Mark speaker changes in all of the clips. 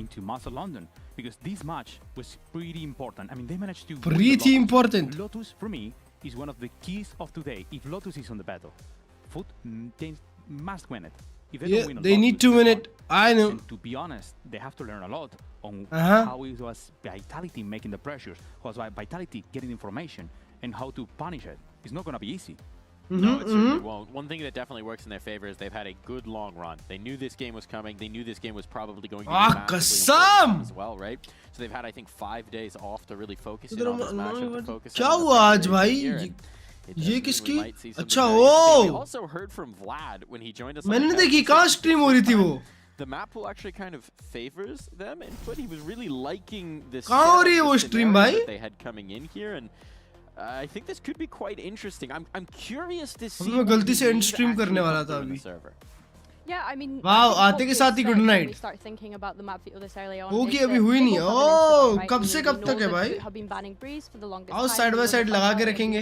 Speaker 1: into Master London, because this match was pretty important. I mean, they managed to
Speaker 2: pretty important.
Speaker 1: Lotus for me is one of the keys of today. If Lotus is on the battle, FUT, they must win it. If they don't win
Speaker 2: they need to win it. I know.
Speaker 1: And to be honest, they have to learn a lot on how it was Vitality making the pressures, how was Vitality getting information, and how to punish it. It's not going to be easy.
Speaker 3: No, it certainly won't. One thing that definitely works in their favor is they've had a good long run. They knew this game was coming. They knew this game was probably going to be massively important as well, right? So they've had, I think, 5 days off to really focus in on this matchup. To focus
Speaker 2: क्या हुआ आज भाई? ये किसकी? अच्छा
Speaker 3: We also heard from Vlad when he joined us.
Speaker 2: मैंने देखी कहाँ स्ट्रीम हो रही थी वो?
Speaker 3: The map pool actually kind of favors them, and FUT, he was really liking this
Speaker 2: stream
Speaker 3: that they had coming in here, and I think this could be quite interesting. I'm curious to see.
Speaker 2: मैं गलती से and stream करने वाला था अभी.
Speaker 4: Yeah, I mean,
Speaker 2: wow, आते के साथ ही good night. ओके अभी हुई नहीं. ओह, कब से कब तक है भाई? आओ साइड बाय साइड लगा के रखेंगे.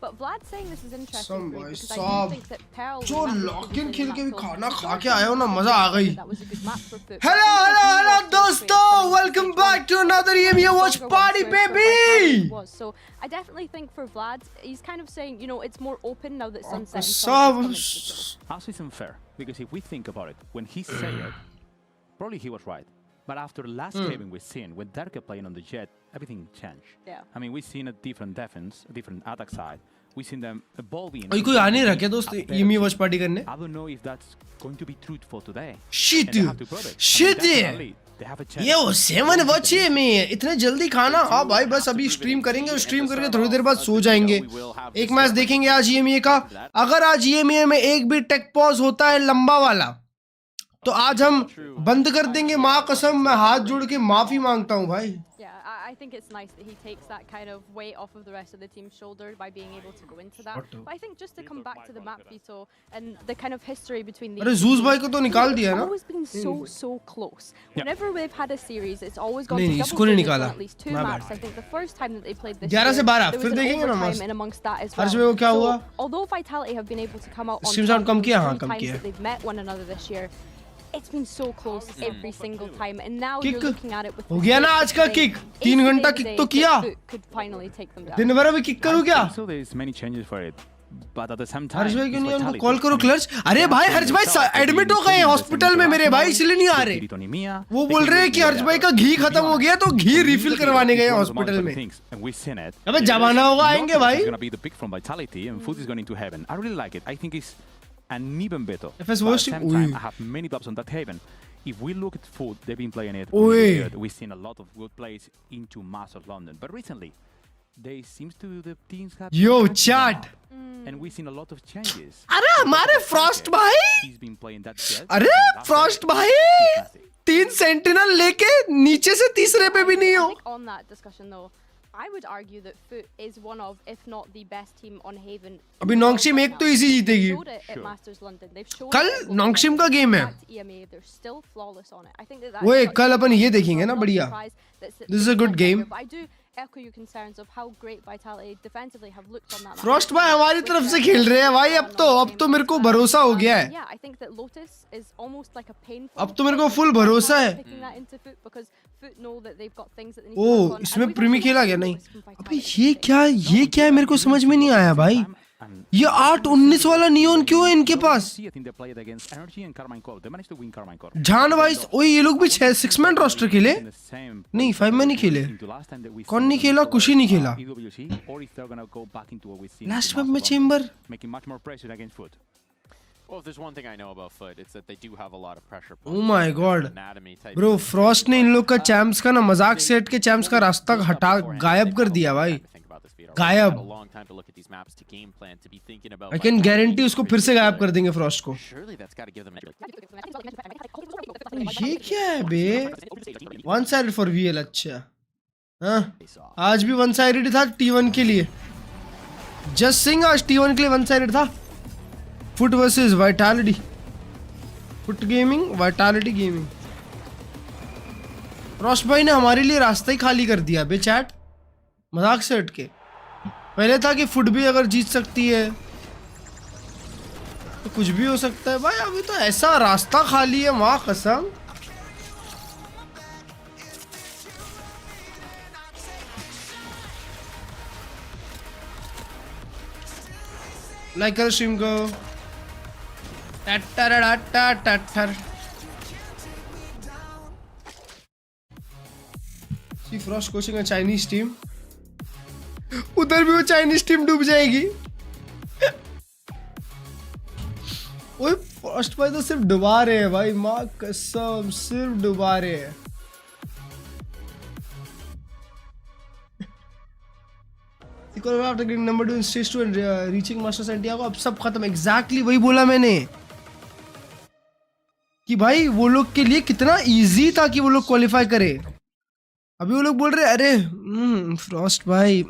Speaker 4: But Vlad saying this is interesting
Speaker 2: some
Speaker 4: because
Speaker 2: boy,
Speaker 4: I do think that Pearl
Speaker 2: जो लॉक-इन खेल के भी खाना खा के आया हो ना, मजा आ गई.
Speaker 4: that was a good match for FUT.
Speaker 2: Hello दोस्तों, welcome back to another EMEA watch party baby.
Speaker 4: So I definitely think for Vlad, he's kind of saying, you know, it's more open now that Sunset and
Speaker 1: Also, it's unfair, because if we think about it, when he said it, probably he was right. But after last game we've seen, with Darker playing on the Jet, everything changed.
Speaker 4: Yeah.
Speaker 1: I mean, we've seen a different defense, a different attack side. We've seen them evolving.
Speaker 2: कोई आ नहीं रहा क्या दोस्त EMEA watch party करने?
Speaker 1: I don't know if that's going to be truthful today.
Speaker 2: Shit! Shit! ये वो 7 watch है में इतने जल्दी खाना? हाँ भाई बस अभी स्ट्रीम करेंगे और स्ट्रीम करके थोड़ी देर बाद सो जाएंगे. एक मैच देखेंगे आज EMEA का. अगर आज EMEA में एक भी टेक पॉज होता है लंबा वाला, तो आज हम बंद कर देंगे. माँ कसम, मैं हाथ जोड़ के माफी मांगता हूँ भाई.
Speaker 4: I think it's nice that he takes that kind of weight off of the rest of the team's shoulder by being able to go into that. But I think just to come back to the map veto and the kind of history between the
Speaker 2: Zeus भाई को तो निकाल दिया ना.
Speaker 4: It's always been so close. Whenever we've had a series, it's always gone
Speaker 2: नहीं,
Speaker 4: to
Speaker 2: इसको नहीं निकाला.
Speaker 4: at least 2 maps. I think the first time that they played this
Speaker 2: 11 से 12
Speaker 4: there
Speaker 2: फिर
Speaker 4: was an
Speaker 2: देखेंगे ना
Speaker 4: overtime in amongst that as well.
Speaker 2: हर्ष में वो क्या हुआ?
Speaker 4: Although Vitality have been able to come out on
Speaker 2: Stream sound कम किया, हाँ
Speaker 4: the
Speaker 2: कम
Speaker 4: times
Speaker 2: किया.
Speaker 4: that they've met one another this year, it's been so close every single time, and now you're looking at it with
Speaker 2: हो गया ना आज का kick. 3 घंटा kick तो किया. दिन भर अभी किक करूँ क्या?
Speaker 1: So there is many changes for it. But at the same time,
Speaker 2: हर्ष भाई क्यों नहीं उनको कॉल करो क्लर्ज? अरे भाई हर्ष भाई एडमिट हो गए हॉस्पिटल में मेरे भाई, इसलिए नहीं आ रहे. वो बोल रहे हैं कि हर्ष भाई का घी खत्म हो गया तो घी रिफिल करवाने गए हॉस्पिटल में. अबे जमाना होगा आएंगे भाई.
Speaker 1: Going to be the pick from Vitality, and FUT is going into heaven. I really like it. I think it's an even better.
Speaker 2: At the
Speaker 1: same time, I have many dubs on that heaven. If we look at FUT, they've been playing it really good. We've seen a lot of good plays into Master London, but recently, they seems to the teams have.
Speaker 2: Yo, chat.
Speaker 1: And we've seen a lot of changes.
Speaker 2: अरे हमारे Frost भाई.
Speaker 1: He's been playing that jet.
Speaker 2: अरे Frost भाई. 3 sentinel लेके नीचे से तीसरे पे भी नहीं हो.
Speaker 4: On that discussion though, I would argue that FUT is one of, if not the best team on Haven.
Speaker 2: अभी नॉन्गशिम एक तो इजी जीतेगी. कल नॉन्गशिम का गेम है. वो कल अपन ये देखेंगे ना बढ़िया. This is a good game.
Speaker 4: Echo your concerns of how great Vitality defensively have looked on that.
Speaker 2: Frost भाई हमारी तरफ से खेल रहे हैं भाई. अब तो मेरे को भरोसा हो गया है.
Speaker 4: Yeah, I think that Lotus is almost like a painful.
Speaker 2: अब तो मेरे को फुल भरोसा है. ओह इसमें प्रीमी खेला गया नहीं. अबे ये क्या है मेरे को समझ में नहीं आया भाई. ये 8-19 वाला नियॉन क्यों है इनके पास? जान भाई ओए ये लोग भी 6 मैन रोस्टर खेले नहीं, 5 मैन ही खेले. कौन नहीं खेला? कुछ ही नहीं खेला. लास्ट मैप में chamber.
Speaker 3: Well, if there's one thing I know about FUT, it's that they do have a lot of pressure.
Speaker 2: Oh my god. Bro, Frost ने इन लोग का चैंप्स का ना मजाक सेट के चैंप्स का रास्ता हटा गायब कर दिया भाई. गायब. I can guarantee उसको फिर से गायब कर देंगे फ्रॉस्ट को. ये क्या है बे? One sided for VL. अच्छा हाँ आज भी वन साइडेड था T1 के लिए. जस्ट सिंह आज T1 के लिए वन साइडेड था. FUT versus vitality. FUT gaming vitality gaming. Frost भाई ने हमारे लिए रास्ता ही खाली कर दिया बे चैट. मजाक से हट के. पहले था कि FUT भी अगर जीत सकती है तो कुछ भी हो सकता है भाई. अभी तो ऐसा रास्ता खाली है माँ कसम. लाइक करो स्ट्रीम को। See Frost coaching a Chinese team, उधर भी वो चाइनीज टीम डूब जाएगी। ओए फर्स्ट भाई तो सिर्फ डुबा रहे हैं भाई, माँ कसम सिर्फ डुबा रहे हैं। After getting number 2 in stage 2 and reaching master Santiago, अब सब खत्म। एग्जैक्टली वही बोला मैंने कि भाई वो लोग के लिए कितना इजी था कि वो लोग क्वालिफाई करे। अभी वो लोग बोल रहे अरे फ्रॉस्ट भाई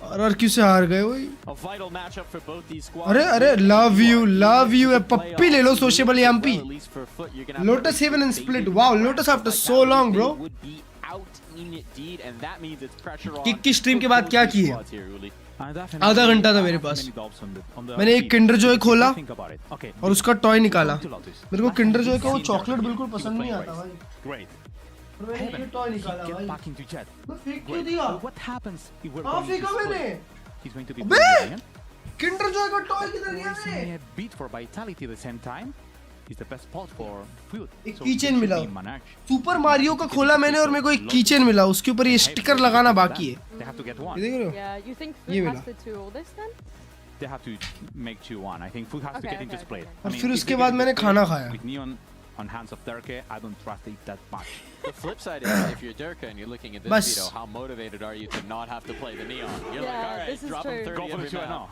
Speaker 2: और क्यों से हार गए वही। अरे लव यू पप्पी ले लो Sociable MP. Lotus Haven and Split, wow Lotus after so long bro. Kick की स्ट्रीम के बाद क्या किए? आधा घंटा था मेरे पास, मैंने एक किंडर जॉय खोला और उसका टॉय निकाला। मेरे को किंडर जॉय का वो चॉकलेट बिल्कुल पसंद नहीं आता भाई। मैंने ये टॉय निकाला भाई, मैं फेंक क्यों दिया? हाँ फेंका मैंने। अबे किंडर जॉय का टॉय किधर गया मेरे? एक कीचेन मिला, सुपर मारियो का खोला मैंने और मेरे को एक कीचेन मिला, उसके ऊपर ये स्टिकर लगाना बाकी है। ये देख रहे हो? ये मिला। और फिर उसके बाद मैंने खाना खाया।
Speaker 1: On hands of Turkey, I don't trust it that much.
Speaker 3: The flip side is, if you're Durka and you're looking at this video, how motivated are you to not have to play the Neon? You're like, all right, drop him 30
Speaker 1: Go for the
Speaker 3: every
Speaker 1: now.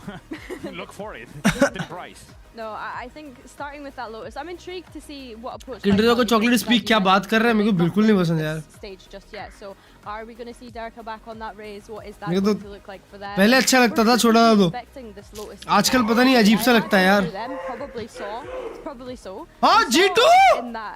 Speaker 1: Look for it. The price.
Speaker 4: No, I think starting with that Lotus, I'm intrigued to see what approach.
Speaker 2: Kinder Joy का chocolate speak क्या बात कर रहा है, मेरे को बिल्कुल नहीं पसंद यार।
Speaker 4: Stage just yet. So are we going to see Durka back on that race? What is that going to look like for them?
Speaker 2: पहले अच्छा लगता था, छोड़ा दो। आजकल पता नहीं अजीब सा लगता है यार।
Speaker 4: Probably so.
Speaker 2: हाँ G2
Speaker 4: in that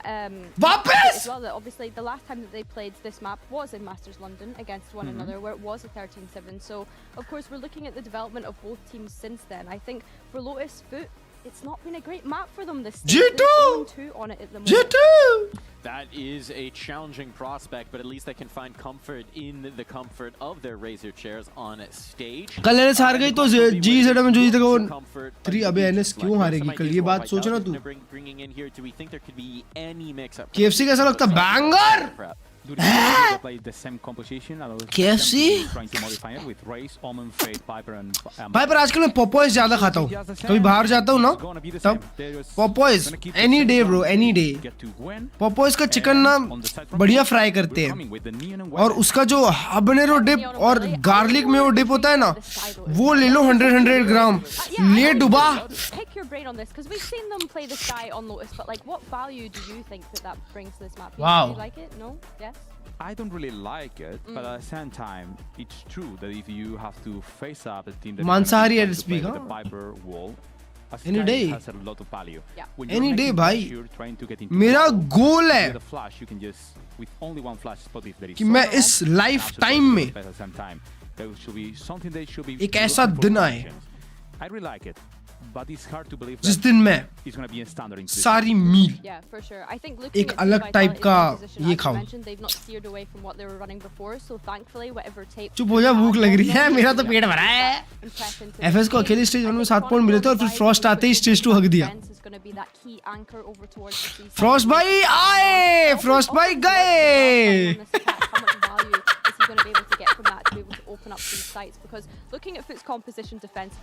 Speaker 2: वापस।
Speaker 4: as well, that obviously the last time that they played this map was in Masters London against one another, where it was a 13-7. So of course we're looking at the development of both teams since then. I think for Lotus FUT, it's not been a great map for them this season. G2 on it at the moment.
Speaker 2: G2
Speaker 3: That is a challenging prospect, but at least they can find comfort in the comfort of their Razor chairs on stage.
Speaker 2: कल NS हार गई तो जीजेड में जो जीतेगा वो 3। अबे NS क्यों हारेगी कल, ये बात सोच ना तू। केएफसी कैसा लगता? बैंगर। KFC भाई, पर आजकल मैं पॉपॉइज ज्यादा खाता हूँ। कभी बाहर जाता हूँ ना तब पॉपॉइज any day bro, any day. पॉपॉइज का चिकन ना बढ़िया फ्राई करते हैं और उसका जो हाबनेरो डिप और गार्लिक में वो डिप होता है ना, वो ले लो 100 ग्राम ले डुबा।
Speaker 1: Wow. I don't really like it, but at the same time, it's true that if you have to face up a team that
Speaker 2: मांसाहारी
Speaker 1: is
Speaker 2: एड स्पीक
Speaker 1: the Piper wall,
Speaker 2: Any day.
Speaker 1: has a lot of value. When
Speaker 2: Any
Speaker 1: you're
Speaker 2: day
Speaker 1: making
Speaker 2: भाई,
Speaker 1: pressure, trying to get into
Speaker 2: मेरा
Speaker 1: the
Speaker 2: गोल है
Speaker 1: with a flash, you can just with only one flash spot if there is
Speaker 2: कि मैं इस life time में
Speaker 1: at the same time. There should be something that should be
Speaker 2: एक ऐसा दिन आए
Speaker 1: I really like it, but it's hard to believe
Speaker 2: जिस
Speaker 1: that
Speaker 2: दिन मैं
Speaker 1: it's going to be a standard in this.
Speaker 2: सारी मील
Speaker 4: Yeah, for sure. I think looking
Speaker 2: एक
Speaker 4: at
Speaker 2: अलग
Speaker 4: Vitality
Speaker 2: टाइप का
Speaker 4: position,
Speaker 2: ये
Speaker 4: as you
Speaker 2: खाऊं।
Speaker 4: mentioned, they've not steered away from what they were running before, so thankfully whatever tape
Speaker 2: चुप हो जा, भूख लग रही है, मेरा तो पेट भरा है। एफएस को अकेले स्टेज 1 में 7 पॉइंट मिले थे और फिर फ्रॉस्ट आते ही स्टेज 2 हक दिया। फ्रॉस्ट भाई आए, फ्रॉस्ट भाई गए।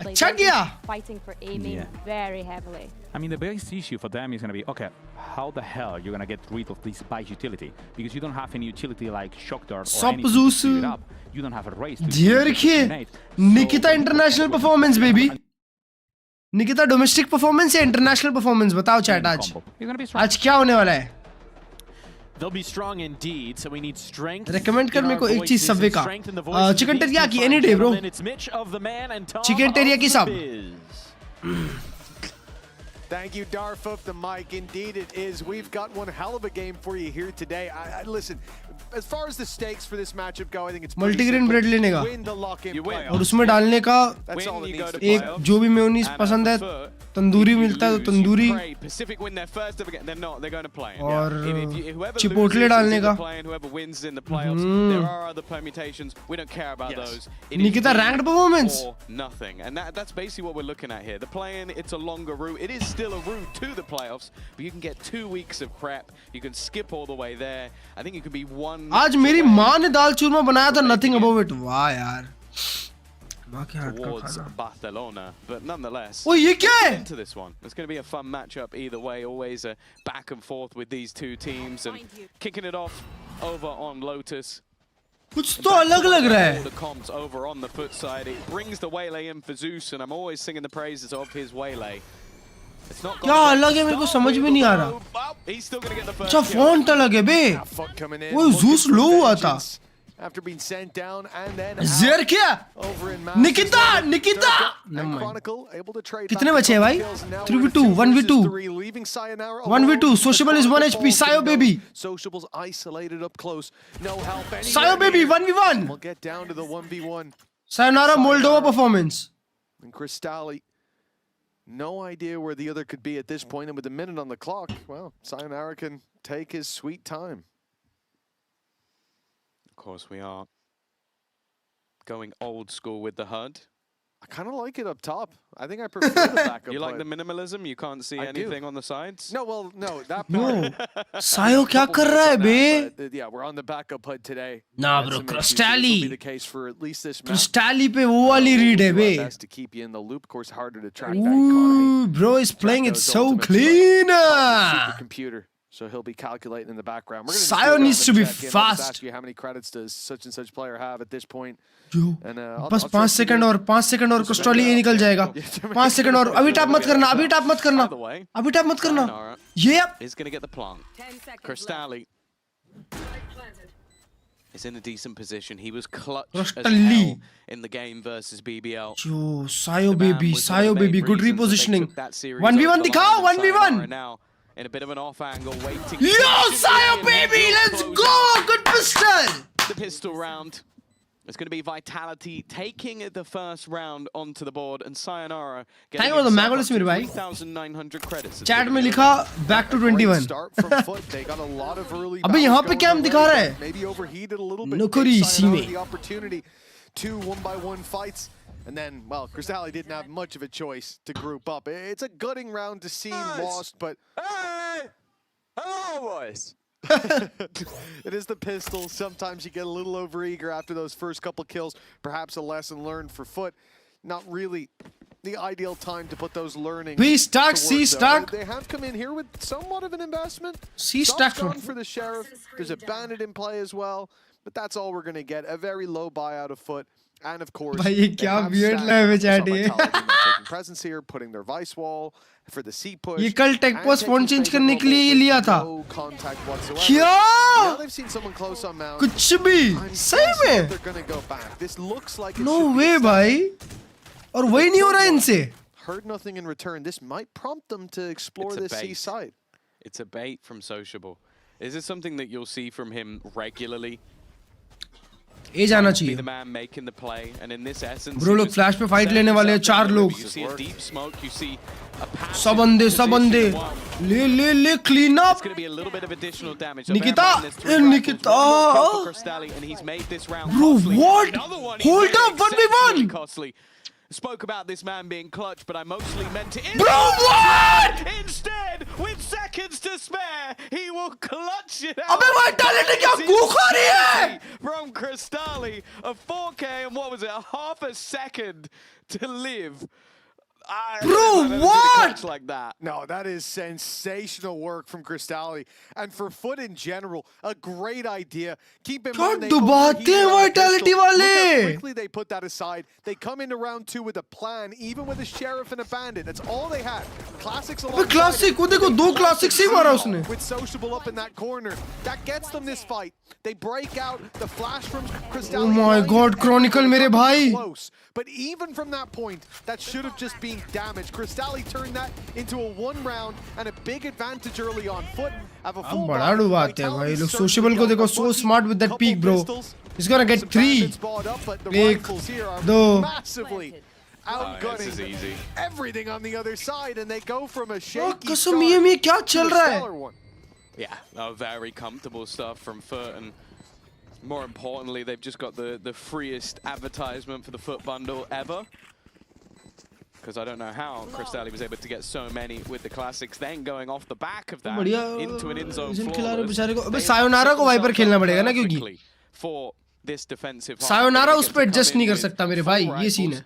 Speaker 2: अच्छा किया।
Speaker 4: Fighting for aiming very heavily.
Speaker 1: I mean, the biggest issue for them is going to be, okay, how the hell you're going to get rid of this bike utility? Because you don't have any utility like shock dart or anything to speed it up. You don't have a race to
Speaker 2: देखिए Nikita international performance baby. Nikita domestic performance या international performance? बताओ chat आज क्या होने वाला है?
Speaker 3: They'll be strong indeed, so we need strength.
Speaker 2: Recommend कर मेरे को एक चीज सबवे का, chicken teriyaki any day bro. Chicken teriyaki सब
Speaker 5: Thank you, Darfup, the mic. Indeed it is. We've got one hell of a game for you here today. Listen, as far as the stakes for this matchup go, I think it's
Speaker 2: multigrain bread लेने का
Speaker 5: win the lock-in playoffs.
Speaker 2: और उसमें डालने का
Speaker 5: That's all it needs to
Speaker 2: एक
Speaker 5: play.
Speaker 2: जो भी mayonnaise पसंद है तंदूरी मिलता है तो tandoori
Speaker 6: Pacific win their first ever game. They're not. They're going to play.
Speaker 2: और चिपोटले डालने का
Speaker 6: Whoever wins in the playoffs. There are other permutations. We don't care about those.
Speaker 2: Nikita ranked performance
Speaker 6: or nothing, and that's basically what we're looking at here. The play-in, it's a longer route. It is still a route to the playoffs, but you can get 2 weeks of prep. You can skip all the way there. I think you could be one.
Speaker 2: आज मेरी माँ ने दाल चूरमा बनाया था nothing above it. वाह यार माँ के हाथ का
Speaker 6: Towards
Speaker 2: खाना.
Speaker 6: Barcelona, but nonetheless.
Speaker 2: ओ ये क्या है?
Speaker 6: Into this one, it's going to be a fun matchup either way. Always a back and forth with these two teams, and kicking it off over on Lotus.
Speaker 2: कुछ तो अलग लग रहा है.
Speaker 6: The comps over on the foot side. It brings the waylay in for Zeus, and I'm always singing the praises of his waylay. It's not
Speaker 2: क्या अलग है मेरे को समझ में नहीं आ रहा.
Speaker 6: He's still going to get the first.
Speaker 2: अच्छा font अलग है बे.
Speaker 5: FUT coming in.
Speaker 2: वो Zeus low हुआ था.
Speaker 5: After being sent down and then
Speaker 2: Zer क्या?
Speaker 5: over in
Speaker 2: Nikita Nikita.
Speaker 5: Chronicle able to trade.
Speaker 2: कितने बचे हैं भाई? 3v2 1v2 1v2 Sociable is 1 HP Sayo baby.
Speaker 5: Sociable's isolated up close. No help anywhere.
Speaker 2: Sayo baby 1v1.
Speaker 5: We'll get down to the 1v1.
Speaker 2: Sayonara Moldova performance.
Speaker 5: And Cristali, no idea where the other could be at this point, and with a minute on the clock, well, Sayonara can take his sweet time.
Speaker 6: Of course, we are going old school with the HUD.
Speaker 5: I kind of like it up top. I think I prefer the backup.
Speaker 6: You like the minimalism? You can't see anything on the sides?
Speaker 5: No, well, no, that part.
Speaker 2: No. Sayo क्या कर रहा है बे?
Speaker 5: Yeah, we're on the backup HUD today.
Speaker 2: Nah,
Speaker 5: That's
Speaker 2: bro,
Speaker 5: some issues, so this
Speaker 2: Crystalli.
Speaker 5: will be the case for at least this match.
Speaker 2: Crystalli पे वो वाली read है बे.
Speaker 5: Best to keep you in the loop. Of course, harder to track that economy.
Speaker 2: Ooh, bro is playing it
Speaker 5: Those
Speaker 2: so
Speaker 5: ultimates,
Speaker 2: clean.
Speaker 5: Supercomputer. So he'll be calculating in the background. We're
Speaker 2: Sayo needs to be
Speaker 5: I'll just
Speaker 2: fast.
Speaker 5: ask you how many credits does such and such player have at this point.
Speaker 2: जो
Speaker 5: And
Speaker 2: बस 5 second और 5 second और Crystalli ये निकल जाएगा. 5 second और अभी tap मत करना. अभी टैप मत करना. अभी टैप मत करना. ये
Speaker 6: is going to get the plant. Crystalli is in a decent position. He was clutch as hell in the game versus BBL.
Speaker 2: जो Sayo baby good repositioning. 1v1 दिखाओ 1v1.
Speaker 6: Now in a bit of an off angle, waiting.
Speaker 2: Yo Sayo baby, let's go. Good pistol.
Speaker 6: The pistol round. It's going to be Vitality taking the first round onto the board, and Sayonara getting 3,900 credits.
Speaker 2: Chat में लिखा back to 21.
Speaker 5: Start from FUT. They got a lot of early.
Speaker 2: अबे यहाँ पे क्या हम दिखा रहा है?
Speaker 5: Maybe overheated a little bit.
Speaker 2: नौकरी इसी में.
Speaker 5: The opportunity, 2 1-by-1 fights. And then, well, Crystalli didn't have much of a choice to group up. It's a gutting round to see lost, but...
Speaker 6: Hey! Hello, boys!
Speaker 5: It is the pistol. Sometimes you get a little overeager after those first couple kills. Perhaps a lesson learned for FUT. Not really the ideal time to put those learnings.
Speaker 2: B stack, C stack.
Speaker 5: They have come in here with somewhat of an investment.
Speaker 2: C stack
Speaker 5: for the Sheriff. There's a bandit in play as well. But that's all we're going to get. A very low buyout of FUT. And of course,
Speaker 2: भाई ये क्या weird language है
Speaker 5: taking presence here, putting their vice wall for the C push.
Speaker 2: ये कल take post phone change करने के लिए ये लिया था.
Speaker 5: No contact whatsoever.
Speaker 2: क्या?
Speaker 5: Now they've seen someone close on mount.
Speaker 2: कुछ भी सही में.
Speaker 5: They're going to go back. This looks like it
Speaker 2: No
Speaker 5: should be
Speaker 2: way भाई. और वही नहीं हो रहा इनसे.
Speaker 5: Heard nothing in return. This might prompt them to explore this C side.
Speaker 6: It's a bait from Sociable. Is this something that you'll see from him regularly?
Speaker 2: ये जाना चाहिए.
Speaker 6: The man making the play, and in this essence,
Speaker 2: Bro लोग flash पे fight लेने वाले हैं 4 लोग.
Speaker 6: You see a deep smoke, you see a
Speaker 2: सब बंदे ले clean up.
Speaker 6: It's going to be a little bit of additional damage.
Speaker 2: Nikita,
Speaker 6: and he's made this round.
Speaker 2: Bro, what? Hold up, 1v1.
Speaker 6: Costly. Spoke about this man being clutch, but I mostly meant it.
Speaker 2: Bro, what?
Speaker 6: Instead, with seconds to spare, he will clutch it out.
Speaker 2: अबे Vitality क्या भूख आ रही है?
Speaker 6: From Crystalli, a 4K and what was it, a half a second to live.
Speaker 2: Bro, what?
Speaker 6: Like that.
Speaker 5: No, that is sensational work from Crystalli. And for FUT in general, a great idea. Keep in mind, they
Speaker 2: Vitality वाले.
Speaker 5: Look how quickly they put that aside. They come into round 2 with a plan, even with a Sheriff and a Bandit. That's all they had. Classics along.
Speaker 2: Classic, वो देखो 2 classics ही मारा उसने.
Speaker 5: With Sociable up in that corner, that gets them this fight. They break out the flash from Crystal.
Speaker 2: Oh my God, Chronicle, mere bhai.
Speaker 5: Close. But even from that point, that should have just been damage. Crystal turned that into a 1 round and a big advantage early on. FUT have a full
Speaker 2: बड़ा डुबाते हैं भाई लोग. Sociable को देखो, so smart with that peak, bro. He's gonna get 3. Ek, do.
Speaker 5: Outgunning
Speaker 6: this is easy.
Speaker 5: everything on the other side, and they go from a shaky
Speaker 2: Oh, कसम ये क्या चल रहा है?
Speaker 6: Yeah, very comfortable stuff from FUT, and more importantly, they've just got the freest advertisement for the FUT bundle ever. Because I don't know how Crystal was able to get so many with the classics, then going off the back of that into an in-zone flawless.
Speaker 2: अबे sayonara को wiper खेलना पड़ेगा ना क्योंकि
Speaker 6: for this defensive
Speaker 2: sayonara उस पे adjust नहीं कर सकता मेरे भाई, ये सीन है.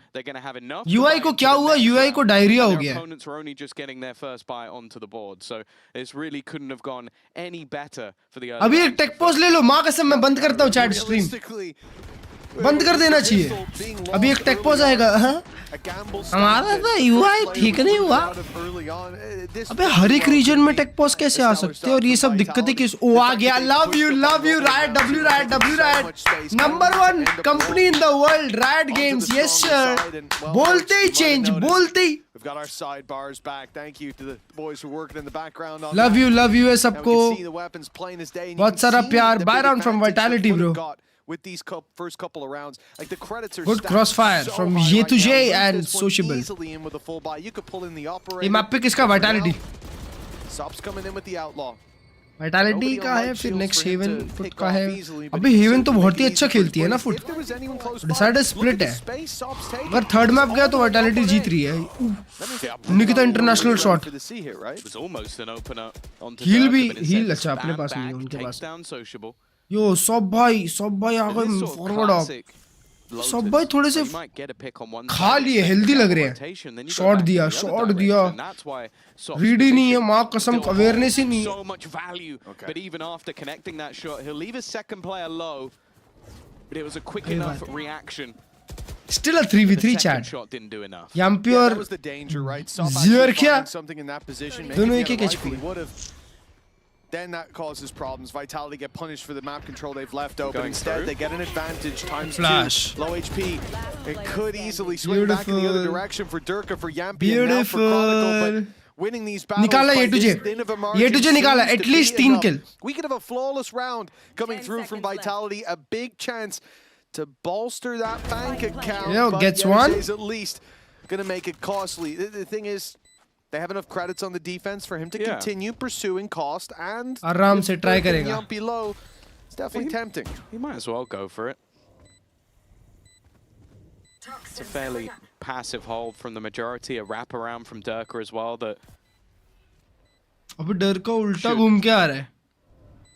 Speaker 2: UI को क्या हुआ? UI को डायरिया हो गया.
Speaker 6: Opponents were only just getting their first buy onto the board, so this really couldn't have gone any better for the.
Speaker 2: अभी एक टेक पोज ले लो, माँ कसम मैं बंद करता हूँ चैट स्ट्रीम. बंद कर देना चाहिए. अभी एक टेक पोज आएगा. हमारा तो UI ठीक नहीं हुआ. अबे हर एक रीजन में टेक पोज कैसे आ सकते हैं और ये सब दिक्कतें किस? ओ आ गया. Love you Riot, W Riot. Number 1 company in the world, Riot Games. Yes sir. बोलते ही चेंज, बोलते ही.
Speaker 5: We've got our sidebars back. Thank you to the boys who are working in the background on
Speaker 2: love you है सबको. बहुत सारा प्यार. Buy round from Vitality, bro.
Speaker 5: With these first couple of rounds, like the credits are
Speaker 2: good crossfire
Speaker 5: so
Speaker 2: from
Speaker 5: high
Speaker 2: Ye to
Speaker 5: right
Speaker 2: J
Speaker 5: now.
Speaker 2: and Sociable.
Speaker 5: Easily in with a full buy. You could pull in the operator.
Speaker 2: ये map पे किसका Vitality?
Speaker 5: Sob's coming in with the outlaw.
Speaker 2: Vitality का है, फिर next Haven FUT का है. अबे Haven तो बहुत ही अच्छा खेलती है ना FUT. Decider split है. अगर थर्ड मैप गया तो Vitality जीत रही है. Nikita international shot. हील भी हील अच्छा अपने पास नहीं है उनके पास. यो सब भाई आ गए फॉरवर्ड ऑफ. सब भाई थोड़े से खा लिए, हेल्दी लग रहे हैं. शॉट दिया. रीड ही नहीं है, माँ कसम अवेयरनेस ही नहीं है.
Speaker 6: But even after connecting that shot, he'll leave his second player low. But it was a quick enough reaction.
Speaker 2: Still a 3v3 chat. Yampi
Speaker 5: That was the danger, right?
Speaker 2: Zerkia
Speaker 5: something in that position.
Speaker 2: दोनों एक HP.
Speaker 5: Then that causes problems. Vitality get punished for the map control they've left open. Instead, they get an advantage times
Speaker 2: Flash.
Speaker 5: 2. Low HP. It could easily swing back in the other direction for Durka, for Yampi, and now for Chronicle. But winning these battles
Speaker 2: निकाला
Speaker 5: by
Speaker 2: ये तुझे.
Speaker 5: this thin of a margin
Speaker 2: ये तुझे निकाला. At least 3 kill.
Speaker 5: We could have a flawless round coming through from Vitality. A big chance to bolster that bank account.
Speaker 2: Yo, gets one.
Speaker 5: Is at least going to make it costly. The thing is, they have enough credits on the defense for him to continue pursuing cost, and
Speaker 2: आराम से try करेगा.
Speaker 5: Low, it's definitely tempting.
Speaker 6: He might as well go for it. It's a fairly passive hold from the majority, a wraparound from Durka as well that.
Speaker 2: अबे Durka उल्टा घूम के आ रहा है.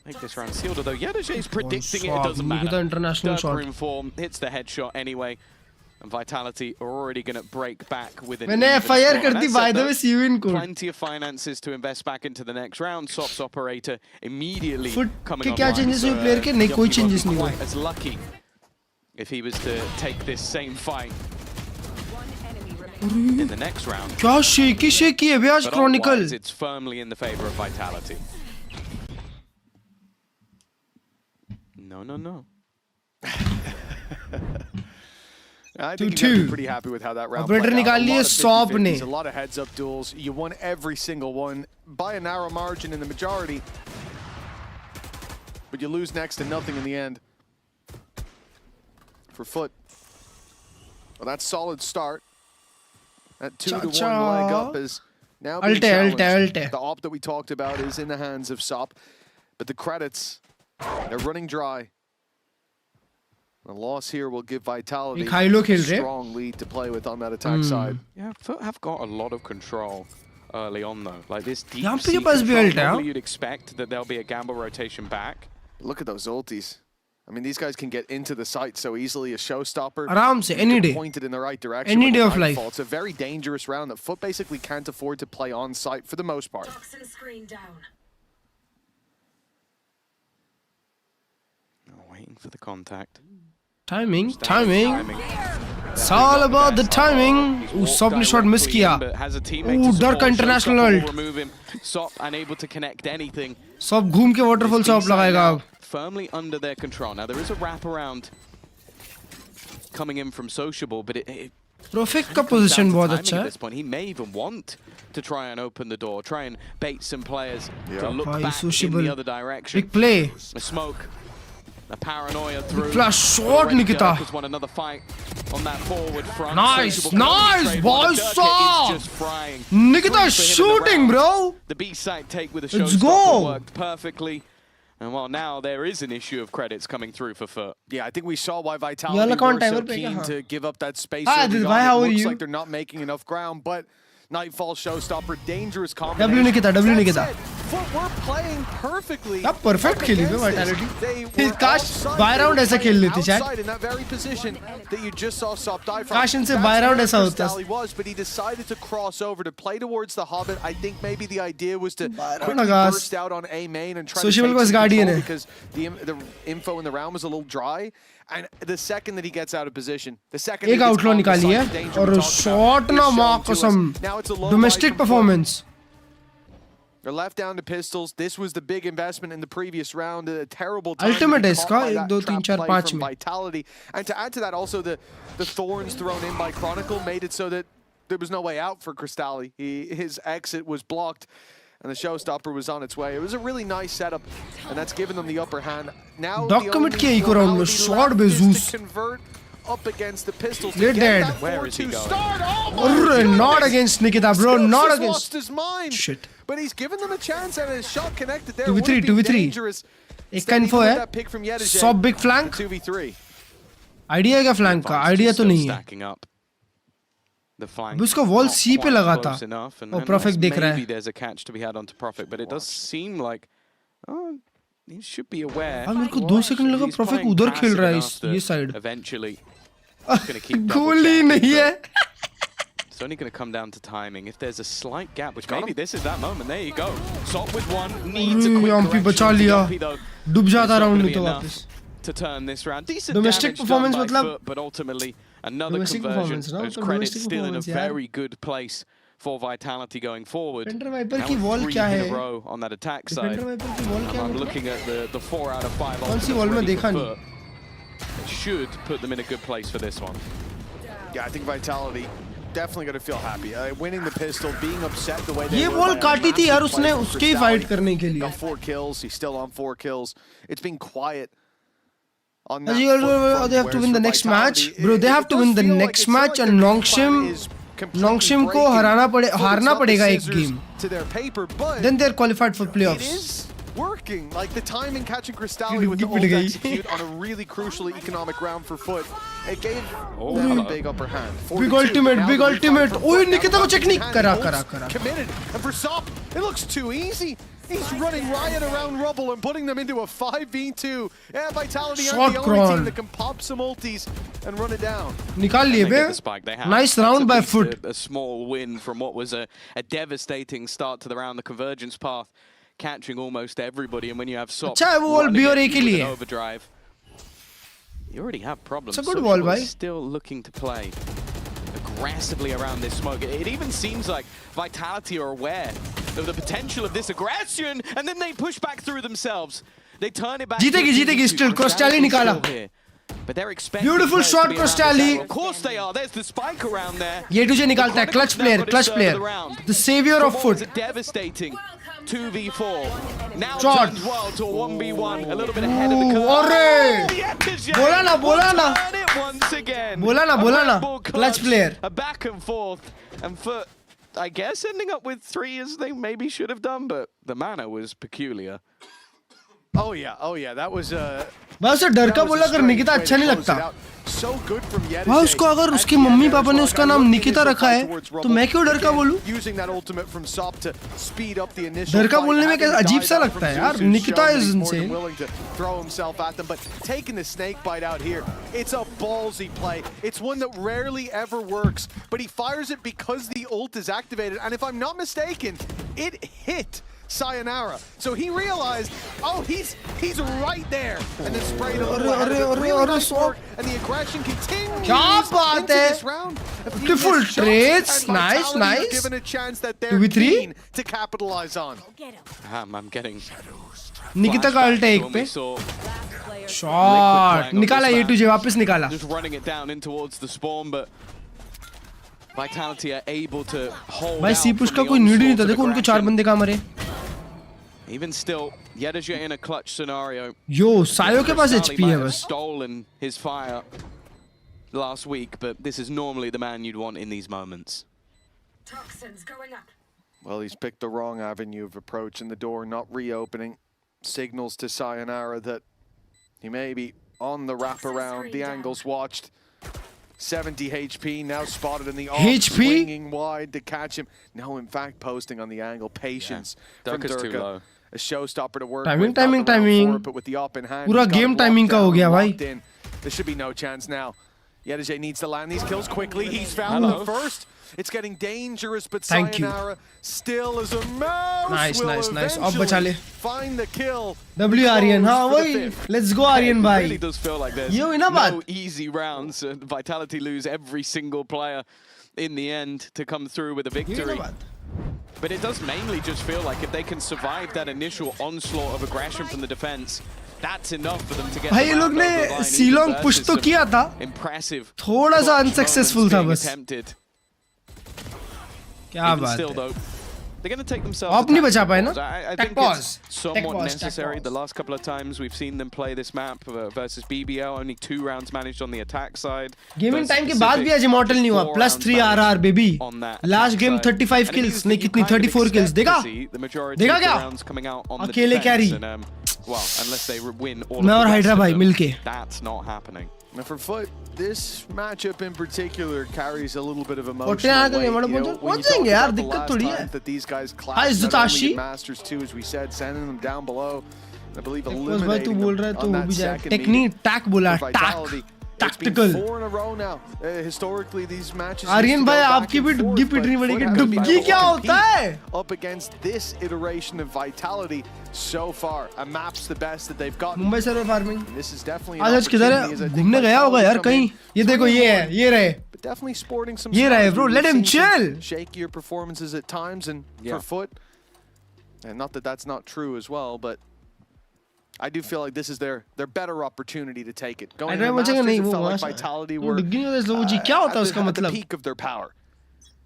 Speaker 6: Make this round sealed, although Yedajay is predicting it doesn't matter.
Speaker 2: International
Speaker 6: Durka
Speaker 2: shot.
Speaker 6: in form, hits the headshot anyway. And Vitality are already going to break back with an
Speaker 2: मैंने FIR कर दी by the way Cvin को.
Speaker 6: Plenty of finances to invest back into the next round. Sops operator immediately coming
Speaker 2: on. क्या changes हुए player के? नहीं कोई changes नहीं हुए.
Speaker 6: As lucky if he was to take this same fight in the next round.
Speaker 2: क्या shaky है बे आज Chronicle.
Speaker 6: It's firmly in the favor of Vitality. No.
Speaker 5: I think you're pretty happy with how that round played out.
Speaker 2: निकाल लिए Sob ने.
Speaker 5: A lot of heads-up duels. You won every single one by a narrow margin in the majority, but you lose next to nothing in the end. For FUT, well, that's solid start. That 2-1 leg up is now being challenged. The op that we talked about is in the hands of Sop, but the credits, they're running dry. The loss here will give Vitality a strong lead to play with on that attack side.
Speaker 6: Yeah, FUT have got a lot of control early on though. Like this deep
Speaker 2: sea control,
Speaker 6: normally you'd expect that there'll be a gamble rotation back.
Speaker 5: Look at those ultis. I mean, these guys can get into the site so easily. A showstopper.
Speaker 2: आराम से, any day.
Speaker 5: Pointed in the right direction.
Speaker 2: Any day of life.
Speaker 5: It's a very dangerous round that FUT basically can't afford to play on site for the most part.
Speaker 6: Waiting for the contact.
Speaker 2: Timing. It's all about the timing. सबने shot miss किया. डर का international ult.
Speaker 6: Sop unable to connect anything.
Speaker 2: सब घूम के waterfall से up लगाएगा अब.
Speaker 6: Firmly under their control. Now there is a wraparound coming in from Sociable, but it
Speaker 2: Profit का position बहुत अच्छा है.
Speaker 6: He may even want to try and open the door, try and bait some players to look
Speaker 2: भाई,
Speaker 6: back
Speaker 2: Sociable.
Speaker 6: in the other direction.
Speaker 2: Big play.
Speaker 6: A smoke, a paranoia through.
Speaker 2: Flash shot, Nikita.
Speaker 6: Won another fight on that forward front.
Speaker 2: Nice,
Speaker 6: Sociable
Speaker 2: nice,
Speaker 6: boys.
Speaker 2: boy,
Speaker 6: Just frying.
Speaker 2: Nikita
Speaker 6: Free for him in the
Speaker 2: shooting,
Speaker 6: round.
Speaker 2: bro.
Speaker 6: The B side take with a
Speaker 2: Let's
Speaker 6: showstopper
Speaker 2: go.
Speaker 6: worked perfectly. And well, now there is an issue of credits coming through for FUT.
Speaker 5: Yeah, I think we saw why
Speaker 2: Yalla
Speaker 5: Vitality
Speaker 2: kaun
Speaker 5: were so
Speaker 2: timer pe
Speaker 5: keen
Speaker 2: kya?
Speaker 5: to give up that space.
Speaker 2: Hi,
Speaker 5: early
Speaker 2: Adil,
Speaker 5: on.
Speaker 2: how
Speaker 5: It
Speaker 2: are
Speaker 5: looks
Speaker 2: you?
Speaker 5: like they're not making enough ground, but Nightfall Showstopper, dangerous
Speaker 2: W
Speaker 5: combination.
Speaker 2: Nikita, W
Speaker 5: That
Speaker 2: Nikita.
Speaker 5: said, FUT were playing perfectly.
Speaker 2: अब perfect खेली थे Vitality.
Speaker 5: They were
Speaker 2: काश
Speaker 5: offside.
Speaker 2: buy
Speaker 5: They
Speaker 2: round
Speaker 5: were
Speaker 2: ऐसा खेल लेते
Speaker 5: playing
Speaker 2: शायद.
Speaker 5: outside in that very position that you just saw Sop die from.
Speaker 2: काश इनसे
Speaker 5: That's
Speaker 2: buy round
Speaker 5: where
Speaker 2: ऐसा होता.
Speaker 5: Crystalli was, but he decided to cross over to play towards the Hobbit. I think maybe the idea was to
Speaker 2: Buy round
Speaker 5: quickly
Speaker 2: आगाज.
Speaker 5: burst out on A main and try
Speaker 2: Sociable
Speaker 5: to
Speaker 2: को
Speaker 5: take some
Speaker 2: Guardian
Speaker 5: control
Speaker 2: है.
Speaker 5: because the info in the round was a little dry. And the second that he gets out of position, the second
Speaker 2: एक
Speaker 5: that he gets
Speaker 2: outlaw
Speaker 5: on the
Speaker 2: निकाली
Speaker 5: side
Speaker 2: है
Speaker 5: of danger
Speaker 2: और
Speaker 5: we talked
Speaker 2: shot
Speaker 5: about,
Speaker 2: ना
Speaker 5: is
Speaker 2: माँ
Speaker 5: shown to us.
Speaker 2: कसम.
Speaker 5: Now it's a low
Speaker 2: Domestic
Speaker 5: light from FUT.
Speaker 2: performance.
Speaker 5: They're left down to pistols. This was the big investment in the previous round. A terrible time
Speaker 2: Ultimate
Speaker 5: to be
Speaker 2: है
Speaker 5: caught
Speaker 2: इसका
Speaker 5: by
Speaker 2: 1
Speaker 5: that
Speaker 2: 2 3
Speaker 5: trap
Speaker 2: 4
Speaker 5: play
Speaker 2: 5
Speaker 5: from
Speaker 2: में.
Speaker 5: Vitality. And to add to that, also the thorns thrown in by Chronicle made it so that there was no way out for Crystalli. His exit was blocked, and the Showstopper was on its way. It was a really nice setup, and that's given them the upper hand. Now
Speaker 2: Doc
Speaker 5: the
Speaker 2: commit
Speaker 5: only
Speaker 2: किया eco round में.
Speaker 5: formality
Speaker 2: Shot
Speaker 5: left
Speaker 2: पे
Speaker 5: is
Speaker 2: Zeus.
Speaker 5: to convert up against the pistols.
Speaker 2: They're
Speaker 5: to get
Speaker 2: dead.
Speaker 5: that
Speaker 6: Where is he
Speaker 5: 4-2
Speaker 6: going?
Speaker 5: start. Oh my
Speaker 2: Not
Speaker 5: goodness.
Speaker 2: against Nikita, bro.
Speaker 5: Scoops
Speaker 2: Not
Speaker 5: has
Speaker 2: against.
Speaker 5: lost his mind.
Speaker 2: Shit.
Speaker 5: But he's given them a chance and a shot connected there.
Speaker 2: 2v3, 2v3. एक का info है. Sob big flank.
Speaker 5: 2v3.
Speaker 2: Idea है क्या flank का? Idea तो नहीं है.
Speaker 6: Stacking up. The flank
Speaker 2: अभी उसका wall
Speaker 6: not
Speaker 2: C पे
Speaker 6: quite
Speaker 2: लगा
Speaker 6: close
Speaker 2: था.
Speaker 6: enough, and
Speaker 2: और
Speaker 6: then
Speaker 2: Profit दिख रहा
Speaker 6: maybe
Speaker 2: है.
Speaker 6: there's a catch to be had onto Profit, but it does seem like he should be aware.
Speaker 2: हाँ मेरे को 2 सेकंड लगा
Speaker 6: He's
Speaker 2: Profit
Speaker 6: playing
Speaker 2: उधर खेल
Speaker 6: passive
Speaker 2: रहा है
Speaker 6: enough that
Speaker 2: ये side.
Speaker 6: Eventually, he's gonna keep double
Speaker 2: गोली
Speaker 6: checking,
Speaker 2: नहीं
Speaker 6: but
Speaker 2: है.
Speaker 6: It's only going to come down to timing. If there's a slight gap, which maybe this is that moment. There you go. Sop with one, needs a quick
Speaker 2: Yumpy बचा
Speaker 6: correction.
Speaker 2: लिया.
Speaker 6: Yumpy, though,
Speaker 2: डूब जाता
Speaker 6: it's not
Speaker 2: round
Speaker 6: gonna
Speaker 2: में
Speaker 6: be
Speaker 2: तो
Speaker 6: enough
Speaker 2: वापस.
Speaker 6: to turn this round. Decent
Speaker 2: Domestic
Speaker 6: damage
Speaker 2: performance
Speaker 6: done by
Speaker 2: मतलब-
Speaker 6: FUT, but ultimately another
Speaker 2: Domestic
Speaker 6: conversion.
Speaker 2: performance, no?
Speaker 6: Those
Speaker 2: तो
Speaker 6: credits
Speaker 2: domestic
Speaker 6: still in a
Speaker 2: performance, यार.
Speaker 6: very good place for Vitality going forward.
Speaker 2: Defender Viper
Speaker 6: Now
Speaker 2: की
Speaker 6: with
Speaker 2: wall
Speaker 6: 3
Speaker 2: क्या
Speaker 6: in
Speaker 2: है?
Speaker 6: a row on that attack side.
Speaker 2: Defender Viper की wall क्या
Speaker 6: I'm
Speaker 2: मतलब?
Speaker 6: looking at the 4 out of 5
Speaker 2: कौन सी
Speaker 6: ultimates
Speaker 2: wall में
Speaker 6: ready
Speaker 2: देखा
Speaker 6: for
Speaker 2: नहीं?
Speaker 6: FUT. It should put them in a good place for this one.
Speaker 5: Yeah, I think Vitality definitely going to feel happy. Winning the pistol, being upset the way they
Speaker 2: ये
Speaker 5: were
Speaker 2: wall
Speaker 5: by a
Speaker 2: काटी थी यार
Speaker 5: massive
Speaker 2: उसने
Speaker 5: play from
Speaker 2: उसके ही
Speaker 5: Crystalli.
Speaker 2: fight करने के लिए.
Speaker 5: Got 4 kills. He's still on 4 kills. It's been quiet on that
Speaker 2: They
Speaker 5: front,
Speaker 2: have to win
Speaker 5: whereas
Speaker 2: the
Speaker 5: for
Speaker 2: next
Speaker 5: Vitality,
Speaker 2: match, bro. They have to
Speaker 5: does
Speaker 2: win the
Speaker 5: feel like
Speaker 2: next
Speaker 5: it's not
Speaker 2: match
Speaker 5: like
Speaker 2: and
Speaker 5: their
Speaker 2: Nongshim-
Speaker 5: plan is completely
Speaker 2: Nongshim को
Speaker 5: breaking.
Speaker 2: हारना पड़े
Speaker 5: FUT,
Speaker 2: हारना
Speaker 5: it's not the
Speaker 2: पड़ेगा एक
Speaker 5: scissors
Speaker 2: game.
Speaker 5: to their paper, but
Speaker 2: Then they're qualified for
Speaker 5: it
Speaker 2: playoffs.
Speaker 5: is working. Like the timing catching Crystalli with the
Speaker 2: Give
Speaker 5: ult
Speaker 2: it a
Speaker 5: execute on a really crucial economic round for FUT. It gave
Speaker 6: Oh,
Speaker 5: them a
Speaker 6: hello.
Speaker 5: big upper hand.
Speaker 2: Big
Speaker 5: 42.
Speaker 2: ultimate,
Speaker 5: Now
Speaker 2: big
Speaker 5: the revive
Speaker 2: ultimate.
Speaker 5: from
Speaker 2: ओए
Speaker 5: FUT. Now
Speaker 2: Nikita को
Speaker 5: the
Speaker 2: technique
Speaker 5: hand
Speaker 2: करा
Speaker 5: holds
Speaker 2: करा करा.
Speaker 5: committed. And for Sop, it looks too easy. He's running riot around Rubble and putting them into a 5v2. Yeah, Vitality
Speaker 2: Shot
Speaker 5: aren't the only
Speaker 2: crawl.
Speaker 5: team that can pop some ultis and run it down.
Speaker 2: निकाल लिए
Speaker 6: They
Speaker 2: bay.
Speaker 6: get the spike. They have.
Speaker 2: Nice
Speaker 6: That's
Speaker 2: round
Speaker 6: at
Speaker 2: by
Speaker 6: least
Speaker 2: FUT.
Speaker 6: A small win from what was a devastating start to the round. The convergence path catching almost everybody, and when you have Sop
Speaker 2: अच्छा है वो wall
Speaker 6: running
Speaker 2: B और
Speaker 6: it
Speaker 2: A के
Speaker 6: with
Speaker 2: लिए.
Speaker 6: an overdrive, you already have problems.
Speaker 2: It's a good
Speaker 6: Social
Speaker 2: wall,
Speaker 6: is
Speaker 2: bhai.
Speaker 6: still looking to play aggressively around this smoke. It even seems like Vitality are aware of the potential of this aggression, and then they push back through themselves. They turn it back.
Speaker 2: जीतेगी,
Speaker 6: to a
Speaker 2: जीतेगी
Speaker 6: 2v2.
Speaker 2: still. Crystalli निकाला.
Speaker 6: still here. But they're expecting
Speaker 2: Beautiful
Speaker 6: players to
Speaker 2: shot,
Speaker 6: be around
Speaker 2: Crystalli.
Speaker 6: this. Of course they are. There's the spike around there.
Speaker 2: ये तुझे निकालता है. Clutch player, clutch player. The savior of
Speaker 6: From what was
Speaker 2: FUT.
Speaker 6: a devastating 2v4. Now
Speaker 2: Shot.
Speaker 6: turns well to a 1v1. A little bit ahead of the curve.
Speaker 2: अरे.
Speaker 6: The Etienne
Speaker 2: बोला ना, बोला
Speaker 6: will
Speaker 2: ना.
Speaker 6: turn it once again.
Speaker 2: बोला ना,
Speaker 6: A
Speaker 2: बोला ना.
Speaker 6: Red Bull
Speaker 2: Clutch player.
Speaker 6: A back and forth. And for, I guess, ending up with 3 as they maybe should have done, but the manner was peculiar.
Speaker 5: Oh yeah, that was
Speaker 2: भाई उसे डर का बोला कर निकिता अच्छा नहीं लगता.
Speaker 5: So good from Yetish.
Speaker 2: भाई उसको अगर उसके मम्मी पापा ने उसका नाम निकिता रखा है तो मैं क्यों डर का बोलूं?
Speaker 5: Using that ultimate from Sop to speed up the initial
Speaker 2: डर का
Speaker 5: fight,
Speaker 2: बोलने में
Speaker 5: having
Speaker 2: कैसा अजीब
Speaker 5: died
Speaker 2: सा
Speaker 5: out
Speaker 2: लगता है
Speaker 5: from
Speaker 2: यार.
Speaker 5: Zeus, who's
Speaker 2: Nikita
Speaker 5: shown that
Speaker 2: is
Speaker 5: he's more than
Speaker 2: insane.
Speaker 5: willing to throw himself at them, but taking the snake bite out here, it's a ballsy play. It's one that rarely ever works, but he fires it because the ult is activated, and if I'm not mistaken, it hit Sayonara. So he realized, oh, he's right there, and then sprayed him. And the aggression continues into this round.
Speaker 2: Beautiful trades, nice.
Speaker 5: Given a chance that they're keen to capitalize on.
Speaker 6: I'm getting.
Speaker 2: Nikita का alt है एक पे shot निकाला ये तुझे वापस निकाला
Speaker 6: just running it down in towards the spawn but Vitality are able to hold
Speaker 2: भाई सी पुश का कोई नीड नहीं था देखो उनके 4 बंदे कहां मरे
Speaker 6: even still Yedaja in a clutch scenario
Speaker 2: यो सायो के पास एचपी है बस
Speaker 6: stolen his fire last week but this is normally the man you'd want in these moments.
Speaker 7: Toxins going up.
Speaker 5: Well, he's picked the wrong avenue of approach and the door not reopening. Signals to Sayonara that he may be on the wraparound. The angle's watched. 70 HP now spotted in the off, swinging wide to catch him. No, in fact, posting on the angle. Patience from Durka. A showstopper to work
Speaker 2: timing.
Speaker 5: But with the op in hand,
Speaker 2: पूरा game timing का हो गया भाई.
Speaker 5: There should be no chance now. Yedaja needs to land these kills quickly. He's found the first. It's getting dangerous, but Sayonara still is a mouse.
Speaker 2: Nice. अब बचा ले.
Speaker 5: Find the kill.
Speaker 2: W Aryan, हाँ वही. Let's go Aryan भाई.
Speaker 6: It really does feel like there's no easy rounds. Vitality lose every single player in the end to come through with a victory. But it does mainly just feel like if they can survive that initial onslaught of aggression from the defense, that's enough for them to get.
Speaker 2: भाई ये लोग ने Shillong push तो किया था.
Speaker 6: Impressive.
Speaker 2: थोड़ा सा unsuccessful था बस. क्या बात है.
Speaker 6: They're going to take themselves.
Speaker 2: आप नहीं बचा पाए ना?
Speaker 6: I think it's somewhat necessary. The last couple of times we've seen them play this map versus BBL, only 2 rounds managed on the attack side.
Speaker 2: Gaming time के बाद भी आज immortal नहीं हुआ. +3 RR baby. Last game 35 kills. नहीं कितनी 34 kills. देखा? देखा क्या? अकेले carry.
Speaker 6: Well, unless they win all.
Speaker 2: मैं और हाइड्रा भाई मिलके.
Speaker 6: That's not happening.
Speaker 5: Now for FUT, this matchup in particular carries a little bit of emotional weight. You know, when you talk about the last time that these guys clashed, not only in Masters 2, as we said, sending them down below, I believe eliminating them on that second meeting. Vitality.
Speaker 2: Tactical.
Speaker 5: It's been 4 in a row now. Historically, these matches.
Speaker 2: Aryan भाई आपकी भी डुग्गी पिटनी पड़ेगी. डुग्गी क्या होता है?
Speaker 5: Up against this iteration of Vitality so far, a map's the best that they've got.
Speaker 2: Mumbai server farming.
Speaker 5: This is definitely.
Speaker 2: आज किधर है? घूमने गया होगा यार कहीं. ये देखो ये है, ये रहे.
Speaker 5: But definitely sporting some.
Speaker 2: ये रहे bro. Let him chill.
Speaker 5: Shakier performances at times and for FUT, and not that that's not true as well, but. I do feel like this is their better opportunity to take it. Going into Masters, it felt like Vitality were at the peak of their power.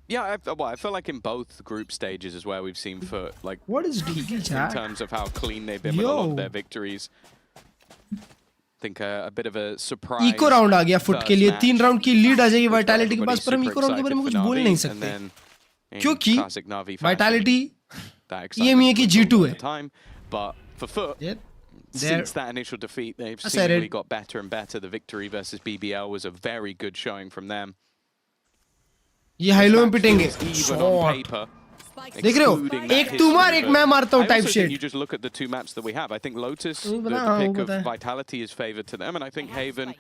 Speaker 6: Yeah, I feel like in both group stages is where we've seen FUT like
Speaker 2: what is
Speaker 6: peak in terms of how clean they've been with a lot of their victories. I think a bit of a surprise.
Speaker 2: Eco round आ गया FUT के लिए. 3 round की lead आ जाएगी Vitality के पास, पर हम eco round के बारे में कुछ बोल नहीं सकते क्योंकि Vitality EMEA की G2 है.
Speaker 6: But for FUT, since that initial defeat, they've seemingly got better and better. The victory versus BBL was a very good showing from them.
Speaker 2: ये हाइलो में पिटेंगे. देख रहे हो? एक तू मार एक मैं मारता हूँ type shit.
Speaker 6: You just look at the 2 maps that we have. I think Lotus, the pick of Vitality is favored to them, and I think Haven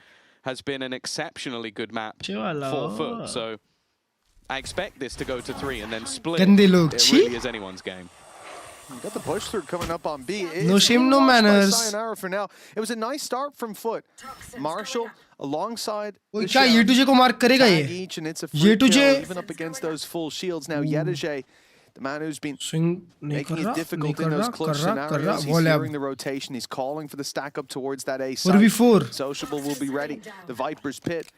Speaker 6: has been an exceptionally good map for FUT. So I expect this to go to 3 and then split. It really is anyone's game.
Speaker 5: Got the push through coming up on B.
Speaker 2: No shame, no manners.
Speaker 5: Sayonara for now. It was a nice start from FUT. Marshall alongside.
Speaker 2: क्या ये तुझे को mark करेगा ये? ये तुझे
Speaker 5: even up against those full shields now. Yedaja, the man who's been making it difficult in those clutch scenarios. He's hearing the rotation. He's calling for the stack up towards that A site. Sociable will be ready. The Viper's Pit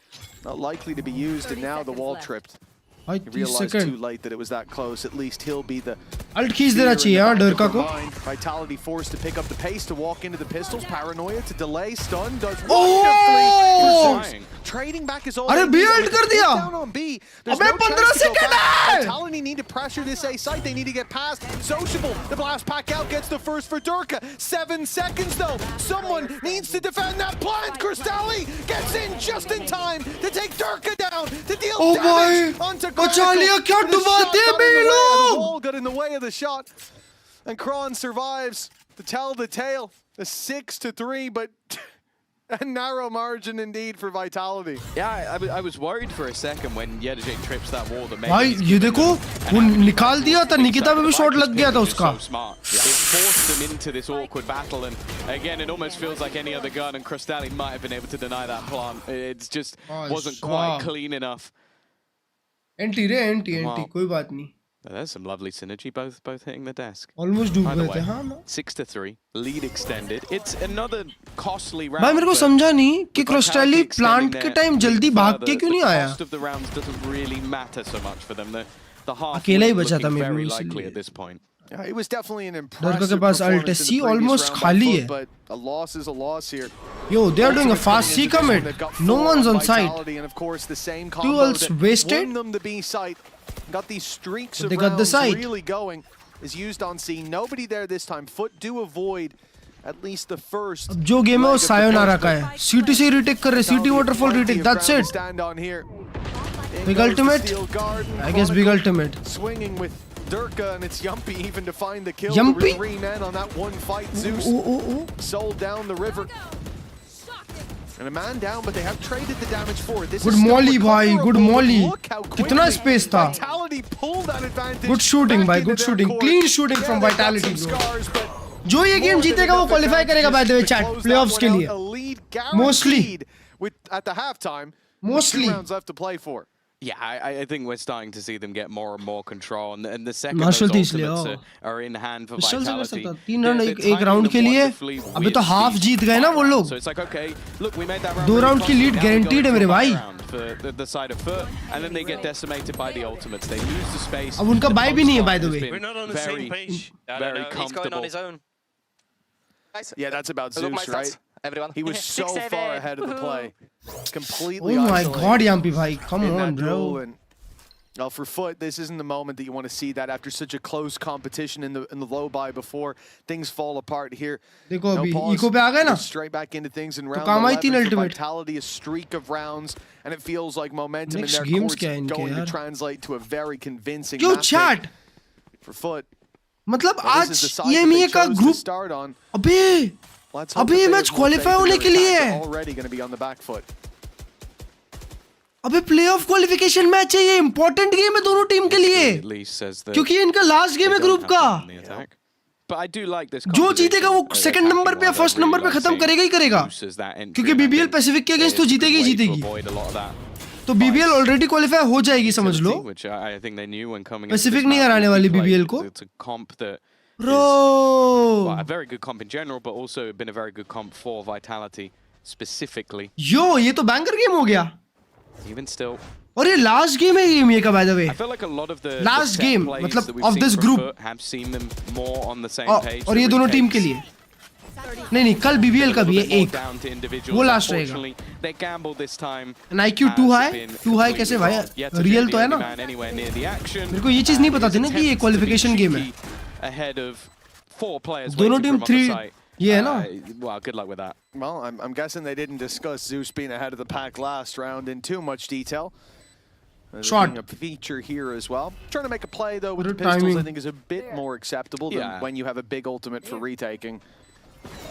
Speaker 5: not likely to be used, and now the wall tripped. He realized too late that it was that close. At least he'll be the
Speaker 2: अल्ट खींच देना चाहिए यार डरका को.
Speaker 5: Vitality forced to pick up the pace to walk into the pistols. Paranoia to delay. Stun does wonderfully. Trading back is all.
Speaker 2: अरे B alt कर दिया.
Speaker 5: अबे 15 सेकंड है. Vitality need to pressure this A site. They need to get past. Sociable. The blast pack out gets the first for Durka. 7 seconds though. Someone needs to defend that plant. Cristalli gets in just in time to take Durka down to deal damage onto.
Speaker 2: बचा लिया क्या डुबाते बे लोग.
Speaker 5: The wall got in the way of the shot, and Kron survives to tell the tale. A 6-3, but A narrow margin indeed for Vitality.
Speaker 6: Yeah, I was worried for a second when Yedajay trips that wall that
Speaker 2: भाई ये देखो वो निकाल दिया था निकिता पे भी shot लग गया था उसका.
Speaker 6: It forced them into this awkward battle, and again, it almost feels like any other gun, and Crystalli might have been able to deny that plant. It just wasn't quite clean enough.
Speaker 2: Anti रे anti कोई बात नहीं.
Speaker 6: There's some lovely synergy, both hitting the desk.
Speaker 2: Almost डूब गए थे हाँ ना.
Speaker 6: 6-3, lead extended. It's another costly round.
Speaker 2: भाई मेरे को समझा नहीं कि क्रिस्टली प्लांट के टाइम जल्दी भाग के क्यों नहीं आया.
Speaker 6: The cost of the rounds doesn't really matter so much for them. The half
Speaker 2: अकेला ही बचा था
Speaker 6: very
Speaker 2: मेरे
Speaker 6: likely at this point.
Speaker 5: Yeah, it was definitely an impressive
Speaker 2: के पास
Speaker 5: performance
Speaker 2: ult
Speaker 5: in the
Speaker 2: C
Speaker 5: previous
Speaker 2: almost
Speaker 5: round
Speaker 2: खाली
Speaker 5: by
Speaker 2: है.
Speaker 5: FUT, but a loss is a loss here.
Speaker 2: Yo, they are doing a fast C commit. No one's on site.
Speaker 5: And of course, the same
Speaker 2: Two
Speaker 5: combo
Speaker 2: ults
Speaker 5: that
Speaker 2: wasted.
Speaker 5: won them the B site, got these streaks
Speaker 2: But
Speaker 5: of
Speaker 2: they got the
Speaker 5: rounds
Speaker 2: site.
Speaker 5: really going, is used on C. Nobody there this time. FUT do avoid at least the first.
Speaker 2: अब जो game है वो sayonara का है. CT से retake कर रहे. CT waterfall retake. That's it.
Speaker 5: Stand on here.
Speaker 2: Big ultimate. I guess big ultimate.
Speaker 5: Swinging with Durka, and it's Yumpy even to find the kill.
Speaker 2: Yumpy?
Speaker 5: There were 3 men on that one fight. Zeus sold down the river. And a man down, but they have traded the damage forward. This
Speaker 2: Good
Speaker 5: is still
Speaker 2: molly, bhai.
Speaker 5: recoverable,
Speaker 2: Good
Speaker 5: but
Speaker 2: molly.
Speaker 5: look how
Speaker 2: कितना
Speaker 5: quickly
Speaker 2: space था.
Speaker 5: Vitality pulled that advantage.
Speaker 2: Good shooting,
Speaker 5: back
Speaker 2: bhai.
Speaker 5: into
Speaker 2: Good
Speaker 5: their
Speaker 2: shooting.
Speaker 5: court.
Speaker 2: Clean shooting
Speaker 5: Yeah,
Speaker 2: from
Speaker 5: they've got
Speaker 2: Vitality,
Speaker 5: some
Speaker 2: bro.
Speaker 5: scars, but
Speaker 2: जो ये game
Speaker 5: more
Speaker 2: जीतेगा
Speaker 5: than
Speaker 2: वो
Speaker 5: enough
Speaker 2: qualify करेगा by the way
Speaker 5: advantage
Speaker 2: chat
Speaker 5: to close
Speaker 2: playoffs
Speaker 5: that
Speaker 2: के
Speaker 5: one
Speaker 2: लिए.
Speaker 5: out. A lead
Speaker 2: Mostly.
Speaker 5: guaranteed with at the halftime.
Speaker 2: Mostly.
Speaker 5: 2 rounds left to play for.
Speaker 6: Yeah, I think we're starting to see them get more and more control, and the second
Speaker 2: Marshall
Speaker 6: those
Speaker 2: तीसरे,
Speaker 6: ultimates are in hand for
Speaker 2: pistol से कर
Speaker 6: Vitality.
Speaker 2: सकता. 3 run
Speaker 6: they're
Speaker 2: एक
Speaker 6: timing
Speaker 2: round
Speaker 6: them
Speaker 2: के लिए.
Speaker 6: wonderfully
Speaker 2: अभी तो
Speaker 6: with
Speaker 2: half
Speaker 6: the
Speaker 2: जीत गए ना वो लोग.
Speaker 6: So it's like, okay, look, we made that round
Speaker 2: 2
Speaker 6: really
Speaker 2: round की
Speaker 6: costly.
Speaker 2: Lead
Speaker 6: Now we go
Speaker 2: guaranteed है
Speaker 6: into
Speaker 2: मेरे
Speaker 6: another
Speaker 2: भाई.
Speaker 6: round for the side of FUT, and then they get decimated by the ultimates. They lose the space.
Speaker 2: अब उनका bye भी नहीं है by the way.
Speaker 6: It's been
Speaker 8: We're not on the
Speaker 6: very,
Speaker 8: same page.
Speaker 6: very
Speaker 8: He's going on his
Speaker 6: comfortable.
Speaker 8: own. Guys,
Speaker 5: Yeah, that's about
Speaker 8: look my
Speaker 5: Zeus, right?
Speaker 8: stats, everyone.
Speaker 5: He was so
Speaker 8: 6-7.
Speaker 5: far ahead of the play. Completely
Speaker 2: Oh my
Speaker 5: isolated
Speaker 2: god याम्पी भाई. Come
Speaker 5: in
Speaker 2: on
Speaker 5: that duel.
Speaker 2: bro.
Speaker 5: And well, for FUT, this isn't the moment that you want to see that after such a close competition in the low buy before things fall apart here.
Speaker 2: देखो
Speaker 5: No
Speaker 2: अभी
Speaker 5: pause,
Speaker 2: eco पे आ गए ना.
Speaker 5: get straight back into things in round
Speaker 2: काम आई 3
Speaker 5: 11 for
Speaker 2: ultimate.
Speaker 5: Vitality, a streak of rounds, and it feels like momentum
Speaker 2: Next
Speaker 5: in their
Speaker 2: games
Speaker 5: course
Speaker 2: क्या है
Speaker 5: is
Speaker 2: इनके
Speaker 5: going to
Speaker 2: यार?
Speaker 5: translate to a very convincing
Speaker 2: क्यों
Speaker 5: map
Speaker 2: chat?
Speaker 5: pick for FUT.
Speaker 2: मतलब
Speaker 5: Well,
Speaker 2: आज
Speaker 5: this is the side that
Speaker 2: EMEA
Speaker 5: they
Speaker 2: का
Speaker 5: chose to
Speaker 2: group
Speaker 5: start on.
Speaker 2: अबे
Speaker 5: Let's hope
Speaker 2: अभी
Speaker 5: that
Speaker 2: ये
Speaker 5: they
Speaker 2: match
Speaker 5: have more faith
Speaker 2: qualify
Speaker 5: in
Speaker 2: होने
Speaker 5: their
Speaker 2: के लिए
Speaker 5: attack.
Speaker 2: है.
Speaker 5: They're already going to be on the back foot.
Speaker 2: अबे playoff qualification match है ये. इंपॉर्टेंट गेम है दोनों टीम के लिए.
Speaker 6: At least says that
Speaker 2: क्योंकि इनका लास्ट गेम है
Speaker 6: they don't
Speaker 2: ग्रुप
Speaker 6: have
Speaker 2: का.
Speaker 6: them in the attack. But I do like this
Speaker 2: जो जीतेगा वो
Speaker 6: combination,
Speaker 2: सेकंड नंबर पे या
Speaker 6: attacking
Speaker 2: first
Speaker 6: one. I
Speaker 2: number पे
Speaker 6: really
Speaker 2: खत्म
Speaker 6: like
Speaker 2: करेगा ही करेगा.
Speaker 6: seeing Zeus as that entry,
Speaker 2: क्योंकि
Speaker 6: and I
Speaker 2: BBL
Speaker 6: think
Speaker 2: Pacific के अगेंस्ट तो
Speaker 6: it's a
Speaker 2: जीतेगी ही
Speaker 6: good way to
Speaker 2: जीतेगी.
Speaker 6: avoid a lot of that
Speaker 2: तो बीबीएल ऑलरेडी क्वालिफाई हो जाएगी समझ लो.
Speaker 6: which I think they knew when coming into
Speaker 2: Pacific
Speaker 6: this
Speaker 2: नहीं
Speaker 6: map
Speaker 2: हराने
Speaker 6: would
Speaker 2: वाली
Speaker 6: be played,
Speaker 2: BBL को.
Speaker 6: because it's a comp that
Speaker 2: bro
Speaker 6: well, a very good comp in general, but also been a very good comp for Vitality specifically.
Speaker 2: यो ये तो banker game हो गया.
Speaker 6: Even still,
Speaker 2: और ये last game है EMEA का by the way.
Speaker 6: I feel like a lot of the
Speaker 2: Last
Speaker 6: set
Speaker 2: game,
Speaker 6: plays
Speaker 2: मतलब
Speaker 6: that we've
Speaker 2: of
Speaker 6: seen
Speaker 2: this
Speaker 6: from
Speaker 2: group.
Speaker 6: FUT have seen them more on the same page.
Speaker 2: और ये दोनों team के लिए. नहीं कल BBL का भी है एक. वो लास्ट रहेगा.
Speaker 6: They gambled this time.
Speaker 2: And IQ too high कैसे भाई? रियल तो है ना. मेरे को ये चीज नहीं पता थी ना कि ये क्वालिफिकेशन गेम है.
Speaker 6: Ahead of 4 players
Speaker 2: दोनों
Speaker 6: waiting
Speaker 2: team
Speaker 6: from on the
Speaker 2: 3
Speaker 6: site.
Speaker 2: ये है ना.
Speaker 6: Well, good luck with that.
Speaker 5: Well, I'm guessing they didn't discuss Zeus being ahead of the pack last round in too much detail. There's
Speaker 2: Shot.
Speaker 5: being a feature here as well. Trying to make a play though with the
Speaker 2: Good
Speaker 5: pistols,
Speaker 2: timing.
Speaker 5: I think is a bit more acceptable than
Speaker 6: Yeah.
Speaker 5: when you have a big ultimate for retaking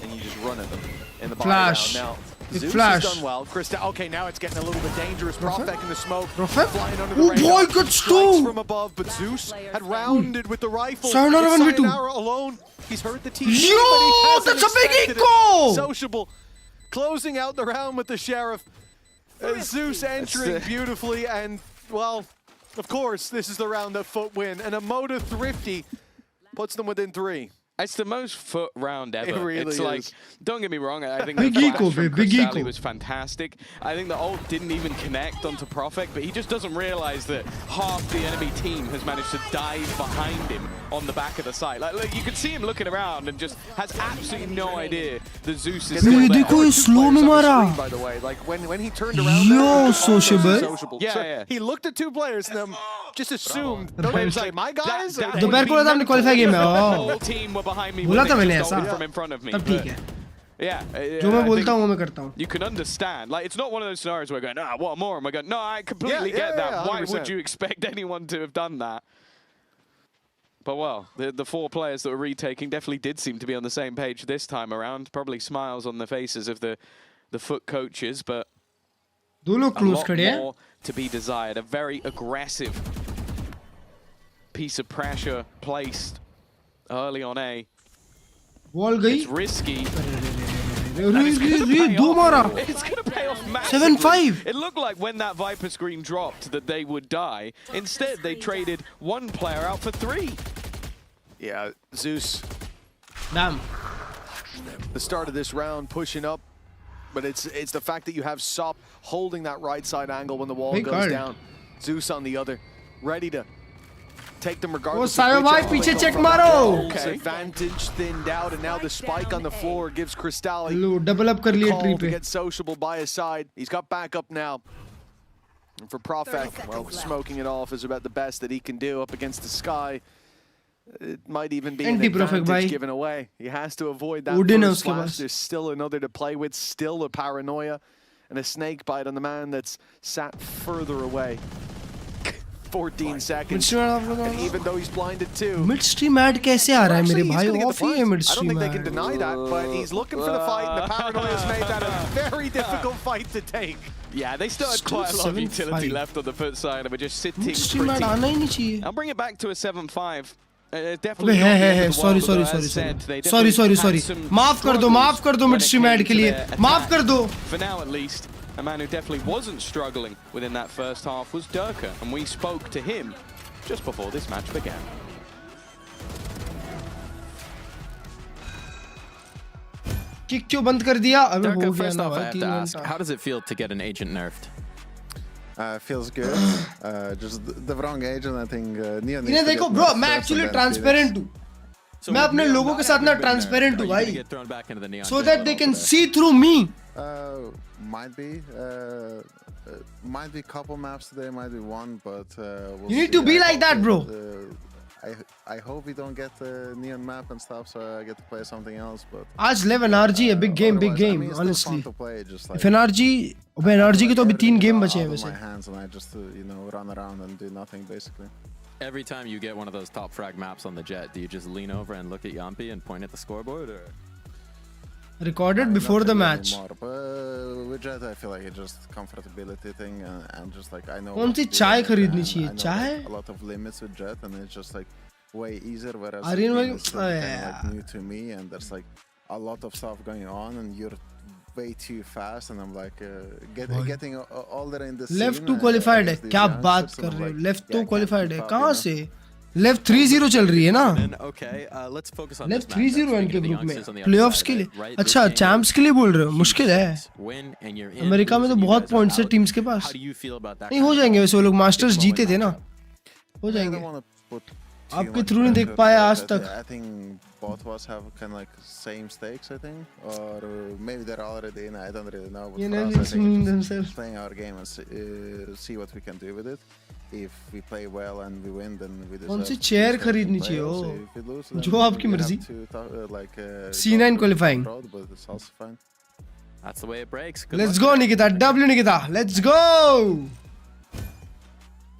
Speaker 5: and you just run at them in the bottom
Speaker 2: Flash.
Speaker 5: round. Now,
Speaker 2: Big
Speaker 5: Zeus
Speaker 2: flash.
Speaker 5: has done well. Krista, okay, now it's getting a little bit dangerous. Profek in the smoke,
Speaker 2: Profek?
Speaker 5: flying under the
Speaker 2: Oh
Speaker 5: radar.
Speaker 2: boy, good
Speaker 5: Strikes
Speaker 2: stone.
Speaker 5: from above, but Zeus had rounded with the rifle.
Speaker 2: Sayonara
Speaker 5: It's
Speaker 2: 1v2.
Speaker 5: Sayonara alone. He's heard the TV,
Speaker 2: Yo,
Speaker 5: but he hasn't
Speaker 2: that's a big
Speaker 5: expected it.
Speaker 2: eco.
Speaker 5: Sociable, closing out the round with the Sheriff. Zeus entering beautifully, and well, of course, this is the round that FUT win. And a Moda Thrifty puts them within 3.
Speaker 6: It's the most FUT round ever.
Speaker 5: It really
Speaker 6: it's like,
Speaker 5: is.
Speaker 6: don't get me wrong, I think
Speaker 2: Big
Speaker 6: the
Speaker 2: eco,
Speaker 6: flash from
Speaker 2: big
Speaker 6: Crystalli
Speaker 2: eco.
Speaker 6: was fantastic. I think the ult didn't even connect onto Profek, but he just doesn't realize that half the enemy team has managed to dive behind him on the back of the site. Like, look, you can see him looking around and just has absolutely no idea that Zeus is still
Speaker 2: ये
Speaker 6: there.
Speaker 2: देखो ये slow में मारा.
Speaker 5: By the way, like when he turned around,
Speaker 2: Yo,
Speaker 5: there, he
Speaker 2: sociable.
Speaker 5: sociable.
Speaker 6: Yeah,
Speaker 5: So
Speaker 6: yeah.
Speaker 5: he looked at 2 players and then just assumed. He was like, my guys.
Speaker 6: That-
Speaker 2: दोपहर को हमने qualify game है.
Speaker 6: The
Speaker 2: oh
Speaker 6: whole team were behind me.
Speaker 2: बोला
Speaker 6: when
Speaker 2: था
Speaker 6: they
Speaker 2: मैंने
Speaker 6: just
Speaker 2: ऐसा.
Speaker 6: stole it from in front of me.
Speaker 2: तब ठीक है.
Speaker 6: Yeah.
Speaker 2: जो मैं
Speaker 6: I
Speaker 2: बोलता
Speaker 6: think
Speaker 2: हूँ वो मैं करता हूँ.
Speaker 6: you can understand. Like, it's not one of those scenarios where we're going, what more? And we're going, no, I completely
Speaker 5: Yeah,
Speaker 6: get
Speaker 5: yeah,
Speaker 6: that.
Speaker 5: yeah,
Speaker 6: Why
Speaker 5: 100%.
Speaker 6: would you expect anyone to have done that? But well, the 4 players that were retaking definitely did seem to be on the same page this time around. Probably smiles on the faces of the the FUT coaches, but
Speaker 2: दो लोग
Speaker 6: a
Speaker 2: close
Speaker 6: lot
Speaker 2: खड़े हैं.
Speaker 6: more to be desired. A very aggressive piece of pressure placed early on A.
Speaker 2: Wall गई.
Speaker 6: It's risky.
Speaker 2: दो मारा.
Speaker 6: It's going to pay off massively.
Speaker 2: 7-5.
Speaker 6: It looked like when that Viper screen dropped that they would die. Instead, they traded one player out for 3.
Speaker 5: Yeah, Zeus,
Speaker 2: Damn.
Speaker 5: the start of this round pushing up, but it's the fact that you have Sop holding that right side angle when the wall
Speaker 2: Big
Speaker 5: goes
Speaker 2: card.
Speaker 5: down. Zeus on the other, ready to take them
Speaker 2: Oh,
Speaker 5: regardless.
Speaker 2: Sayo bhai, piche check maro.
Speaker 5: Advantage thinned out, and now the spike on the floor gives Crystalli
Speaker 2: low double up कर लिए
Speaker 5: call
Speaker 2: tree
Speaker 5: to
Speaker 2: पे.
Speaker 5: get sociable by his side. He's got backup now. And for Profek, well, smoking it off is about the best that he can do up against the sky. It might even be an
Speaker 2: Anti-Profek
Speaker 5: advantage
Speaker 2: bhai.
Speaker 5: given away. He has to avoid that
Speaker 2: Odin है
Speaker 5: first
Speaker 2: उसके
Speaker 5: flash.
Speaker 2: Pass.
Speaker 5: There's still another to play with, still a paranoia, and a snake bite on the man that's sat further away. 14 seconds. And even though he's blinded too.
Speaker 2: Midstream ad कैसे आ रहा है मेरे
Speaker 5: Actually, he's
Speaker 2: भाई?
Speaker 5: gonna get
Speaker 2: Off
Speaker 5: the
Speaker 2: ही है
Speaker 5: points. I don't
Speaker 2: midstream
Speaker 5: think they can
Speaker 2: ad.
Speaker 5: deny that, but he's looking for the fight, and the paranoia's made that a very difficult fight to take.
Speaker 6: Yeah, they still had quite a lot of utility left on the FUT side, and we're just sitting
Speaker 2: Midstream ad
Speaker 6: pretty.
Speaker 2: आना ही नहीं चाहिए.
Speaker 6: I'll bring it back to a 7-5.
Speaker 2: अबे
Speaker 6: Definitely
Speaker 2: है
Speaker 6: not the
Speaker 2: है
Speaker 6: end
Speaker 2: है
Speaker 6: of the
Speaker 2: sorry
Speaker 6: world,
Speaker 2: sorry
Speaker 6: but
Speaker 2: sorry
Speaker 6: as said, they
Speaker 2: sorry
Speaker 6: definitely
Speaker 2: sorry
Speaker 6: had some
Speaker 2: माफ कर दो
Speaker 6: struggles
Speaker 2: midstream
Speaker 6: when it
Speaker 2: ad
Speaker 6: came
Speaker 2: के
Speaker 6: to
Speaker 2: लिए
Speaker 6: their
Speaker 2: माफ कर दो.
Speaker 6: For now, at least, a man who definitely wasn't struggling within that first half was Durka, and we spoke to him just before this match began.
Speaker 2: Kick क्यों बंद कर दिया? अबे हो
Speaker 3: Durka,
Speaker 2: गया
Speaker 3: first
Speaker 2: ना
Speaker 3: off, I
Speaker 2: भाई
Speaker 3: have to
Speaker 2: 3
Speaker 3: ask,
Speaker 2: घंटा.
Speaker 3: how does it feel to get an agent nerfed?
Speaker 9: Feels good. Just the wrong agent, I think. Neon
Speaker 2: इन्हें देखो bro, मैं actually transparent हूँ. मैं अपने लोगों के साथ ना transparent हूँ भाई. So that they can see through me.
Speaker 9: Might be. Might be couple maps today, might be one, but we'll
Speaker 2: You need
Speaker 9: see.
Speaker 2: to be
Speaker 9: I
Speaker 2: like
Speaker 9: hope
Speaker 2: that, bro.
Speaker 9: I hope we don't get the neon map and stuff, so I get to play something else. But
Speaker 2: आज live NRG है, big game,
Speaker 9: otherwise, I mean, it's still
Speaker 2: honestly.
Speaker 9: fun to play, just like
Speaker 2: If NRG, अबे NRG के तो अभी 3 game बचे हैं
Speaker 9: out of my
Speaker 2: वैसे.
Speaker 9: hands, and I just run around and do nothing basically.
Speaker 3: Every time you get one of those top frag maps on the jet, do you just lean over and look at Yampi and point at the scoreboard, or?
Speaker 2: Recorded before
Speaker 9: Not
Speaker 2: the
Speaker 9: really
Speaker 2: match.
Speaker 9: anymore, but with Jet, I feel like it's just comfortability thing, and just like I know.
Speaker 2: कौन
Speaker 9: what
Speaker 2: C
Speaker 9: to do,
Speaker 2: चाय
Speaker 9: and
Speaker 2: खरीदनी
Speaker 9: I
Speaker 2: चाहिए?
Speaker 9: know,
Speaker 2: चाय?
Speaker 9: like, a lot of limits with Jet, and it's just like way easier. Whereas
Speaker 2: Aryan
Speaker 9: Team
Speaker 2: भाई,
Speaker 9: is still kinda,
Speaker 2: yeah.
Speaker 9: like new to me, and there's like a lot of stuff going on, and you're way too fast, and I'm like getting older in the scene.
Speaker 2: Left 2 qualified है.
Speaker 9: against these
Speaker 2: क्या
Speaker 9: youngsters,
Speaker 2: बात
Speaker 9: and
Speaker 2: कर
Speaker 9: I'm
Speaker 2: रहे हो?
Speaker 9: like,
Speaker 2: Left
Speaker 9: yeah,
Speaker 2: 2
Speaker 9: I can't
Speaker 2: qualified है.
Speaker 9: keep up,
Speaker 2: कहाँ
Speaker 9: you know?
Speaker 2: से? Left 3-0 चल रही है ना?
Speaker 3: Okay, let's focus on
Speaker 2: Left
Speaker 3: this matchup.
Speaker 2: 3-0
Speaker 3: Speaking
Speaker 2: इनके
Speaker 3: of the
Speaker 2: ग्रुप में.
Speaker 3: youngsters on the other
Speaker 2: playoffs
Speaker 3: side
Speaker 2: के
Speaker 3: of
Speaker 2: लिए.
Speaker 3: it, right?
Speaker 2: अच्छा,
Speaker 3: This game
Speaker 2: चैंप्स के लिए बोल रहे हो? मुश्किल है.
Speaker 3: Win and you're in,
Speaker 2: America में तो
Speaker 3: losing, you
Speaker 2: बहुत
Speaker 3: guys are
Speaker 2: पॉइंट्स है
Speaker 3: out.
Speaker 2: टीम्स के पास.
Speaker 3: How do you feel about that?
Speaker 2: नहीं हो जाएंगे वैसे वो लोग मास्टर्स
Speaker 3: big
Speaker 2: जीते
Speaker 3: moment
Speaker 2: थे ना.
Speaker 3: matchup?
Speaker 2: हो
Speaker 9: I
Speaker 2: जाएंगे.
Speaker 9: don't wanna put too
Speaker 2: आपके
Speaker 9: much
Speaker 2: थ्रू नहीं देख
Speaker 9: pressure,
Speaker 2: पाया
Speaker 9: but
Speaker 2: आज तक.
Speaker 9: I think both of us have kind of like same stakes, I think, or maybe they're already in. I don't really know. But
Speaker 2: You
Speaker 9: for
Speaker 2: know,
Speaker 9: us, I
Speaker 2: it's
Speaker 9: think it's just
Speaker 2: themselves.
Speaker 9: playing our game and see what we can do with it. If we play well and we win, then we deserve.
Speaker 2: कौन सी
Speaker 9: to
Speaker 2: chair
Speaker 9: stay
Speaker 2: खरीदनी
Speaker 9: in
Speaker 2: चाहिए हो?
Speaker 9: playoffs. If we lose, then
Speaker 2: जो आपकी
Speaker 9: we have
Speaker 2: मर्जी.
Speaker 9: to, like,
Speaker 2: C9
Speaker 9: go
Speaker 2: qualifying.
Speaker 9: road, but it's also fine.
Speaker 3: That's the way it breaks. Good
Speaker 2: Let's
Speaker 3: luck.
Speaker 2: go Nikita. W Nikita. Let's go.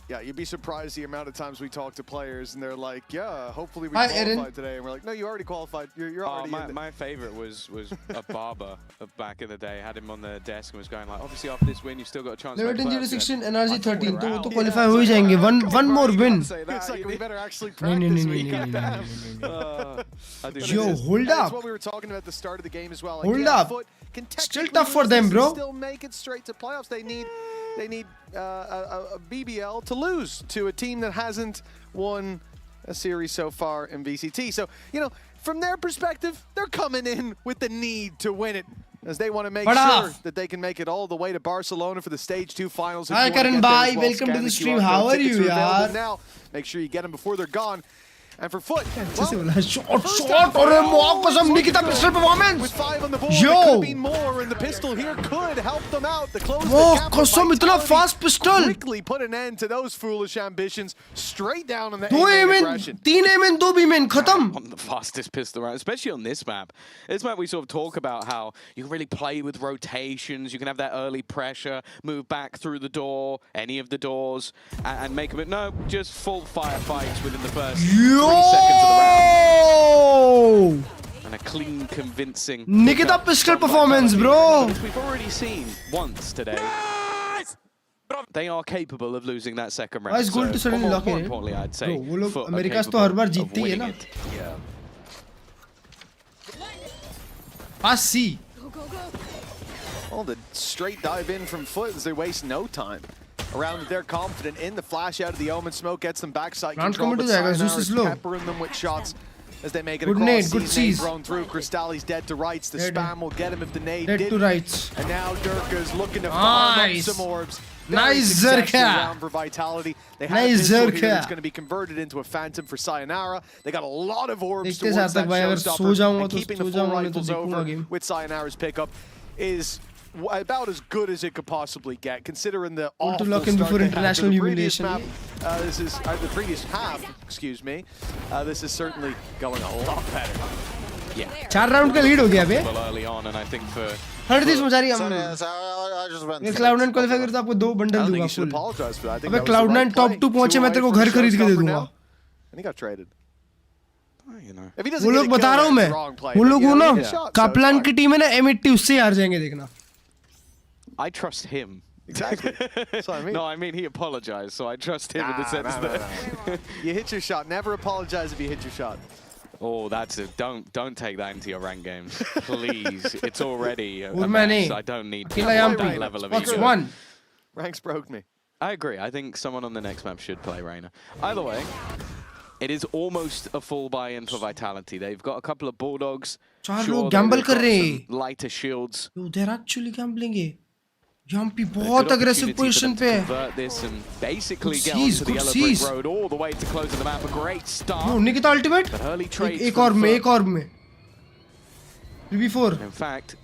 Speaker 5: Yeah, you'd be surprised the amount of times we talk to players and they're like, yeah, hopefully we
Speaker 2: Hi,
Speaker 5: qualified
Speaker 2: Aaron.
Speaker 5: today. And we're like, no, you already qualified. You're already in the...
Speaker 6: My favorite was a barber of back in the day. Had him on the desk and was going like, obviously after this win, you've still got a chance.
Speaker 2: Level
Speaker 6: to
Speaker 2: 10
Speaker 6: make
Speaker 2: 16
Speaker 6: playoffs.
Speaker 2: NRG 13 तो वो तो
Speaker 6: Yeah.
Speaker 2: Qualify हो ही जाएंगे. One more win.
Speaker 6: Say that.
Speaker 5: It's like we better actually
Speaker 2: नहीं नहीं
Speaker 5: practice.
Speaker 2: नहीं
Speaker 5: We
Speaker 2: नहीं
Speaker 5: got
Speaker 2: नहीं
Speaker 5: them.
Speaker 2: नहीं.
Speaker 6: I do
Speaker 2: Yo,
Speaker 6: this.
Speaker 2: hold
Speaker 5: That's
Speaker 2: up.
Speaker 5: what we were talking about at the start of the game as well.
Speaker 2: Hold
Speaker 5: yeah,
Speaker 2: up.
Speaker 5: FUT can
Speaker 2: Still
Speaker 5: technically
Speaker 2: tough for
Speaker 5: lose
Speaker 2: them,
Speaker 5: this and
Speaker 2: bro.
Speaker 5: Still make it straight to playoffs. They need a BBL to lose to a team that hasn't won a series so far in VCT. So, from their perspective, they're coming in with the need to win it, as they want to make sure that they can make it all the way to Barcelona for the Stage 2 finals. If
Speaker 2: Hi,
Speaker 5: you wanna
Speaker 2: Karan
Speaker 5: get there
Speaker 2: bhai.
Speaker 5: as well,
Speaker 2: Welcome to
Speaker 5: scan
Speaker 2: the
Speaker 5: QR
Speaker 2: stream.
Speaker 5: code.
Speaker 2: How are
Speaker 5: Tickets
Speaker 2: you,
Speaker 5: available
Speaker 2: yaar?
Speaker 5: now. Make sure you get them before they're gone. And for FUT,
Speaker 2: अच्छे से बोला. Shot और मौका कसम Nikita pistol performance.
Speaker 5: with 5 on the board,
Speaker 2: Yo.
Speaker 5: it could be more, and the pistol here could help them out. The close
Speaker 2: Oh,
Speaker 5: the gap of
Speaker 2: कसम इतना
Speaker 5: vitality
Speaker 2: fast pistol.
Speaker 5: quickly put an end to those foolish ambitions. Straight down on the
Speaker 2: 2
Speaker 5: A-main
Speaker 2: aim
Speaker 5: aggression.
Speaker 2: 3 aim 2 B main खत्म.
Speaker 6: On the fastest pistol round, especially on this map. This map we sort of talk about how you can really play with rotations, you can have that early pressure, move back through the door, any of the doors, and make them, no, just full firefights within the first 3 seconds of the round. And a clean, convincing.
Speaker 2: Nikita pistol performance, bro.
Speaker 6: We've already seen once today. They are capable of losing that second round.
Speaker 2: It's good to suddenly lock in.
Speaker 6: Importantly, I'd say.
Speaker 2: वो लोग
Speaker 6: FUT are
Speaker 2: America तो
Speaker 6: capable
Speaker 2: her bar
Speaker 6: of
Speaker 2: जीतते ही है
Speaker 6: winning
Speaker 2: ना.
Speaker 6: it. Yeah.
Speaker 2: Pass C.
Speaker 5: Well, the straight dive in from FUT as they waste no time. Around it, they're confident in the flash out of the Omen smoke, gets them backside
Speaker 2: Round
Speaker 5: control, but
Speaker 2: coming to jayega, Zeus
Speaker 5: Sayonara's
Speaker 2: is low.
Speaker 5: peppering them with shots as they make it
Speaker 2: Good
Speaker 5: across.
Speaker 2: nade, good
Speaker 5: Nade
Speaker 2: seize.
Speaker 5: thrown through. Crystalli's dead to rights. The
Speaker 2: Dead.
Speaker 5: spam will get him if the nade
Speaker 2: Dead to
Speaker 5: didn't.
Speaker 2: rights.
Speaker 5: And now Durka's looking to farm up
Speaker 2: Nice.
Speaker 5: some orbs.
Speaker 2: Nice Zerka.
Speaker 5: Round for Vitality. They have
Speaker 2: Nice
Speaker 5: a pistol here
Speaker 2: Zerka.
Speaker 5: that's going to be converted into a Phantom for Sayonara. They got a lot of orbs
Speaker 2: देखते
Speaker 5: towards
Speaker 2: साथ
Speaker 5: that
Speaker 2: तक भाई अगर
Speaker 5: showstopper.
Speaker 2: सो जाऊंगा
Speaker 5: And
Speaker 2: तो
Speaker 5: keeping
Speaker 2: so
Speaker 5: the full
Speaker 2: जाऊंगा नहीं तो
Speaker 5: rifles
Speaker 2: देखूंगा
Speaker 5: over
Speaker 2: game.
Speaker 5: with Sayonara's pickup is about as good as it could possibly get, considering the awful
Speaker 2: lock in
Speaker 5: start
Speaker 2: before
Speaker 5: they had to
Speaker 2: international
Speaker 5: the previous
Speaker 2: humiliation.
Speaker 5: map. This is the previous half, excuse me. This is certainly going a lot better.
Speaker 6: Yeah.
Speaker 2: 4 round का lead हो गया बे.
Speaker 6: Well, early on, and I think for
Speaker 2: हर चीज मजा रही है.
Speaker 9: I just went.
Speaker 2: मैं Cloud9 qualify करता आपको 2
Speaker 5: I
Speaker 2: बंडल
Speaker 5: don't think
Speaker 2: दूंगा
Speaker 5: you should
Speaker 2: full.
Speaker 5: apologize for that. I think
Speaker 2: अबे
Speaker 5: that was the
Speaker 2: Cloud9
Speaker 5: right
Speaker 2: top
Speaker 5: play.
Speaker 2: 2 पहुंचे मैं तेरे को घर खरीद के दे दूंगा.
Speaker 5: And he got traded.
Speaker 6: you know.
Speaker 5: If he doesn't
Speaker 2: वो
Speaker 5: get
Speaker 2: लोग
Speaker 5: a kill,
Speaker 2: बता रहा हूँ
Speaker 5: that's
Speaker 2: मैं.
Speaker 5: the wrong play.
Speaker 2: वो
Speaker 5: But,
Speaker 2: लोग
Speaker 5: you
Speaker 2: वो
Speaker 5: know,
Speaker 2: ना
Speaker 5: he hit a shot, so
Speaker 2: Kaplan
Speaker 5: it's
Speaker 2: की
Speaker 5: fine.
Speaker 2: टीम है ना M80 उससे हार जाएंगे देखना.
Speaker 6: I trust him.
Speaker 5: Exactly. That's what I mean.
Speaker 6: No, I mean he apologized, so I trust him in the sense that.
Speaker 5: You hit your shot. Never apologize if you hit your shot.
Speaker 6: Oh, that's it. Don't take that into your rank games, please. It's already a
Speaker 2: Urmani.
Speaker 6: mess. I don't need
Speaker 2: अकेला
Speaker 6: that
Speaker 2: यहाँ पे.
Speaker 6: level of
Speaker 2: What's
Speaker 6: ego.
Speaker 2: one?
Speaker 5: Ranks broke me.
Speaker 6: I agree. I think someone on the next map should play Reyna. Either way, it is almost a full buy-in for Vitality. They've got a couple of Bulldogs.
Speaker 2: चार
Speaker 6: Sure,
Speaker 2: लोग
Speaker 6: they've
Speaker 2: gamble
Speaker 6: got
Speaker 2: कर रहे हैं.
Speaker 6: some lighter shields.
Speaker 2: Yo, they're actually gambling है. यहाँ पे
Speaker 6: Good
Speaker 2: बहुत aggressive
Speaker 6: opportunity for
Speaker 2: position
Speaker 6: them
Speaker 2: पे
Speaker 6: to
Speaker 2: है.
Speaker 6: convert this and basically
Speaker 2: Good
Speaker 6: get
Speaker 2: seize,
Speaker 6: onto the
Speaker 2: good
Speaker 6: yellow
Speaker 2: seize.
Speaker 6: brick road all the way to closing the map. A great start.
Speaker 2: Yo, Nikita ultimate.
Speaker 6: But early trades
Speaker 2: एक
Speaker 6: from
Speaker 2: और में
Speaker 6: FUT.
Speaker 2: एक और में. 3v4.
Speaker 6: In fact,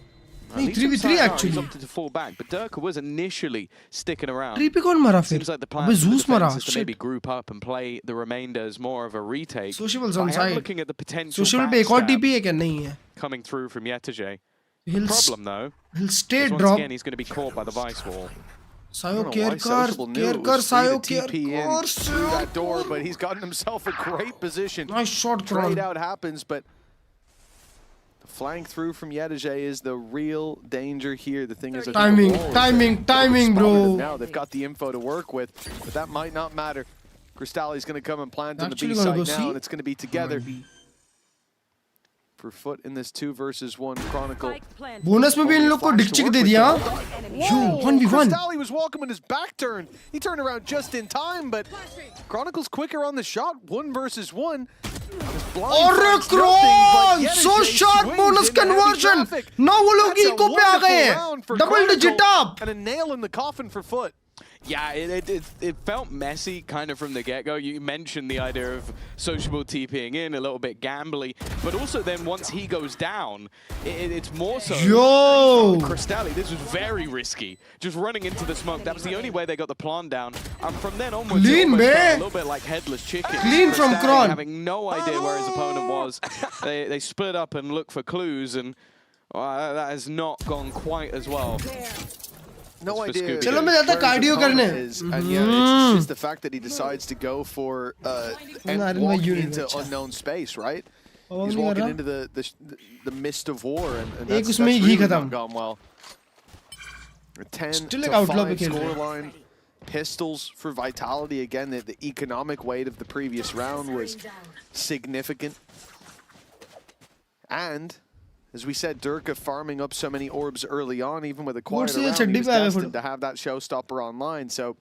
Speaker 2: नहीं,
Speaker 6: at least
Speaker 2: 3v3
Speaker 6: from Sayonara,
Speaker 2: actually.
Speaker 6: He's opted to fall back, but Durka was initially sticking around.
Speaker 2: 3 पे कौन मरा फिर?
Speaker 6: Seems like the plan
Speaker 2: अबे
Speaker 6: for the
Speaker 2: Zeus मरा.
Speaker 6: defense is to
Speaker 2: Shit.
Speaker 6: maybe group up and play the remainder as more of a retake.
Speaker 2: Sociable's
Speaker 6: But
Speaker 2: on
Speaker 6: I am
Speaker 2: side.
Speaker 6: looking at the potential
Speaker 2: Social पे एक और
Speaker 6: backstab
Speaker 2: TP है क्या? नहीं है.
Speaker 6: coming through from Yetege.
Speaker 2: He'll
Speaker 6: Problem though,
Speaker 2: he'll stay
Speaker 6: is once
Speaker 2: drop.
Speaker 6: again he's going to be caught by the vice wall.
Speaker 2: Sayo
Speaker 5: I
Speaker 2: care
Speaker 5: don't know why Sociable knew it was free
Speaker 2: Sayo
Speaker 5: to
Speaker 2: care
Speaker 5: TP in
Speaker 2: कर,
Speaker 5: through
Speaker 2: Sayo
Speaker 5: that door, but he's gotten himself a great position.
Speaker 2: Nice shot,
Speaker 5: Trade
Speaker 2: Kron.
Speaker 5: out happens, but the flank through from Yetege is the real danger here. The thing is, I think
Speaker 2: Timing,
Speaker 5: the wall is
Speaker 2: timing,
Speaker 5: there.
Speaker 2: timing,
Speaker 5: They've spotted
Speaker 2: bro.
Speaker 5: him Now they've got the info to work with, but that might not matter. Crystalli's going to come and plant on the
Speaker 2: Actually
Speaker 5: B
Speaker 2: gonna
Speaker 5: side
Speaker 2: go
Speaker 5: now,
Speaker 2: C?
Speaker 5: and it's going to be together for FUT in this 2 versus 1 Chronicle.
Speaker 2: Bonus में भी इन लोग को डिक्चिक दे दिया. Yo, 1v1.
Speaker 5: Crystalli was welcoming his back turn. He turned around just in time, but Chronicle's quicker on the shot. 1 versus 1.
Speaker 2: और Kron, so sharp bonus conversion. Now वो लोग eco पे आ गए हैं. Double digit up.
Speaker 5: And a nail in the coffin for FUT.
Speaker 6: Yeah, it felt messy kind of from the get-go. You mentioned the idea of Sociable TPing in, a little bit gambly, but also then once he goes down, it's more so...
Speaker 2: Yo!
Speaker 6: Crystalli, this was very risky. Just running into the smoke, that was the only way they got the plant down. And from then onwards,
Speaker 2: Clean,
Speaker 6: it almost felt
Speaker 2: man.
Speaker 6: a little bit like headless chicken.
Speaker 2: Clean from
Speaker 6: Crystalli
Speaker 2: Kron.
Speaker 6: having no idea where his opponent was. They split up and looked for clues, and that has not gone quite as well.
Speaker 5: No idea.
Speaker 2: चलो मैं जाता cardio करने.
Speaker 5: And yeah, it's just the fact that he decides to go for and
Speaker 2: Not in my
Speaker 5: walk
Speaker 2: unit,
Speaker 5: into
Speaker 2: अच्छा.
Speaker 5: unknown space, right?
Speaker 2: Oh,
Speaker 5: He's
Speaker 2: नहीं
Speaker 5: walking
Speaker 2: कर
Speaker 5: into the mist of war, and
Speaker 2: एक
Speaker 5: that's
Speaker 2: उसमें ही
Speaker 5: really
Speaker 2: खत्म.
Speaker 5: not gone well. A 10
Speaker 2: Still
Speaker 5: to
Speaker 2: एक outlaw
Speaker 5: 5
Speaker 2: पे खेल रहे हैं.
Speaker 5: scoreline. Pistols for Vitality again. The economic weight of the previous round was significant, and as we said, Durka farming up so many orbs early on, even with a quiet round, he was destined to have that showstopper online. So,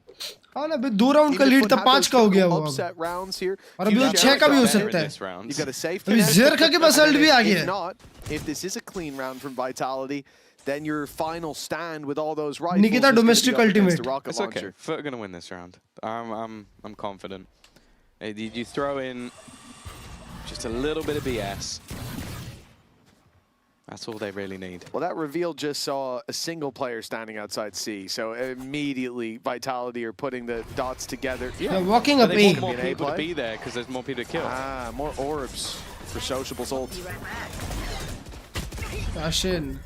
Speaker 2: हाँ ना बे 2 round का lead था 5 का हो गया वो अब.
Speaker 5: upset rounds here.
Speaker 2: और अभी वो 6 का भी हो सकता है.
Speaker 5: You've got a safe.
Speaker 2: अभी Zerka के पास अल्ट भी आ गया
Speaker 5: If
Speaker 2: है.
Speaker 5: not, if this is a clean round from Vitality, then your final stand with all those rifles
Speaker 2: Nikita
Speaker 5: is gonna be
Speaker 2: domestic
Speaker 5: up against
Speaker 2: ultimate.
Speaker 5: the rocket
Speaker 6: It's okay.
Speaker 5: launcher.
Speaker 6: FUT are going to win this round. I'm confident. You throw in just a little bit of BS. That's all they really need.
Speaker 5: Well, that reveal just saw a single player standing outside C, so immediately Vitality are putting the dots together.
Speaker 2: They're walking
Speaker 6: But
Speaker 2: up
Speaker 6: they
Speaker 2: A.
Speaker 6: want more people to be there because there's more people to kill.
Speaker 5: Ah, more orbs for Sociable's ult.
Speaker 2: Fashion.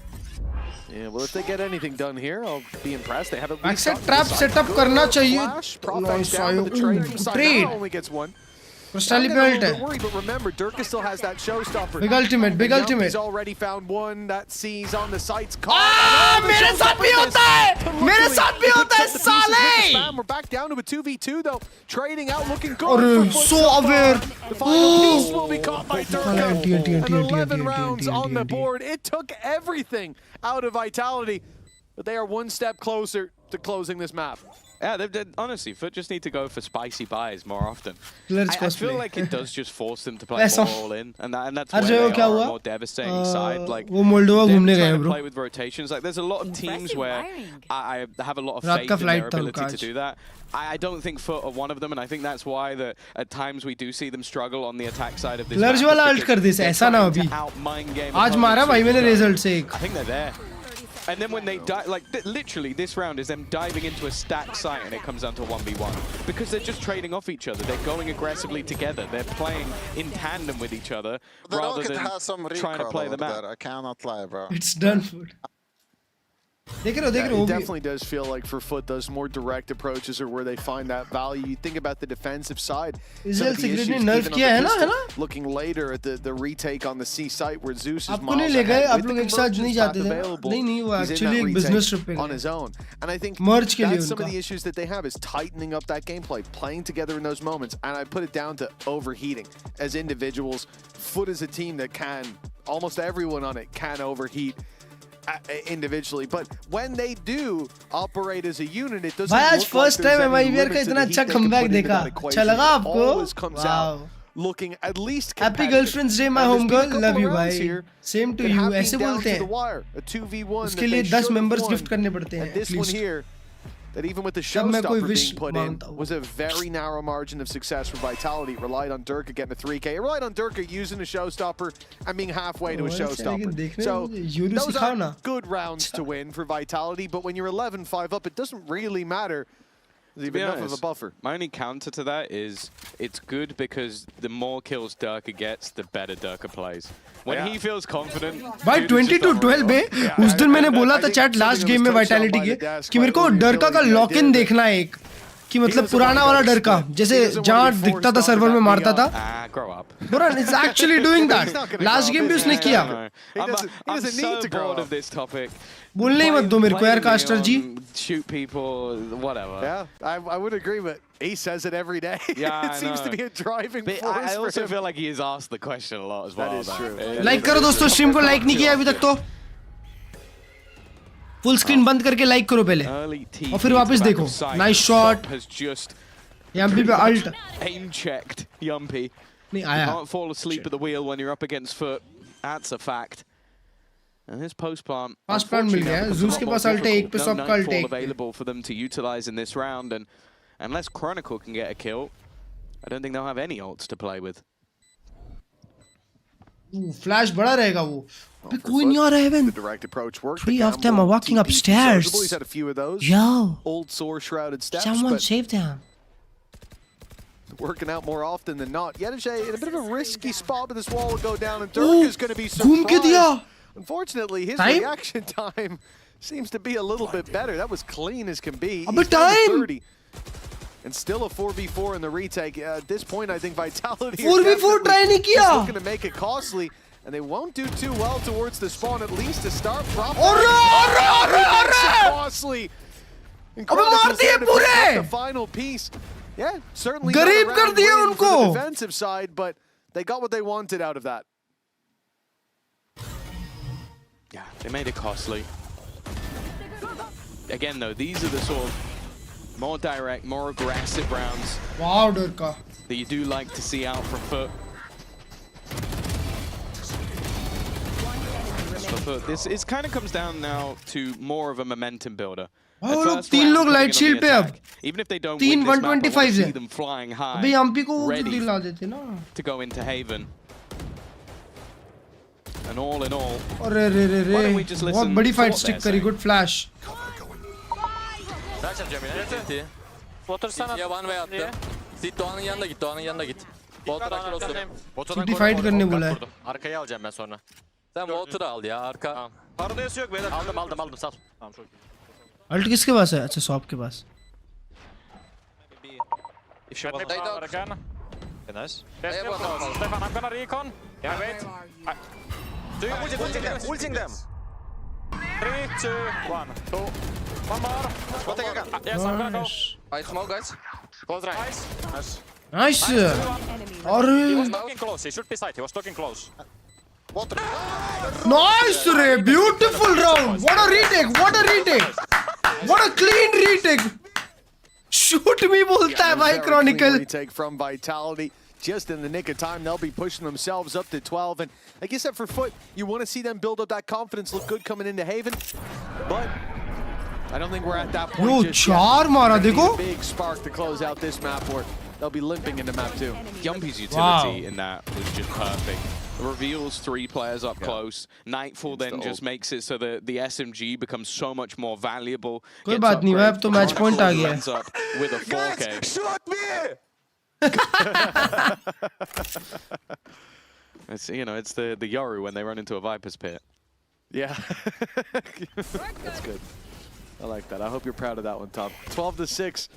Speaker 5: Yeah, well, if they get anything done here, I'll be impressed. They have a
Speaker 2: Backside trap setup करना चाहिए.
Speaker 5: Flash, prop
Speaker 2: Nice,
Speaker 5: down with the
Speaker 2: Sayo.
Speaker 5: trade
Speaker 2: Ooh,
Speaker 5: from
Speaker 2: good
Speaker 5: Sayonara
Speaker 2: trade.
Speaker 5: only gets 1.
Speaker 2: Crystalli
Speaker 5: I'm
Speaker 2: पे
Speaker 5: a
Speaker 2: ult
Speaker 5: little
Speaker 2: है.
Speaker 5: bit worried, but remember, Durka still has that showstopper.
Speaker 2: Big ultimate, big
Speaker 5: And
Speaker 2: ultimate.
Speaker 5: He's already found one. That C's on the sights.
Speaker 2: मेरे साथ भी होता है. मेरे साथ भी होता है साले.
Speaker 5: We're back down to a 2v2 though. Trading out, looking good.
Speaker 2: अरे so aware.
Speaker 5: The final piece will be caught by Durka.
Speaker 2: TNT,
Speaker 5: And 11 rounds on the board. It took everything out of Vitality, but they are one step closer to closing this map.
Speaker 6: Yeah, honestly, FUT just need to go for spicy buys more often. I feel like it does just force them to play more all in, and that's where they are a more devastating side. Like,
Speaker 2: वो Moldova घूमने गए
Speaker 6: trying to
Speaker 2: bro.
Speaker 6: play with rotations. Like, there's a lot of teams where I have a lot of
Speaker 2: रात
Speaker 6: faith
Speaker 2: का
Speaker 6: in their
Speaker 2: flight था
Speaker 6: ability
Speaker 2: उनका
Speaker 6: to
Speaker 2: आज.
Speaker 6: do that. I don't think FUT are one of them, and I think that's why that at times we do see them struggle on the attack side of this.
Speaker 2: Klurge वाला ult कर दे ऐसा ना अभी. आज मारा भाई मैंने result से एक.
Speaker 6: I think they're there. And then when they die, like literally this round is them diving into a stack site and it comes down to 1v1. Because they're just trading off each other. They're going aggressively together. They're playing in tandem with each other rather than trying to play them out.
Speaker 9: I cannot lie, bro.
Speaker 2: It's done for.
Speaker 5: It definitely does feel like for FUT those more direct approaches are where they find that value. You think about the defensive side.
Speaker 2: Israel Secret ने nerf किया है ना?
Speaker 5: Looking later at the retake on the C site where Zeus is
Speaker 2: आपको नहीं ले गए, आप लोग एक साथ नहीं जाते थे. नहीं वो actually एक business trip पे
Speaker 5: on his own. And I think
Speaker 2: merge के लिए
Speaker 5: that's some of
Speaker 2: उनका.
Speaker 5: the issues that they have is tightening up that gameplay, playing together in those moments. And I put it down to overheating as individuals. FUT is a team that can, almost everyone on it can overheat individually, but when they do operate as a unit, it doesn't
Speaker 2: भाई आज
Speaker 5: look
Speaker 2: first
Speaker 5: like
Speaker 2: time
Speaker 5: there's any
Speaker 2: MIBR
Speaker 5: limit
Speaker 2: का
Speaker 5: to
Speaker 2: इतना
Speaker 5: the
Speaker 2: अच्छा
Speaker 5: heat they can
Speaker 2: comeback
Speaker 5: put into
Speaker 2: देखा.
Speaker 5: that equation.
Speaker 2: अच्छा लगा
Speaker 5: It
Speaker 2: आपको?
Speaker 5: always comes out looking at least
Speaker 2: Happy
Speaker 5: competitive.
Speaker 2: Girlfriend's Day my
Speaker 5: And
Speaker 2: home
Speaker 5: there's been
Speaker 2: girl,
Speaker 5: a
Speaker 2: love
Speaker 5: couple
Speaker 2: you
Speaker 5: of rounds
Speaker 2: भाई.
Speaker 5: here
Speaker 2: Same to
Speaker 5: that
Speaker 2: you.
Speaker 5: have been
Speaker 2: ऐसे
Speaker 5: down
Speaker 2: बोलते
Speaker 5: to the
Speaker 2: हैं.
Speaker 5: wire. A 2v1
Speaker 2: उसके
Speaker 5: that
Speaker 2: लिए
Speaker 5: they
Speaker 2: 10
Speaker 5: should have
Speaker 2: members
Speaker 5: won.
Speaker 2: gift करने पड़ते हैं
Speaker 5: And this
Speaker 2: at
Speaker 5: one
Speaker 2: least.
Speaker 5: here, that even with the
Speaker 2: तब मैं कोई
Speaker 5: showstopper
Speaker 2: wish
Speaker 5: being put in,
Speaker 2: मांगता हूँ.
Speaker 5: was a very narrow margin of success for Vitality. It relied on Durka getting a 3K. It relied on Durka using a showstopper and being halfway to a showstopper. So those are good rounds to win for Vitality, but when you're 11-5 up, it doesn't really matter. There's even enough of a buffer.
Speaker 6: My only counter to that is it's good because the more kills Durka gets, the better Durka plays. When he feels confident.
Speaker 2: भाई 22-12 में उस दिन मैंने बोला था chat last game में vitality के कि मेरे को डरका का लॉक इन देखना है एक कि मतलब पुराना वाला डरका जैसे जहाँ दिखता था सर्वर में मारता था. Buran is actually doing that. Last game भी उसने किया.
Speaker 6: I'm so bored of this topic.
Speaker 2: बोलने ही मत दो मेरे को यार caster ji.
Speaker 6: Shoot people, whatever.
Speaker 5: Yeah, I would agree, but he says it every day.
Speaker 6: Yeah,
Speaker 5: it seems to be a driving force.
Speaker 6: I also feel like he has asked the question a lot as well.
Speaker 5: That is true.
Speaker 2: Like करो दोस्तों, stream को like नहीं किया अभी तक तो full screen बंद करके लाइक करो पहले और फिर वापस देखो. Nice shot. यम्पी पे अल्ट
Speaker 6: aim checked Yumpy.
Speaker 2: नहीं आया.
Speaker 6: Can't fall asleep at the wheel when you're up against FUT. That's a fact. And this post plant.
Speaker 2: Pass plant मिल गया है. Zeus के पास अल्ट है, एक पे सब का अल्ट है.
Speaker 6: Available for them to utilize in this round, and unless Chronicle can get a kill, I don't think they'll have any ults to play with.
Speaker 2: Flash बड़ा रहेगा वो. अबे कोई नहीं आ रहा है even. 3 of them are walking upstairs.
Speaker 5: He's had a few of those.
Speaker 2: Yo.
Speaker 5: Old sore shrouded steps.
Speaker 2: Someone save them.
Speaker 5: Working out more often than not. Yetajay in a bit of a risky spot, but this wall will go down, and Durka is going to be
Speaker 2: घूम के दिया.
Speaker 5: surprised. Unfortunately, his reaction time seems to be a little bit better. That was clean as can be.
Speaker 2: But time.
Speaker 5: 30. And still a 4v4 in the retake. At this point, I think Vitality
Speaker 2: 4v4 try नहीं किया.
Speaker 5: is looking to make it costly, and they won't do too well towards the spawn, at least to start. Costly.
Speaker 2: अबे मार दिए पूरे.
Speaker 5: The final piece. Yeah, certainly
Speaker 2: गरीब कर दिया उनको.
Speaker 5: the defensive side, but they got what they wanted out of that.
Speaker 6: Yeah, they made it costly. Again, though, these are the sort of more direct, more aggressive rounds.
Speaker 2: Wow, Durka.
Speaker 6: That you do like to see out from FUT. This kind of comes down now to more of a momentum builder.
Speaker 2: लोग 3 लोग light shield पे अब.
Speaker 6: Even if they don't
Speaker 2: 3
Speaker 6: win this map, I want
Speaker 2: 125
Speaker 6: to
Speaker 2: है.
Speaker 6: see them flying high.
Speaker 2: अबे MP को वो जल्दी ला देते ना.
Speaker 6: To go into Haven. And all in all,
Speaker 2: अरे रे रे रे. बहुत बड़ी फाइट स्टिक करी. Good flash.
Speaker 8: Ben çalacağım yine. Otursana. Ya one way attı. Zit Doğan'ın yanına git. Doğan'ın yanına git. Voltur'dan cross'um.
Speaker 2: City fight करने बोला है.
Speaker 8: Arkayı alacağım ben sonra. Sen Voltur'u al ya arka. Tamam. Paradayası yok beyler. Aldım sal. Tamam çok iyi.
Speaker 2: अल्ट किसके पास है? अच्छा shop के पास.
Speaker 8: Okay, nice. They're still close. Stefan, I'm gonna recon. Yeah, wait.
Speaker 10: Ulting them.
Speaker 8: 3, 2, 1. One more.
Speaker 10: Go take a gun.
Speaker 8: Yes, I'm gonna go.
Speaker 10: I smoke, guys. Close right.
Speaker 8: Nice.
Speaker 2: Nice.
Speaker 8: He
Speaker 2: अरे
Speaker 8: was talking close. He should be side. He was talking close.
Speaker 10: Water.
Speaker 2: nice रे, beautiful round. What a retake. What a retake. What a clean retake. Shoot me बोलता है भाई Chronicle.
Speaker 5: Retake from Vitality. Just in the nick of time, they'll be pushing themselves up to 12. And like you said, for FUT, you want to see them build up that confidence, look good coming into Haven. But I don't think we're at that point.
Speaker 2: Yo,
Speaker 5: just
Speaker 2: चार मारा देखो.
Speaker 5: Big spark to close out this map, or they'll be limping into map 2.
Speaker 6: Yumpy's utility in that was just perfect. Reveals 3 players up close. Nightfall then just makes it so that the SMG becomes so much more valuable.
Speaker 2: कोई बात नहीं, अब तो match point आ गया.
Speaker 6: Ends up with a 4K.
Speaker 10: Shoot me!
Speaker 6: It's, you know, it's the Yoru when they run into a Viper's pit.
Speaker 5: Yeah. That's good. I like that. I hope you're proud of that one, Tom. 12-6.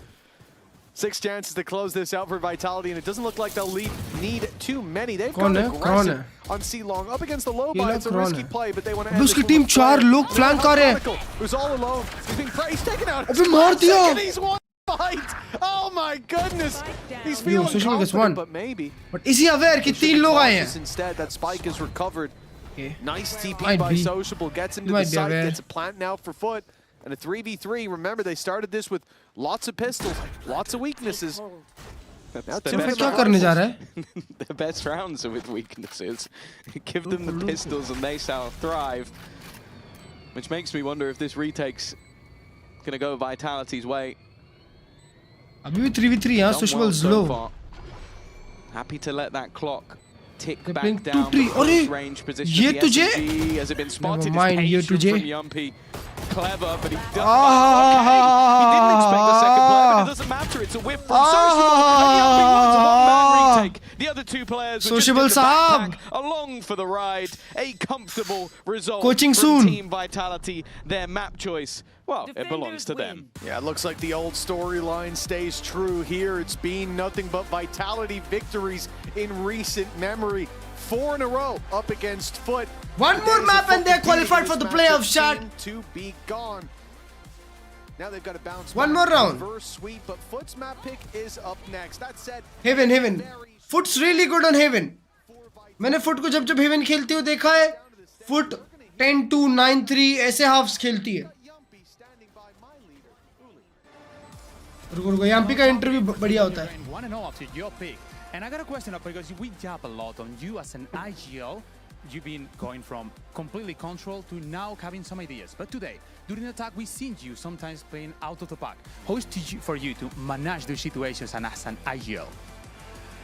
Speaker 5: 6 chances to close this out for Vitality, and it doesn't look like they'll need too many. They've gone aggressive on C-Long. Up against the low buy, it's a risky play, but they want to end
Speaker 2: उसकी team 4 लोग flank कर रहे हैं.
Speaker 5: Who's all alone. He's being he's taken out.
Speaker 2: अबे मार दिया.
Speaker 5: He's one fight. Oh my goodness. He's feeling confident, but maybe.
Speaker 2: But is he aware कि 3 लोग आए हैं?
Speaker 5: Instead, that spike is recovered.
Speaker 2: Okay.
Speaker 5: Nice TP by Sociable. Gets him to the side. Gets a plant now for FUT. And a 3v3, remember they started this with lots of pistols, lots of weaknesses. Now
Speaker 2: क्या करने जा रहा है?
Speaker 6: The best rounds are with weaknesses. Give them the pistols and they shall thrive. Which makes me wonder if this retake's gonna go Vitality's way.
Speaker 2: अभी भी 3v3 यहाँ, Sociable's low.
Speaker 6: Happy to let that clock tick
Speaker 2: They're
Speaker 6: back down.
Speaker 2: अरे
Speaker 6: Range position.
Speaker 2: ये तुझे?
Speaker 6: Has it been spotted?
Speaker 2: Never mind, ये तुझे?
Speaker 6: From Yumpy. Clever, but he does. Okay. He didn't expect the second player, but it doesn't matter. It's a whip from Sociable. And Yumpy wants a one-man retake. The other 2 players were just in the backpack, along for the ride. A comfortable result
Speaker 2: Coaching
Speaker 6: from
Speaker 2: soon.
Speaker 6: Team Vitality. Their map choice, well, it belongs to them.
Speaker 5: Yeah, it looks like the old storyline stays true here. It's been nothing but Vitality victories in recent memory. 4 in a row up against FUT.
Speaker 2: One more map and they're qualified for the playoffs, shot.
Speaker 5: To be gone. Now they've got to bounce.
Speaker 2: One more round.
Speaker 5: Reverse sweep, but FUT's map pick is up next. That said,
Speaker 2: Haven. FUT's really good on Haven. मैंने FUT को जब Haven खेलती हुई देखा है. FUT 10-2, 9-3 ऐसे halves खेलती है. रुको Yumpy का इंटरव्यू बढ़िया होता है.
Speaker 1: And I got a question because we jab a lot on you as an IGL. You've been going from completely control to now having some ideas. But today, during the attack, we've seen you sometimes playing out of the pack. How is it for you to manage those situations and as an IGL?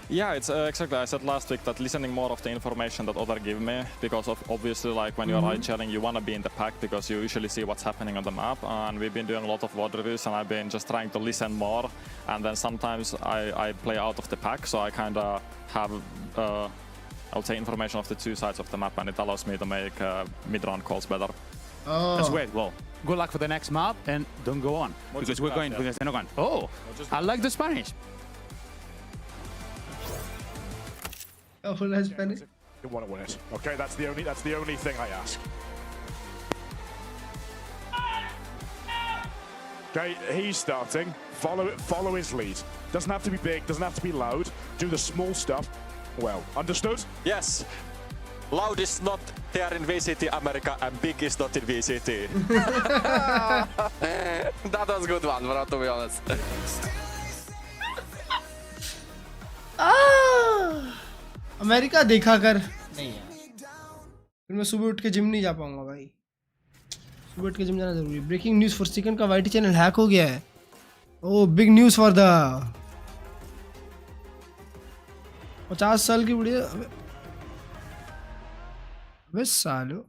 Speaker 11: Yeah, it's exactly. I said last week that listening more of the information that other give me, because of obviously like when you're IGLing, you want to be in the pack because you usually see what's happening on the map. And we've been doing a lot of VOD reviews, and I've been just trying to listen more. And then sometimes I play out of the pack, so I kind of have I would say information of the 2 sides of the map, and it allows me to make mid-round calls better.
Speaker 1: Oh. That's great. Well, good luck for the next map, and don't go on because we're going because they're not going. Oh, I like the Spanish.
Speaker 2: Oh, that's Spanish.
Speaker 12: You want to win it. Okay, that's the only thing I ask. Okay, he's starting. Follow his lead. Doesn't have to be big, doesn't have to be loud. Do the small stuff. Well, understood?
Speaker 8: Yes. Loud is not there in VCT America and big is not in VCT.
Speaker 10: That was a good one, bro, to be honest.
Speaker 2: America देखा कर नहीं यार, फिर मैं सुबह उठ के gym नहीं जा पाऊंगा भाई. सुबह उठ के जिम जाना जरूरी है. ब्रेकिंग न्यूज़ फॉर सेकंड का वाईटी चैनल हैक हो गया है. Oh, big news for the 50 साल की बुढ़िया. अबे सालो,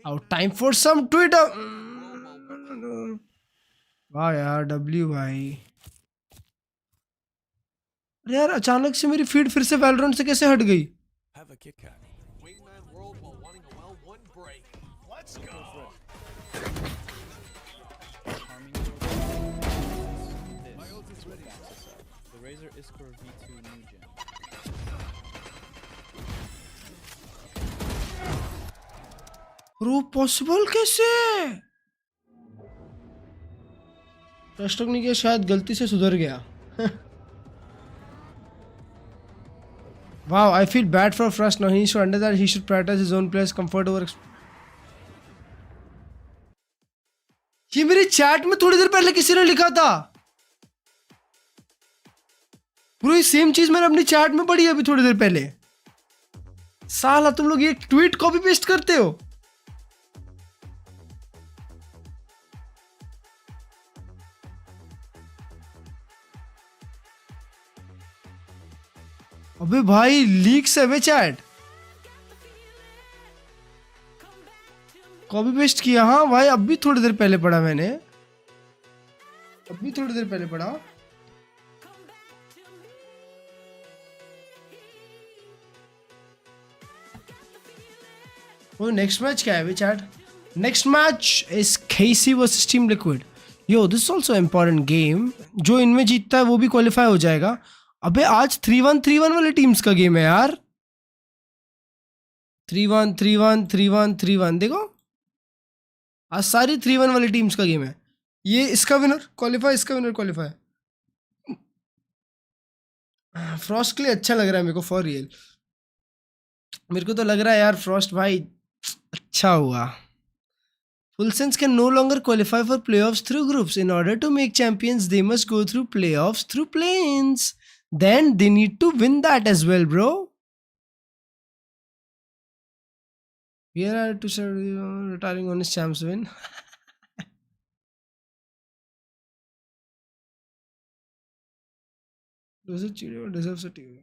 Speaker 2: out time for some Twitter. वाह यार डब्ल्यू भाई. अरे यार अचानक से मेरी फीड फिर से वैलोरेंट से कैसे हट गई? ब्रो पॉसिबल कैसे? ट्रस्टक ने किया, शायद गलती से सुधर गया. Wow, I feel bad for Frost now. He should understand he should prioritize his own players' comfort over. ये मेरे चैट में थोड़ी देर पहले किसी ने लिखा था. ब्रो ये सेम चीज मैंने अपनी चैट में पढ़ी अभी थोड़ी देर पहले. साला तुम लोग ये ट्वीट कॉपी पेस्ट करते हो. अबे भाई लीक से वे चैट कॉपी पेस्ट किया. हाँ भाई अभी थोड़ी देर पहले पढ़ा मैंने. अभी थोड़ी देर पहले पढ़ा. वो नेक्स्ट मैच क्या है वे chat? Next match is KC versus Team Liquid. Yo this is also important game. जो इनमें जीतता है वो भी क्वालिफाई हो जाएगा. अबे आज 3-1 3-1 वाले टीम्स का गेम है यार. 3-1 3-1 3-1 3-1 देखो आज सारी 3-1 वाली टीम्स का गेम है. ये इसका विनर क्वालिफाई, इसका विनर क्वालिफाई. फ्रॉस्ट के लिए अच्छा लग रहा है मेरे को फॉर रियल. मेरे को तो लग रहा है यार फ्रॉस्ट भाई अच्छा हुआ. Full Sense can no longer qualify for playoffs through groups. In order to make champions, they must go through playoffs through play-ins. Then they need to win that as well, bro. We are to start retiring on his champs win. Does it cheat or deserves a team?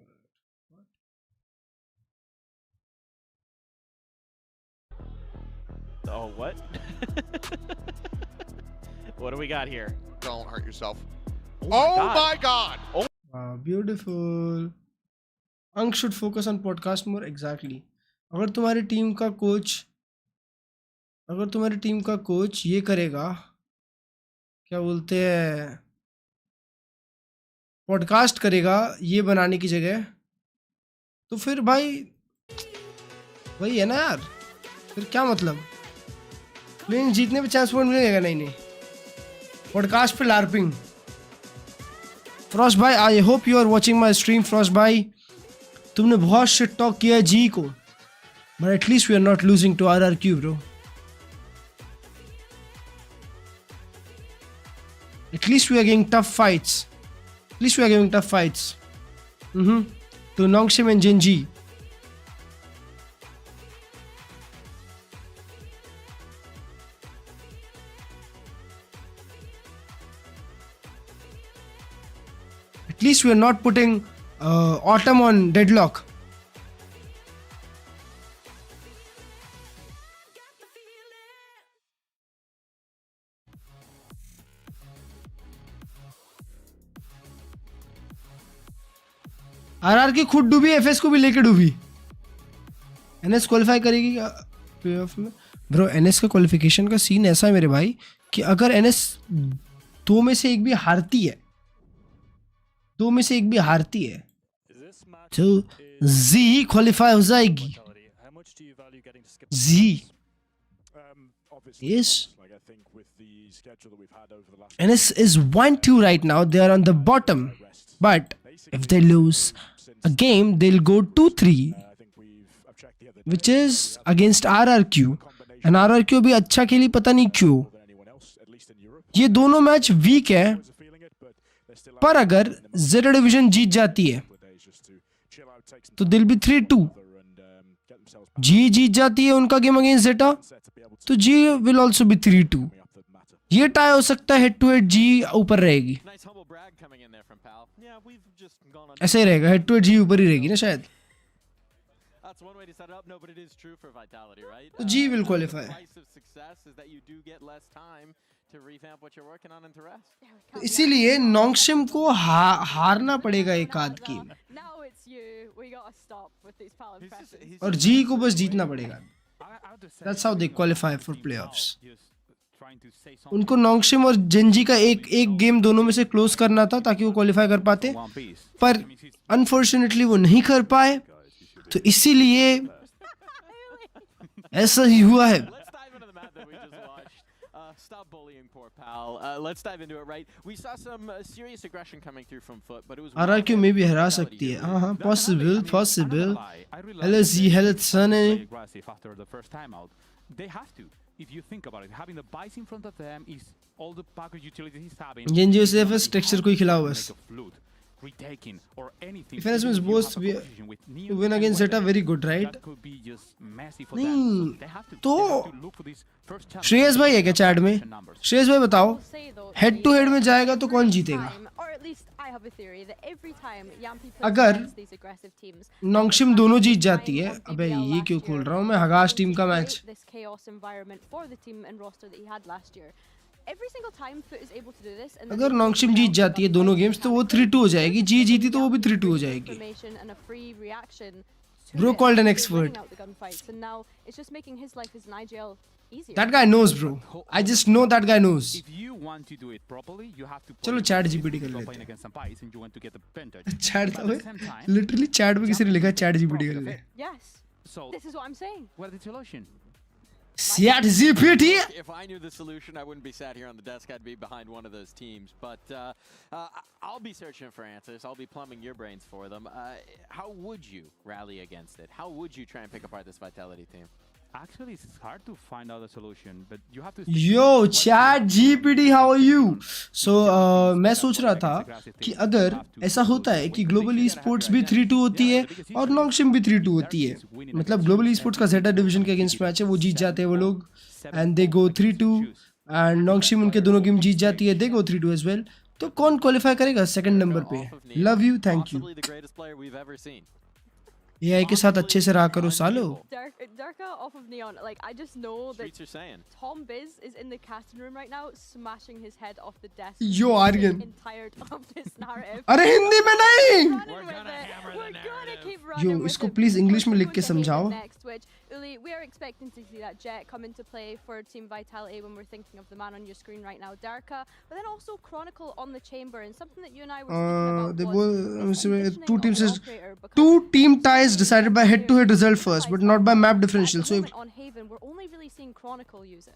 Speaker 3: Oh, what? What do we got here?
Speaker 10: Don't hurt yourself.
Speaker 3: Oh my
Speaker 10: God!
Speaker 3: Oh.
Speaker 2: Wow, beautiful. Ank should focus on podcast more. Exactly. अगर तुम्हारी team का coach ये करेगा, क्या बोलते हैं, podcast करेगा ये बनाने की जगह, तो फिर भाई वही है ना यार. फिर क्या मतलब? प्लेन जीतने पे चांस पॉइंट मिलेगा? नहीं नहीं. पॉडकास्ट पे लार्पिंग. फ्रॉस्ट भाई I hope you are watching my stream. Frost भाई तुमने बहुत शिट टॉक किया है जी को, but at least we are not losing to RRQ bro. At least we are giving tough fights. At least we are giving tough fights to Nongshim and GenG. At least we are not putting Autumn on deadlock. RR की खुद डूबी, FS को भी लेके डूबी. NS qualify करेगी playoff में? Bro NS का क्वालिफिकेशन का सीन ऐसा है मेरे भाई कि अगर NS दो में से एक भी हारती है तो Z क्वालिफाई हो जाएगी. Z is NS is 1-2 right now. They are on the bottom, but if they lose a game, they'll go 2-3, which is against RRQ. And RRQ भी अच्छा खेली, पता नहीं क्यों. ये दोनों मैच वीक है, पर अगर Z डिवीजन जीत जाती है तो दिल भी 3-2. G जीत जाती है उनका गेम अगेंस्ट जेटा तो G विल ऑल्सो बी 3-2. ये टाई हो सकता है, हेड टू हेड G ऊपर रहेगी. ऐसे ही रहेगा, हेड टू हेड G ऊपर ही रहेगी ना शायद. तो G विल क्वालिफाई. इसीलिए नोंगशिम को हारना पड़ेगा एक आध गेम और G को बस जीतना पड़ेगा. That's how they qualify for playoffs. उनको नोंगशिम और जेनजी का एक गेम दोनों में से क्लोज करना था ताकि वो क्वालिफाई कर पाते, पर अनफॉर्चुनेटली वो नहीं कर पाए. तो इसीलिए ऐसा ही हुआ है.
Speaker 3: Stop bullying poor pal. Let's dive into it, right? We saw some serious aggression coming through from FUT, but it was
Speaker 2: RRQ में भी हरा सकती है. हाँ, possible. LSG, Sunny.
Speaker 1: After the first time out, they have to. If you think about it, having the buys in front of them is all the package utilities he's having.
Speaker 2: Genji UCFS texture को ही खिलाओ बस.
Speaker 1: Retaking or anything.
Speaker 2: If is supposed to win against Zeta, very good, right? नहीं, तो श्रेयस भाई है क्या chat में? श्रेयस भाई बताओ, हेड टू हेड में जाएगा तो कौन जीतेगा? अगर नोंगशिम दोनों जीत जाती है, अबे ये क्यों खोल रहा हूँ मैं? हगाश टीम का मैच. अगर नोंगशिम जीत जाती है दोनों गेम्स तो वो 3-2 हो जाएगी. जी जीती तो वो भी 3-2 हो जाएगी. Bro called an expert. That guy knows, bro. I just know that guy knows. चलो चैट जीपीटी कर लेते हैं. चैट तो literally चैट में किसी ने लिखा चैट जीपीटी कर ले.
Speaker 4: This is what I'm saying.
Speaker 1: Where's the solution?
Speaker 2: Chat GPT.
Speaker 3: If I knew the solution, I wouldn't be sat here on the desk. I'd be behind one of those teams. But I'll be searching for answers. I'll be plumbing your brains for them. How would you rally against it? How would you try and pick apart this Vitality team?
Speaker 1: Actually, it's hard to find out a solution, but you have to.
Speaker 2: Yo, Chat GPT, how are you? So, मैं सोच रहा था कि अगर ऐसा होता है कि ग्लोबल ई स्पोर्ट्स भी 3-2 होती है और नोंगशिम भी 3-2 होती है, मतलब ग्लोबल ई स्पोर्ट्स का जेटा डिवीजन के अगेंस्ट मैच है, वो जीत जाते हैं वो लोग, एंड दे गो 3-2, एंड नोंगशिम उनके दोनों गेम जीत जाती है, दे गो 3-2 एज वेल. तो कौन क्वालिफाई करेगा सेकंड नंबर पे? Love you, thank you. AI के साथ अच्छे से रहा करो सालो.
Speaker 4: Darka off of Neon, like I just know that Tom Biz is in the casting room right now, smashing his head off the desk.
Speaker 2: Yo, Aryan.
Speaker 4: Tired of this narrative.
Speaker 2: अरे हिंदी में नहीं.
Speaker 4: We're gonna keep running.
Speaker 2: Yo, इसको please English में लिख के समझाओ.
Speaker 4: Uli, we are expecting to see that Jet come into play for Team Vitality when we're thinking of the man on your screen right now, Darka, but then also Chronicle on the chamber, and something that you and I were speaking about
Speaker 2: two team ties decided by head-to-head result first, but not by map differential. So
Speaker 4: on Haven, we're only really seeing Chronicle use it.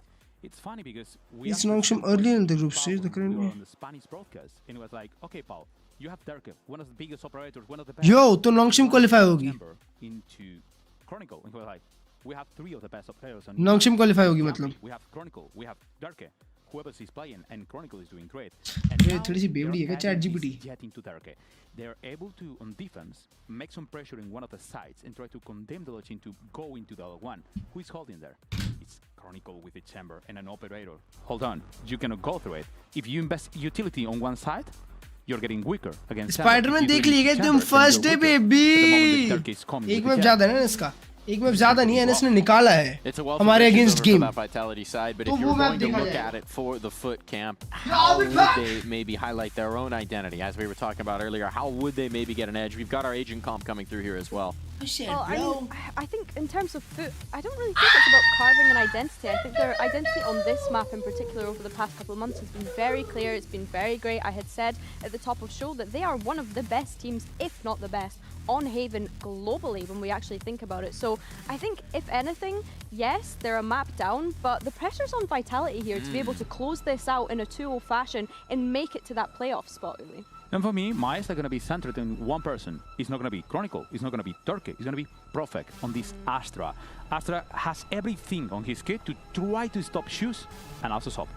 Speaker 1: It's funny because
Speaker 2: it's Nongshim earlier in the group stage. The current
Speaker 1: on the Spanish broadcast, and it was like, okay, Paul, you have Darka, one of the biggest operators, one of the best.
Speaker 2: Yo, तो Nongshim qualify होगी.
Speaker 1: Into Chronicle, and he was like, we have three of the best players.
Speaker 2: Nongshim qualify होगी मतलब.
Speaker 1: We have Chronicle, we have Darka, whoever is playing, and Chronicle is doing great. And
Speaker 2: ये थोड़ी सी बेवड़ी है क्या chat GPT?
Speaker 1: Getting to Darka, they are able to on defense make some pressure in one of the sides and try to condemn the other team to go into the other one. Who is holding there? It's Chronicle with its chamber and an operator. Hold on, you cannot go through it. If you invest utility on one side, you're getting weaker against
Speaker 2: Spider-Man देख लीजिए तुम first day baby. एक map ज़्यादा है ना इसका. एक map ज़्यादा नहीं है, इसने निकाला है हमारे अगेंस्ट गेम.
Speaker 3: तो वो मैप देखा जाए.
Speaker 2: For
Speaker 3: the FUT camp, how would they maybe highlight their own identity? As we were talking about earlier, how would they maybe get an edge? We've got our agent comp coming through here as well.
Speaker 4: I think in terms of FUT, I don't really think it's about carving an identity. I think their identity on this map in particular over the past couple of months has been very clear. It's been very great. I had said at the top of show that they are one of the best teams, if not the best, on Haven globally when we actually think about it. So I think if anything, yes, they're a map down, but the pressure's on Vitality here to be able to close this out in a 2-0 fashion and make it to that playoff spot, really.
Speaker 1: And for me, my eyes are going to be centered in one person. It's not going to be Chronicle. It's not going to be Turkey. It's going to be Profek on this Astra. Astra has everything on his kit to try to stop Shoes and also Sop.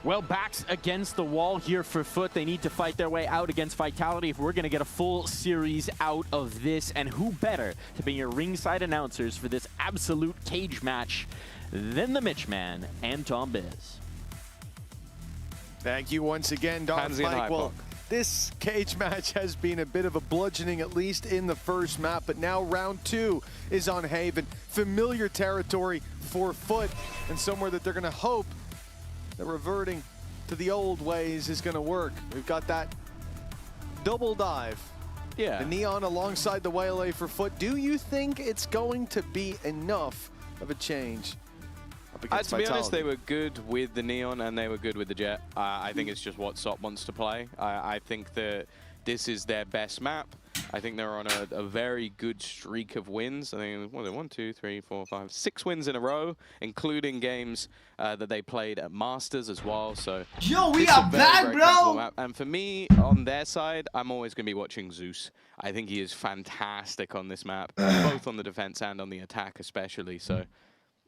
Speaker 3: Well, backs against the wall here for FUT. They need to fight their way out against Vitality if we're going to get a full series out of this. And who better to be your ringside announcers for this absolute cage match than the Mitch Man and Tom Biz.
Speaker 5: Thank you once again, Don Mike. Well, this cage match has been a bit of a bludgeoning, at least in the first map, but now round 2 is on Haven. Familiar territory for FUT, and somewhere that they're going to hope that reverting to the old ways is going to work. We've got that double dive.
Speaker 6: Yeah.
Speaker 5: The Neon alongside the Waylay for FUT. Do you think it's going to be enough of a change?
Speaker 6: To be honest, they were good with the Neon and they were good with the Jet. I think it's just what SOP wants to play. I think that this is their best map. I think they're on a very good streak of wins. I think, what are they, 1, 2, 3, 4, 5, 6 wins in a row, including games that they played at Masters as well. So
Speaker 2: yo, we are back, bro.
Speaker 6: And for me, on their side, I'm always going to be watching Zeus. I think he is fantastic on this map, both on the defense and on the attack especially. So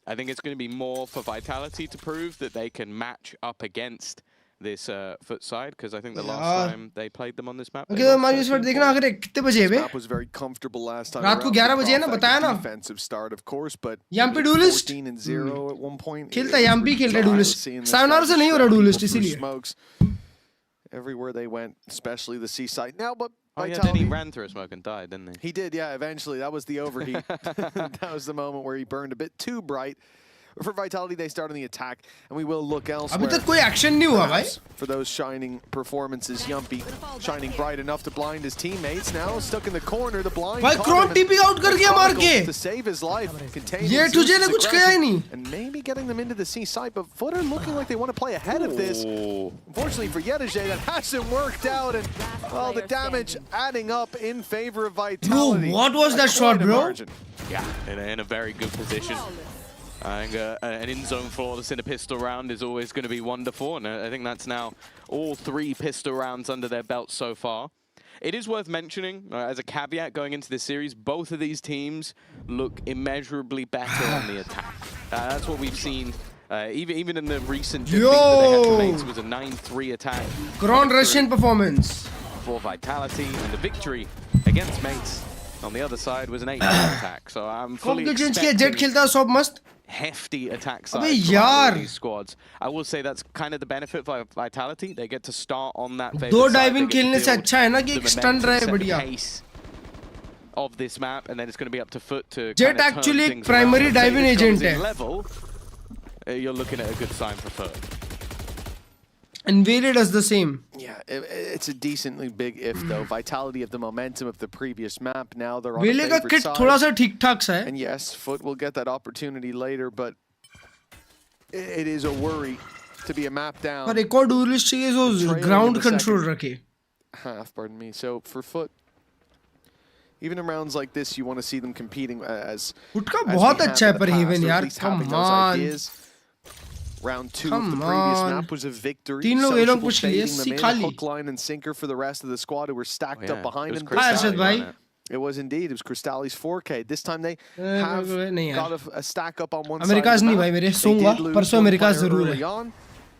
Speaker 6: I think it's going to be more for Vitality to prove that they can match up against this FUT side, because I think the last time they played them on this map.
Speaker 2: Okay, Marius, but देखना आखिर कितने बजे है बे?
Speaker 5: Map was very comfortable last time.
Speaker 2: रात को 11 बजे है ना, बताया ना?
Speaker 5: Defensive start, of course, but
Speaker 2: Yampi duelist
Speaker 5: 14-0 at one point.
Speaker 2: खेलता Yampi खेल रहा duelist. Sayonara से नहीं हो रहा duelist इसीलिए.
Speaker 5: Everywhere they went, especially the seaside. Now, but
Speaker 6: then he ran through a smoke and died, didn't he?
Speaker 5: He did, yeah. Eventually, that was the overheat. That was the moment where he burned a bit too bright. For Vitality, they start on the attack, and we will look elsewhere.
Speaker 2: अभी तक कोई action नहीं हुआ भाई.
Speaker 5: For those shining performances, Yumpy shining bright enough to blind his teammates. Now stuck in the corner, the blind.
Speaker 2: भाई Kron TP out कर गया मार के.
Speaker 5: To save his life,
Speaker 2: ये तुझे ने कुछ किया ही नहीं.
Speaker 5: And maybe getting them into the seaside, but FUT are looking like they want to play ahead of this. Unfortunately for Yedege, that hasn't worked out, and well, the damage adding up in favor of Vitality.
Speaker 2: Bro, what was that shot, bro?
Speaker 6: Yeah, in a very good position. I think an in-zone flawless in a pistol round is always going to be wonderful, and I think that's now all 3 pistol rounds under their belt so far. It is worth mentioning, as a caveat going into this series, both of these teams look immeasurably better on the attack. That's what we've seen, even in the recent defeat that they had to Mates was a 9-3 attack.
Speaker 2: Grand Russian performance.
Speaker 6: For Vitality, and the victory against Mates on the other side was an 8-3 attack. So I'm fully expecting hefty attack side from these squads. I will say that's kind of the benefit for Vitality. They get to start on that favorite
Speaker 2: दो
Speaker 6: side.
Speaker 2: diving खेलने से अच्छा है ना कि एक stun रहे बढ़िया.
Speaker 6: Of this map, and then it's going to be up to FUT to
Speaker 2: Jet actually एक primary diving agent है.
Speaker 6: Level, you're looking at a good sign for FUT.
Speaker 2: And Vele does the same.
Speaker 5: Yeah, it's a decently big if though. Vitality of the momentum of the previous map. Now they're on
Speaker 2: Vele
Speaker 5: a
Speaker 2: का
Speaker 5: favorite
Speaker 2: kit
Speaker 5: side.
Speaker 2: थोड़ा सा ठीक ठाक सा है.
Speaker 5: And yes, FUT will get that opportunity later, but it is a worry to be a map down.
Speaker 2: पर एक और duelist चाहिए जो ground control रखे.
Speaker 5: Pardon me. So for FUT, even in rounds like this, you want to see them competing as.
Speaker 2: FUT का बहुत अच्छा है पर Haven यार. Come on.
Speaker 5: Round 2 of the previous map was a victory.
Speaker 2: तीन लोग ये लोग पुश लिए
Speaker 5: सिखा ली. Hook, line, and sinker for the rest of the squad who were stacked up behind him. It was indeed. It was Crystalli's 4K. This time they have got a stack up on one side.
Speaker 2: Americas नहीं भाई मेरे सोऊंगा. परसों Americas जरूर है.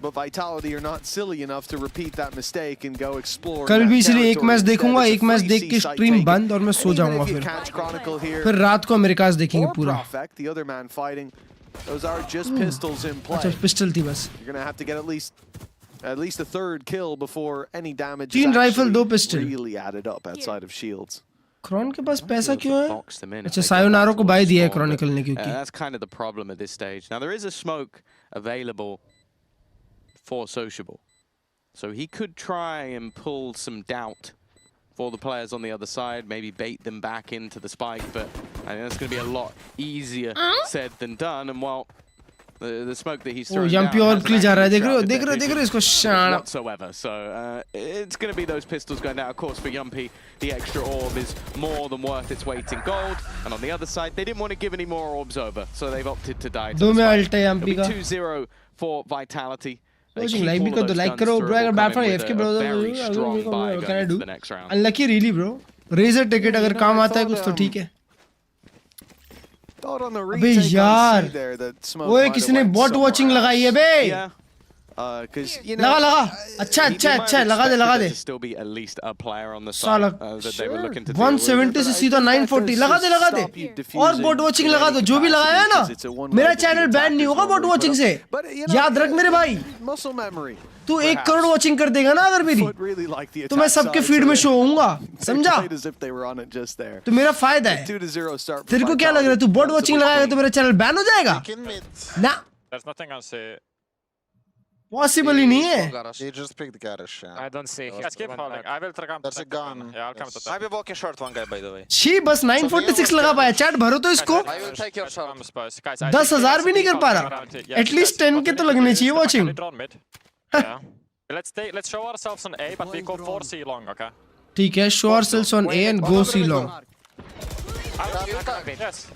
Speaker 5: But Vitality are not silly enough to repeat that mistake and go explore.
Speaker 2: कल भी इसलिए एक मैच देखूंगा, एक मैच देख के स्ट्रीम बंद और मैं सो जाऊंगा फिर रात को अमेरिकास देखेंगे पूरा.
Speaker 5: The other man fighting. Those are just pistols in play.
Speaker 2: अच्छा pistol थी बस.
Speaker 5: You're gonna have to get at least a third kill before any damage
Speaker 2: तीन rifle दो pistol.
Speaker 5: really added up outside of shields.
Speaker 2: Kron के पास पैसा क्यों है? अच्छा सायोनारो को बाय दिया है Chronicle ने क्योंकि.
Speaker 6: That's kind of the problem at this stage. Now there is a smoke available for Sociable, so he could try and pull some doubt for the players on the other side, maybe bait them back into the spike, but I think that's going to be a lot easier said than done. And while the smoke that he's throwing
Speaker 2: Yumpy और क्ली जा रहा है, देख रहे हो इसको शान.
Speaker 6: Whatsoever, so it's going to be those pistols going down. Of course, for Yumpy, the extra orb is more than worth its weight in gold. And on the other side, they didn't want to give any more orbs over, so they've opted to die.
Speaker 2: दो में ult है Yumpy का.
Speaker 6: 2-0 for Vitality.
Speaker 2: Like भी कर दो, like करो bro. अगर bat for AFK bro, can I do? Unlucky really bro. Razor ticket अगर काम आता है कुछ तो ठीक है. अबे यार, वो किसने bot watching लगाई है बे? लगा अच्छा लगा दे. साला 170 से सीधा 940 लगा दे. और bot watching लगा दो, जो भी लगाया है ना, मेरा चैनल बैन नहीं होगा bot watching से. याद रख मेरे भाई. तू 1 करोड़ वॉचिंग कर देगा ना अगर मेरी, तो मैं सबके फीड में शो होऊंगा, समझा? तो मेरा फायदा है. तेरे को क्या लग रहा है तू बॉट वॉचिंग लगाएगा तो मेरा चैनल बैन हो जाएगा? ना, पॉसिबल ही नहीं है.
Speaker 10: He just picked the garage.
Speaker 8: I don't see. Let's keep holding. I will come.
Speaker 10: There's a gun.
Speaker 8: Yeah, I'll come to that.
Speaker 10: I'll be walking short one guy by the way.
Speaker 2: छी बस 946 लगा पाया. Chat भरो तो इसको.
Speaker 10: I will take your shot.
Speaker 2: 10,000 भी नहीं कर पा रहा. एटलीस्ट 10 के तो लगने चाहिए watching.
Speaker 8: Yeah. Let's show ourselves on A, but we go 4C long, okay?
Speaker 2: ठीक है, show ourselves on A and go C long.
Speaker 11: Yes.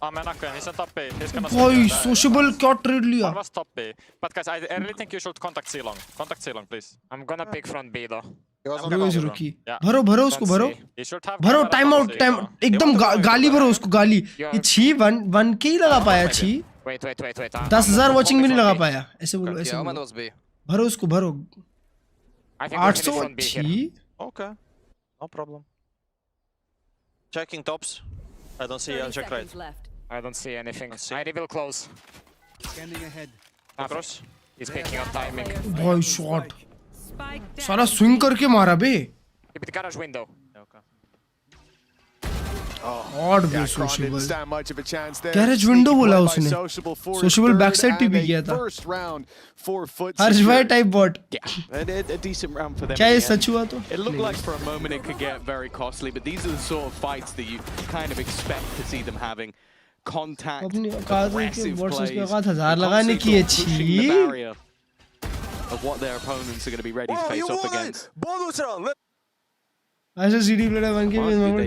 Speaker 11: I'm an Akko, he's on top B. He's gonna
Speaker 2: भाई sociable क्या trade लिया?
Speaker 11: One was top B. But guys, I really think you should contact C long. Contact C long, please. I'm gonna pick front B though.
Speaker 2: Bro is rookie. भरो उसको भरो.
Speaker 11: You should have.
Speaker 2: भरो time out time. एकदम गाली भरो उसको गाली. ये छी 1 के ही लगा पाया छी.
Speaker 8: Wait.
Speaker 2: 10,000 watching भी नहीं लगा पाया. ऐसे बोलो ऐसे बोलो. भरो उसको भरो. 800 छी.
Speaker 10: Okay, no problem. Checking tops. I don't see. I'll check right.
Speaker 8: I don't see anything. I will close.
Speaker 1: Scanning ahead.
Speaker 8: Across. He's picking up timing.
Speaker 2: भाई shot. सारा swing करके मारा बे.
Speaker 8: Keep the garage window.
Speaker 2: Odd भी sociable. Garage window बोला उसने. Sociable backside भी किया था. हर्ष भाई type bot.
Speaker 6: Yeah, a decent round for them.
Speaker 2: क्या ये सच हुआ तो?
Speaker 6: It looked like for a moment it could get very costly, but these are the sort of fights that you kind of expect to see them having. Contact, aggressive plays,
Speaker 2: लगाने की अच्छी.
Speaker 6: pushing the barrier of what their opponents are going to be ready to face off against.
Speaker 2: ऐसे CD player बन के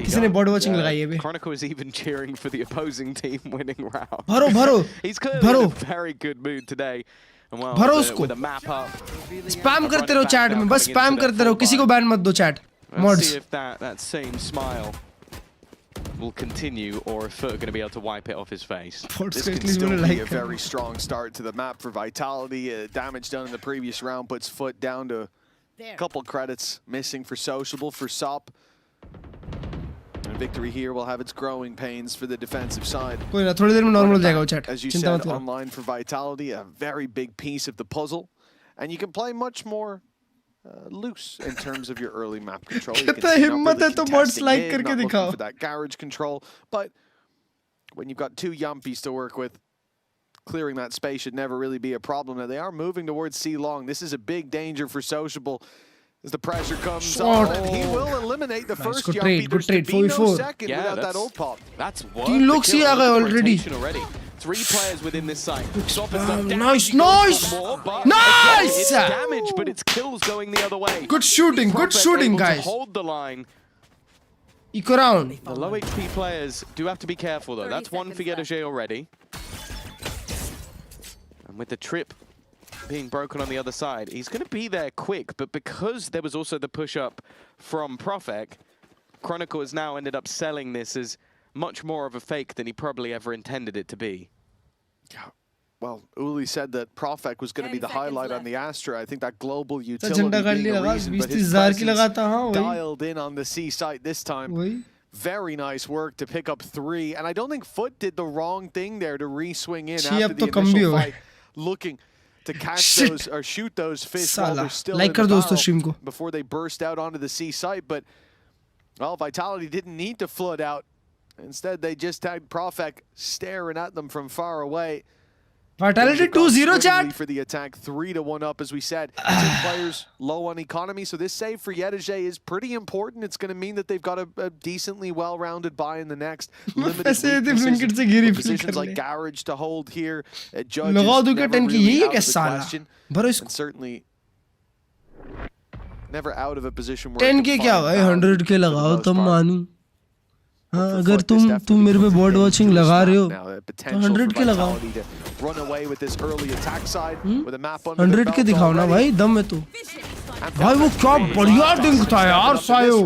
Speaker 2: किसी ने bot watching लगाई है बे.
Speaker 6: Chronicle is even cheering for the opposing team winning round.
Speaker 2: भरो
Speaker 6: He's clearly in a very good mood today. And well, with a map up.
Speaker 2: Spam करते रहो चैट में, बस स्पैम करते रहो, किसी को बैन मत दो chat.
Speaker 6: Let's see if that same smile will continue or if FUT are going to be able to wipe it off his face.
Speaker 5: This can still be a very strong start to the map for Vitality. Damage done in the previous round puts FUT down to a couple credits missing for Sociable, for SOP. And victory here will have its growing pains for the defensive side.
Speaker 2: कोई ना, थोड़ी देर में normal हो जाएगा वो chat.
Speaker 5: As you said, online for Vitality, a very big piece of the puzzle. And you can play much more loose in terms of your early map control. You can see
Speaker 2: हिम्मत है तो bots like करके दिखाओ.
Speaker 5: for that garage control. But when you've got 2 Yumpies to work with, clearing that space should never really be a problem. Now they are moving towards C long. This is a big danger for Sociable as the pressure comes on. And he will eliminate the first Yumpie.
Speaker 2: Good trade.
Speaker 6: Yeah,
Speaker 5: without that ult pop.
Speaker 6: That's what.
Speaker 2: 3 लोग सी आ गए already.
Speaker 6: 3 players within this site.
Speaker 2: Nice.
Speaker 6: It's damage, but it's kills going the other way.
Speaker 2: Good shooting, guys.
Speaker 6: Hold the line.
Speaker 2: Eco round.
Speaker 6: The low HP players do have to be careful though. That's one for Yedajay already. And with the trip being broken on the other side, he's going to be there quick, but because there was also the push-up from Profek, Chronicle has now ended up selling this as much more of a fake than he probably ever intended it to be.
Speaker 5: Yeah. Well, Uli said that Profek was going to be the highlight on the Astra. I think that global utility being a reason, but his presence dialed in on the C site this time. Very nice work to pick up 3, and I don't think FUT did the wrong thing there to re-swing in after the initial fight, looking to catch those or shoot those fish while they're still in the bow before they burst out onto the C site. But, well, Vitality didn't need to flood out. Instead, they just had Profek staring at them from far away.
Speaker 2: Vitality 2-0 chat.
Speaker 5: For the attack, 3-1 up, as we said. 2 players low on economy, so this save for Yedajay is pretty important. It's going to mean that they've got a decently well-rounded buy in the next. Limited positions like Garage to hold here. Judge never really out of the question. And certainly never out of a position where
Speaker 2: 10k क्या हुआ 100k लगाओ तब मानूं. हाँ, अगर तुम मेरे पे बोर्ड वॉचिंग लगा रहे हो तो 100k लगाओ. 100k दिखाओ ना भाई, दम में तो. भाई वो क्या बढ़िया डिंक था यार सायो.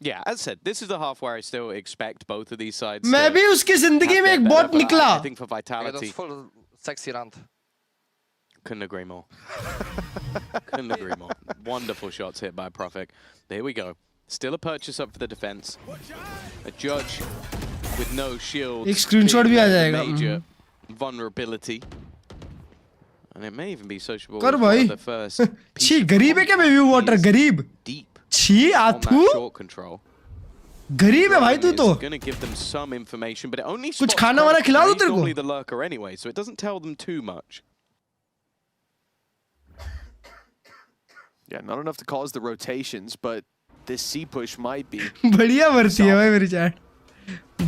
Speaker 6: Yeah, as I said, this is the half where I still expect both of these sides.
Speaker 2: मैं भी उसकी जिंदगी में एक बॉट निकला.
Speaker 6: I think for Vitality.
Speaker 10: Full sexy round.
Speaker 6: Couldn't agree more. Couldn't agree more. Wonderful shots hit by Profek. There we go. Still a purchase up for the defense. A Judge with no shield.
Speaker 2: एक screenshot भी आ जाएगा.
Speaker 6: Major vulnerability. And it may even be sociable
Speaker 2: कर भाई.
Speaker 6: the first.
Speaker 2: छी गरीब है क्या baby water गरीब.
Speaker 6: Deep.
Speaker 2: छी आथू.
Speaker 6: Short control.
Speaker 2: गरीब है भाई तू तो.
Speaker 6: Going to give them some information, but it only
Speaker 2: कुछ खाना वाना खिला दो तेरे को.
Speaker 6: Normally the lurker anyway, so it doesn't tell them too much.
Speaker 5: Yeah, not enough to cause the rotations, but this C push might be.
Speaker 2: बढ़िया भरती है भाई मेरी चैट.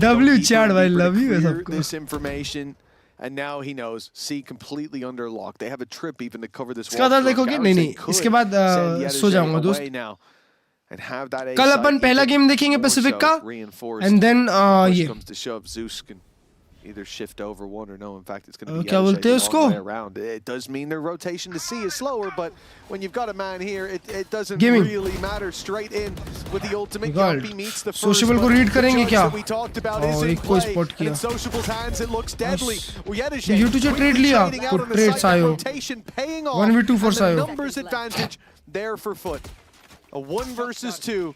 Speaker 2: W chat भाई, love you सबको.
Speaker 5: This information And now he knows. C completely under lock. They have a trip even to cover this.
Speaker 2: इसके बाद देखोगे नहीं इसके बाद सो जाऊंगा दोस्त.
Speaker 5: And have that
Speaker 2: कल अपन पहला गेम देखेंगे पैसिफिक का. And then ये
Speaker 5: comes to shove, Zeus can either shift over one or no. In fact, it's going to be
Speaker 2: क्या बोलते हैं उसको?
Speaker 5: around. It does mean their rotation to C is slower, but when you've got a man here, it doesn't
Speaker 2: Gaming.
Speaker 5: really matter. Straight in with the ultimate.
Speaker 2: God.
Speaker 5: Yuppie meets the first.
Speaker 2: Sociable को read करेंगे क्या?
Speaker 5: We talked about is
Speaker 2: और
Speaker 5: in
Speaker 2: एक को
Speaker 5: play.
Speaker 2: spot किया.
Speaker 5: And in Sociable's hands, it looks deadly.
Speaker 2: ये तुझे trade लिया. Good trade सायो. 1v2 for सायो.
Speaker 5: Numbers advantage there for FUT. A 1 versus 2.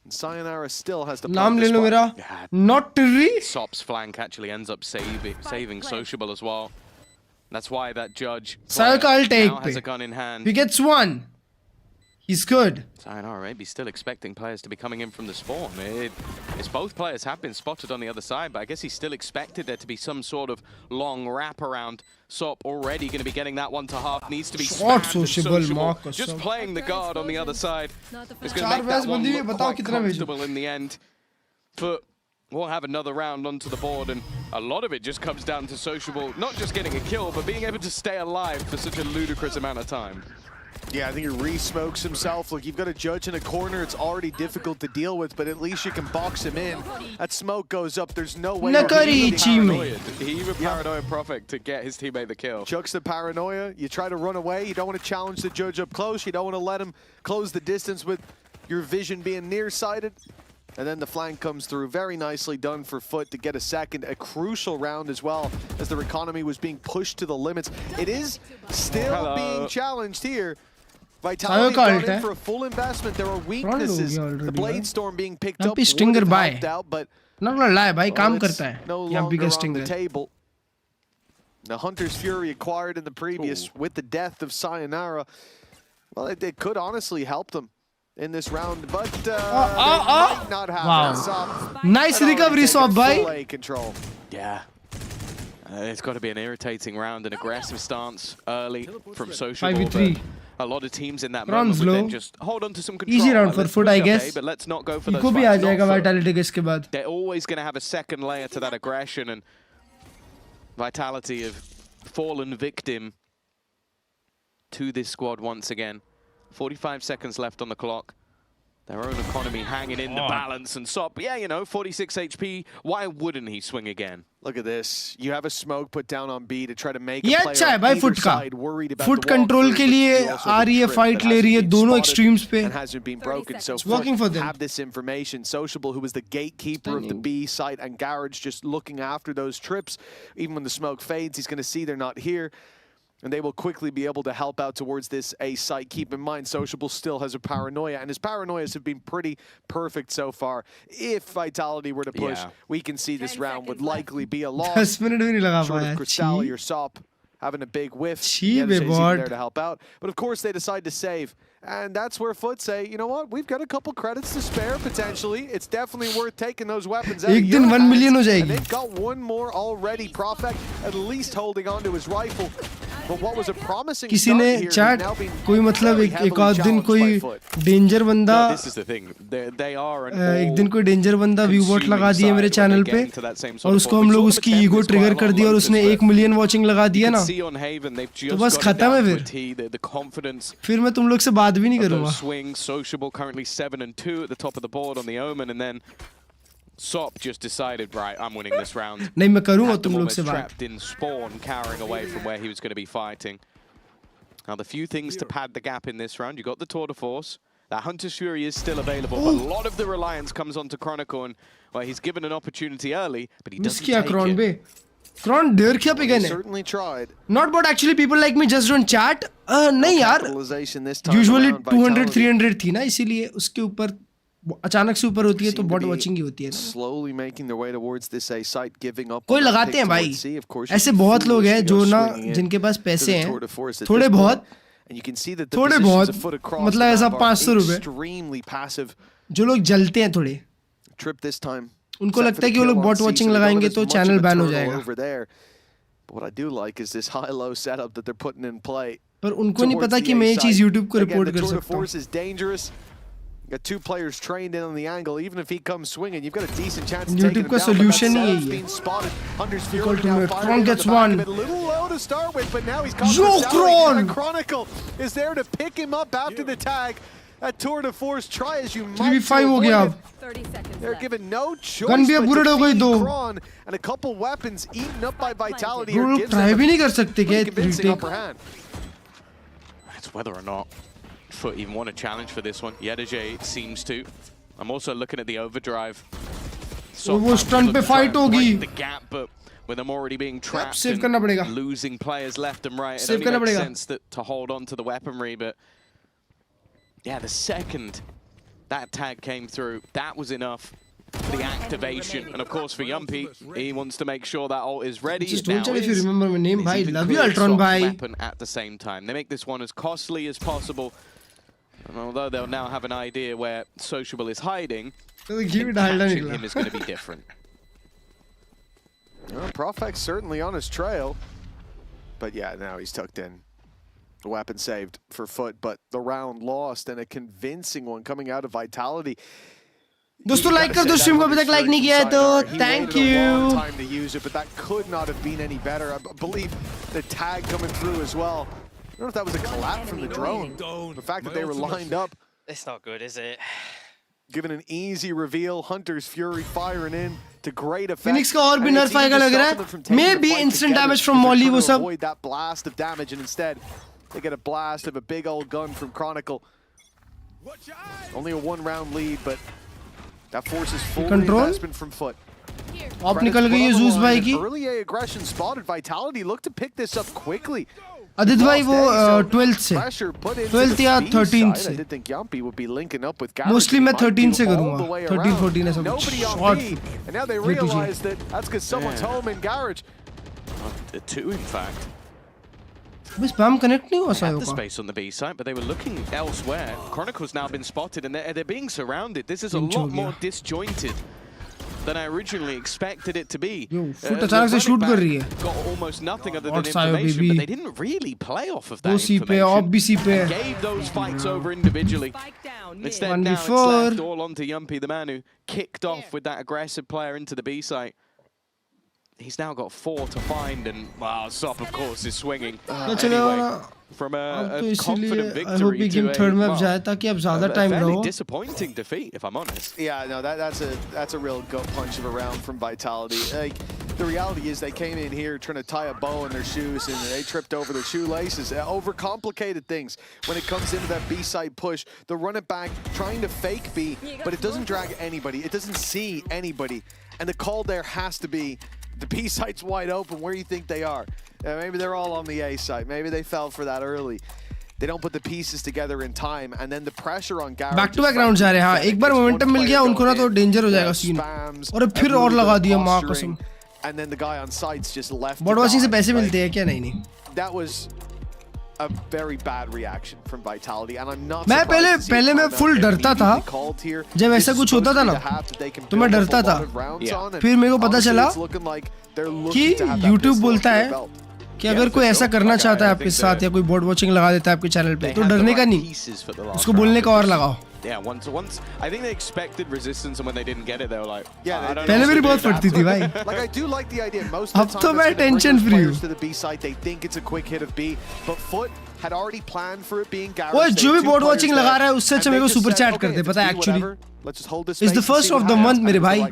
Speaker 5: And Sayonara still has the
Speaker 2: नाम ले लो मेरा. Not Terry.
Speaker 6: Sop's flank actually ends up saving Sociable as well. That's why that judge
Speaker 2: Sayo का ult
Speaker 6: now has a gun in hand.
Speaker 2: He gets one. He's good.
Speaker 6: Sayonara maybe still expecting players to be coming in from the spawn. It's both players have been spotted on the other side, but I guess he still expected there to be some sort of long wrap around. Sop already going to be getting that one to half. Needs to be
Speaker 2: Short
Speaker 6: Sociable.
Speaker 2: Marcus.
Speaker 6: Just playing the guard on the other side. It's going to make that one look quite comfortable in the end. But we'll have another round onto the board, and a lot of it just comes down to Sociable not just getting a kill, but being able to stay alive for such a ludicrous amount of time.
Speaker 5: Yeah, I think he re-smokes himself. Look, you've got a judge in a corner. It's already difficult to deal with, but at least you can box him in. That smoke goes up. There's no way.
Speaker 6: He even paranoia Prophet to get his teammate the kill.
Speaker 5: Chucks the paranoia. You try to run away. You don't want to challenge the judge up close. You don't want to let him close the distance with your vision being nearsighted. And then the flank comes through. Very nicely done for FUT to get a second. A crucial round as well, as their economy was being pushed to the limits. It is still being challenged here. Vitality got in for a full investment. There are weaknesses. The Blade Storm being picked up.
Speaker 2: Stinger by.
Speaker 5: But
Speaker 2: not gonna lie, bhai काम करता है.
Speaker 5: No longer on the table. The Hunter's Fury acquired in the previous with the death of Sayonara. Well, it could honestly help them in this round, but might not happen.
Speaker 2: Wow. Nice recovery, Sop bhai.
Speaker 5: Control.
Speaker 6: Yeah. It's got to be an irritating round, an aggressive stance early from Sociable.
Speaker 2: 5v3.
Speaker 6: A lot of teams in that moment would then just hold on to some control.
Speaker 2: Easy round for FUT, I guess.
Speaker 6: But let's not go for those
Speaker 2: fights. भी आ जाएगा Vitality के इसके बाद.
Speaker 6: They're always going to have a second layer to that aggression, and Vitality have fallen victim to this squad once again. 45 seconds left on the clock. Their own economy hanging in the balance, and Sop, yeah, you know, 46 HP. Why wouldn't he swing again?
Speaker 5: Look at this. You have a smoke put down on B to try to make
Speaker 2: ये अच्छा है भाई FUT का. FUT control के लिए आ रही है, fight ले रही है दोनों एक्सट्रीम्स पे.
Speaker 5: It's
Speaker 2: working for them.
Speaker 5: Have this information. Sociable, who was the gatekeeper of the B site, and Garage just looking after those trips. Even when the smoke fades, he's going to see they're not here. And they will quickly be able to help out towards this A site. Keep in mind, Sociable still has a paranoia, and his paranoias have been pretty perfect so far. If Vitality were to push, we can see this round would likely be a loss.
Speaker 2: 10 minute भी नहीं लगा पाया.
Speaker 5: Crystalli or Sop having a big whiff.
Speaker 2: There
Speaker 5: to help out. But of course, they decide to save. And that's where FUT say, you know what, we've got a couple credits to spare, potentially. It's definitely worth taking those weapons out of your hands.
Speaker 2: 1 million हो जाएगी.
Speaker 5: And they've got one more already. Prophet at least holding on to his rifle. But what was a promising
Speaker 2: किसी ने chat कोई मतलब एक आध दिन कोई डेंजर बंदा एक दिन कोई डेंजर बंदा व्यू बॉट लगा दिया मेरे चैनल पे और उसको हम लोग उसकी ईगो ट्रिगर कर दिया और उसने 1 मिलियन वॉचिंग लगा दिया ना तो बस खत्म है फिर मैं तुम लोग से बात भी नहीं करूंगा.
Speaker 6: Sop just decided, right, I'm winning this round.
Speaker 2: नहीं मैं करूँगा तुम लोग से बात.
Speaker 6: Trapped in spawn, cowering away from where he was going to be fighting. Now the few things to pad the gap in this round, you got the tour de force. That Hunter's Fury is still available, but a lot of the reliance comes onto Chronicle, and well, he's given an opportunity early, but he doesn't take it.
Speaker 2: Cron dare क्या पे गए?
Speaker 5: Certainly tried.
Speaker 2: Not but actually people like me just don't chat. नहीं यार. Usually 200-300 थी ना इसीलिए उसके ऊपर अचानक से ऊपर होती है तो बॉट वाचिंग ही होती है.
Speaker 5: Slowly making their way towards this A site, giving up.
Speaker 2: कोई लगाते हैं भाई. ऐसे बहुत लोग हैं जो ना जिनके पास पैसे हैं थोड़े बहुत मतलब ऐसा 500 रुपए जो लोग जलते हैं थोड़े उनको लगता है कि वो लोग बॉट वाचिंग लगाएंगे तो चैनल बैन हो जाएगा.
Speaker 5: What I do like is this high-low setup that they're putting in play.
Speaker 2: पर उनको नहीं पता कि मैं ये चीज YouTube को रिपोर्ट कर सकता हूँ.
Speaker 5: Got two players trained in on the angle. Even if he comes swinging, you've got a decent chance to take
Speaker 2: YouTube
Speaker 5: him
Speaker 2: का
Speaker 5: down.
Speaker 2: solution ही
Speaker 5: But
Speaker 2: यही
Speaker 5: being spotted. Hunter's
Speaker 2: Equal
Speaker 5: Fury
Speaker 2: to
Speaker 5: now
Speaker 2: it.
Speaker 5: firing
Speaker 2: Kron
Speaker 5: on the
Speaker 2: gets
Speaker 5: back
Speaker 2: one.
Speaker 5: of it. A little low to start with, but now he's caught
Speaker 2: Yo,
Speaker 5: the salary.
Speaker 2: Kron!
Speaker 5: And Chronicle is there to pick him up after the tag. A tour de force, try as you might.
Speaker 2: 3v5 हो गया अब.
Speaker 5: They're given no choice
Speaker 2: Gun भी अब
Speaker 5: but
Speaker 2: bullet
Speaker 5: to
Speaker 2: हो गई
Speaker 5: feed
Speaker 2: दो.
Speaker 5: Kron, and a couple weapons eaten up by Vitality.
Speaker 2: Bro,
Speaker 5: here
Speaker 2: लोग
Speaker 5: gives
Speaker 2: try
Speaker 5: them
Speaker 2: भी
Speaker 5: a
Speaker 2: नहीं कर सकते क्या
Speaker 5: pretty convincing
Speaker 2: retake?
Speaker 5: upper hand.
Speaker 6: It's whether or not FUT even want a challenge for this one. Yedajay seems to. I'm also looking at the overdrive.
Speaker 2: वो stun पे fight होगी.
Speaker 6: The gap, but with them already being trapped
Speaker 2: save करना पड़ेगा.
Speaker 6: and losing players left and right, it
Speaker 2: Save
Speaker 6: only
Speaker 2: करना
Speaker 6: makes
Speaker 2: पड़ेगा.
Speaker 6: sense to hold on to the weaponry. But yeah, the second that tag came through, that was enough for the activation. And of course for Yumpy, he wants to make sure that ult is ready.
Speaker 2: Just
Speaker 6: It
Speaker 2: don't
Speaker 6: now
Speaker 2: tell if you
Speaker 6: is.
Speaker 2: remember my name,
Speaker 6: It's
Speaker 2: bhai.
Speaker 6: even
Speaker 2: Love you,
Speaker 6: clear
Speaker 2: Ultron,
Speaker 6: shot
Speaker 2: bhai.
Speaker 6: weapon at the same time. They make this one as costly as possible. And although they'll now have an idea where Sociable is hiding,
Speaker 2: Give it
Speaker 6: catching him is going to be different.
Speaker 5: Well, Profex certainly on his trail. But yeah, now he's tucked in. The weapon saved for FUT, but the round lost, and a convincing one coming out of Vitality.
Speaker 2: दोस्तों like कर दो stream को अभी तक like नहीं किया है तो thank you.
Speaker 5: Time to use it, but that could not have been any better. I believe the tag coming through as well. I don't know if that was a collab from the drone. The fact that they were lined up.
Speaker 10: It's not good, is it?
Speaker 5: Given an easy reveal, Hunter's Fury firing in to great effect.
Speaker 2: Phoenix का और भी nerf आएगा लग रहा है. Maybe instant damage from Molly वो सब.
Speaker 5: Avoid that blast of damage, and instead they get a blast of a big old gun from Chronicle. Only a one-round lead, but that forces full investment from FUT.
Speaker 2: Op निकल गई है Zeus भाई की.
Speaker 5: Early A aggression spotted. Vitality looked to pick this up quickly.
Speaker 2: Aditya भाई वो 12th से 12th या 13th से. Mostly मैं 13 से करूँगा. 13, 14 ऐसा कुछ. Short.
Speaker 5: And now they realize that that's because someone's home in garage.
Speaker 6: The two, in fact.
Speaker 2: बस spam connect नहीं हुआ
Speaker 6: Had
Speaker 2: सायों
Speaker 6: the
Speaker 2: का.
Speaker 6: space on the B site, but they were looking elsewhere. Chronicle's now been spotted, and they're being surrounded. This is a lot more disjointed than I originally expected it to be.
Speaker 2: Yo, FUT अचानक से shoot कर रही है.
Speaker 6: Got almost nothing other
Speaker 2: What
Speaker 6: than
Speaker 2: Sayo,
Speaker 6: information,
Speaker 2: baby?
Speaker 6: but they didn't really play off of that
Speaker 2: वो सी पे, op भी सी पे.
Speaker 6: and gave those fights over individually. Instead, now it's
Speaker 2: 1v4.
Speaker 6: left all onto Yumpy, the man who kicked off with that aggressive player into the B site. He's now got 4 to find, and wow, Sop of course is swinging. Anyway, from a confident victory to
Speaker 2: third में अब जाए ताकि अब ज़्यादा time
Speaker 6: fairly
Speaker 2: रहो.
Speaker 6: disappointing defeat, if I'm honest.
Speaker 5: Yeah, no, that's a real gut punch of a round from Vitality. Like, the reality is they came in here trying to tie a bow in their shoes, and they tripped over their shoelaces. Overcomplicated things when it comes into that B-side push. They run it back, trying to fake B, but it doesn't drag anybody. It doesn't see anybody. And the call there has to be, the B site's wide open. Where do you think they are? Maybe they're all on the A site. Maybe they fell for that early. They don't put the pieces together in time, and then the pressure on Garrett.
Speaker 2: Back to back round जा रहे हैं. हाँ, एक बार momentum मिल गया उनको ना तो danger हो जाएगा scene. और फिर और लगा दिया माँ कसम.
Speaker 5: And then the guy on sites just left.
Speaker 2: Board watching से पैसे मिलते हैं क्या नहीं?
Speaker 5: That was a very bad reaction from Vitality, and I'm not.
Speaker 2: मैं पहले मैं full डरता था. जब ऐसा कुछ होता था ना, तो मैं डरता था. फिर मेरे को पता चला कि YouTube बोलता है कि अगर कोई ऐसा करना चाहता है आपके साथ या कोई बोर्ड वॉचिंग लगा देता है आपके चैनल पे, तो डरने का नहीं, उसको बोलने का और लगाओ.
Speaker 6: Yeah, once I think they expected resistance, and when they didn't get it, they were like,
Speaker 5: yeah.
Speaker 2: पहले मेरी बहुत फटती थी भाई.
Speaker 5: Like, I do like the idea. Most of the
Speaker 2: अब तो मैं
Speaker 5: time,
Speaker 2: tension free हूँ.
Speaker 5: to the B side, they think it's a quick hit of B, but FUT had already planned for it being garage.
Speaker 2: वो जो भी board watching लगा रहा है उससे अच्छा मेरे को सुपर चैट कर दे. पता है actually it's the first of the month मेरे भाई.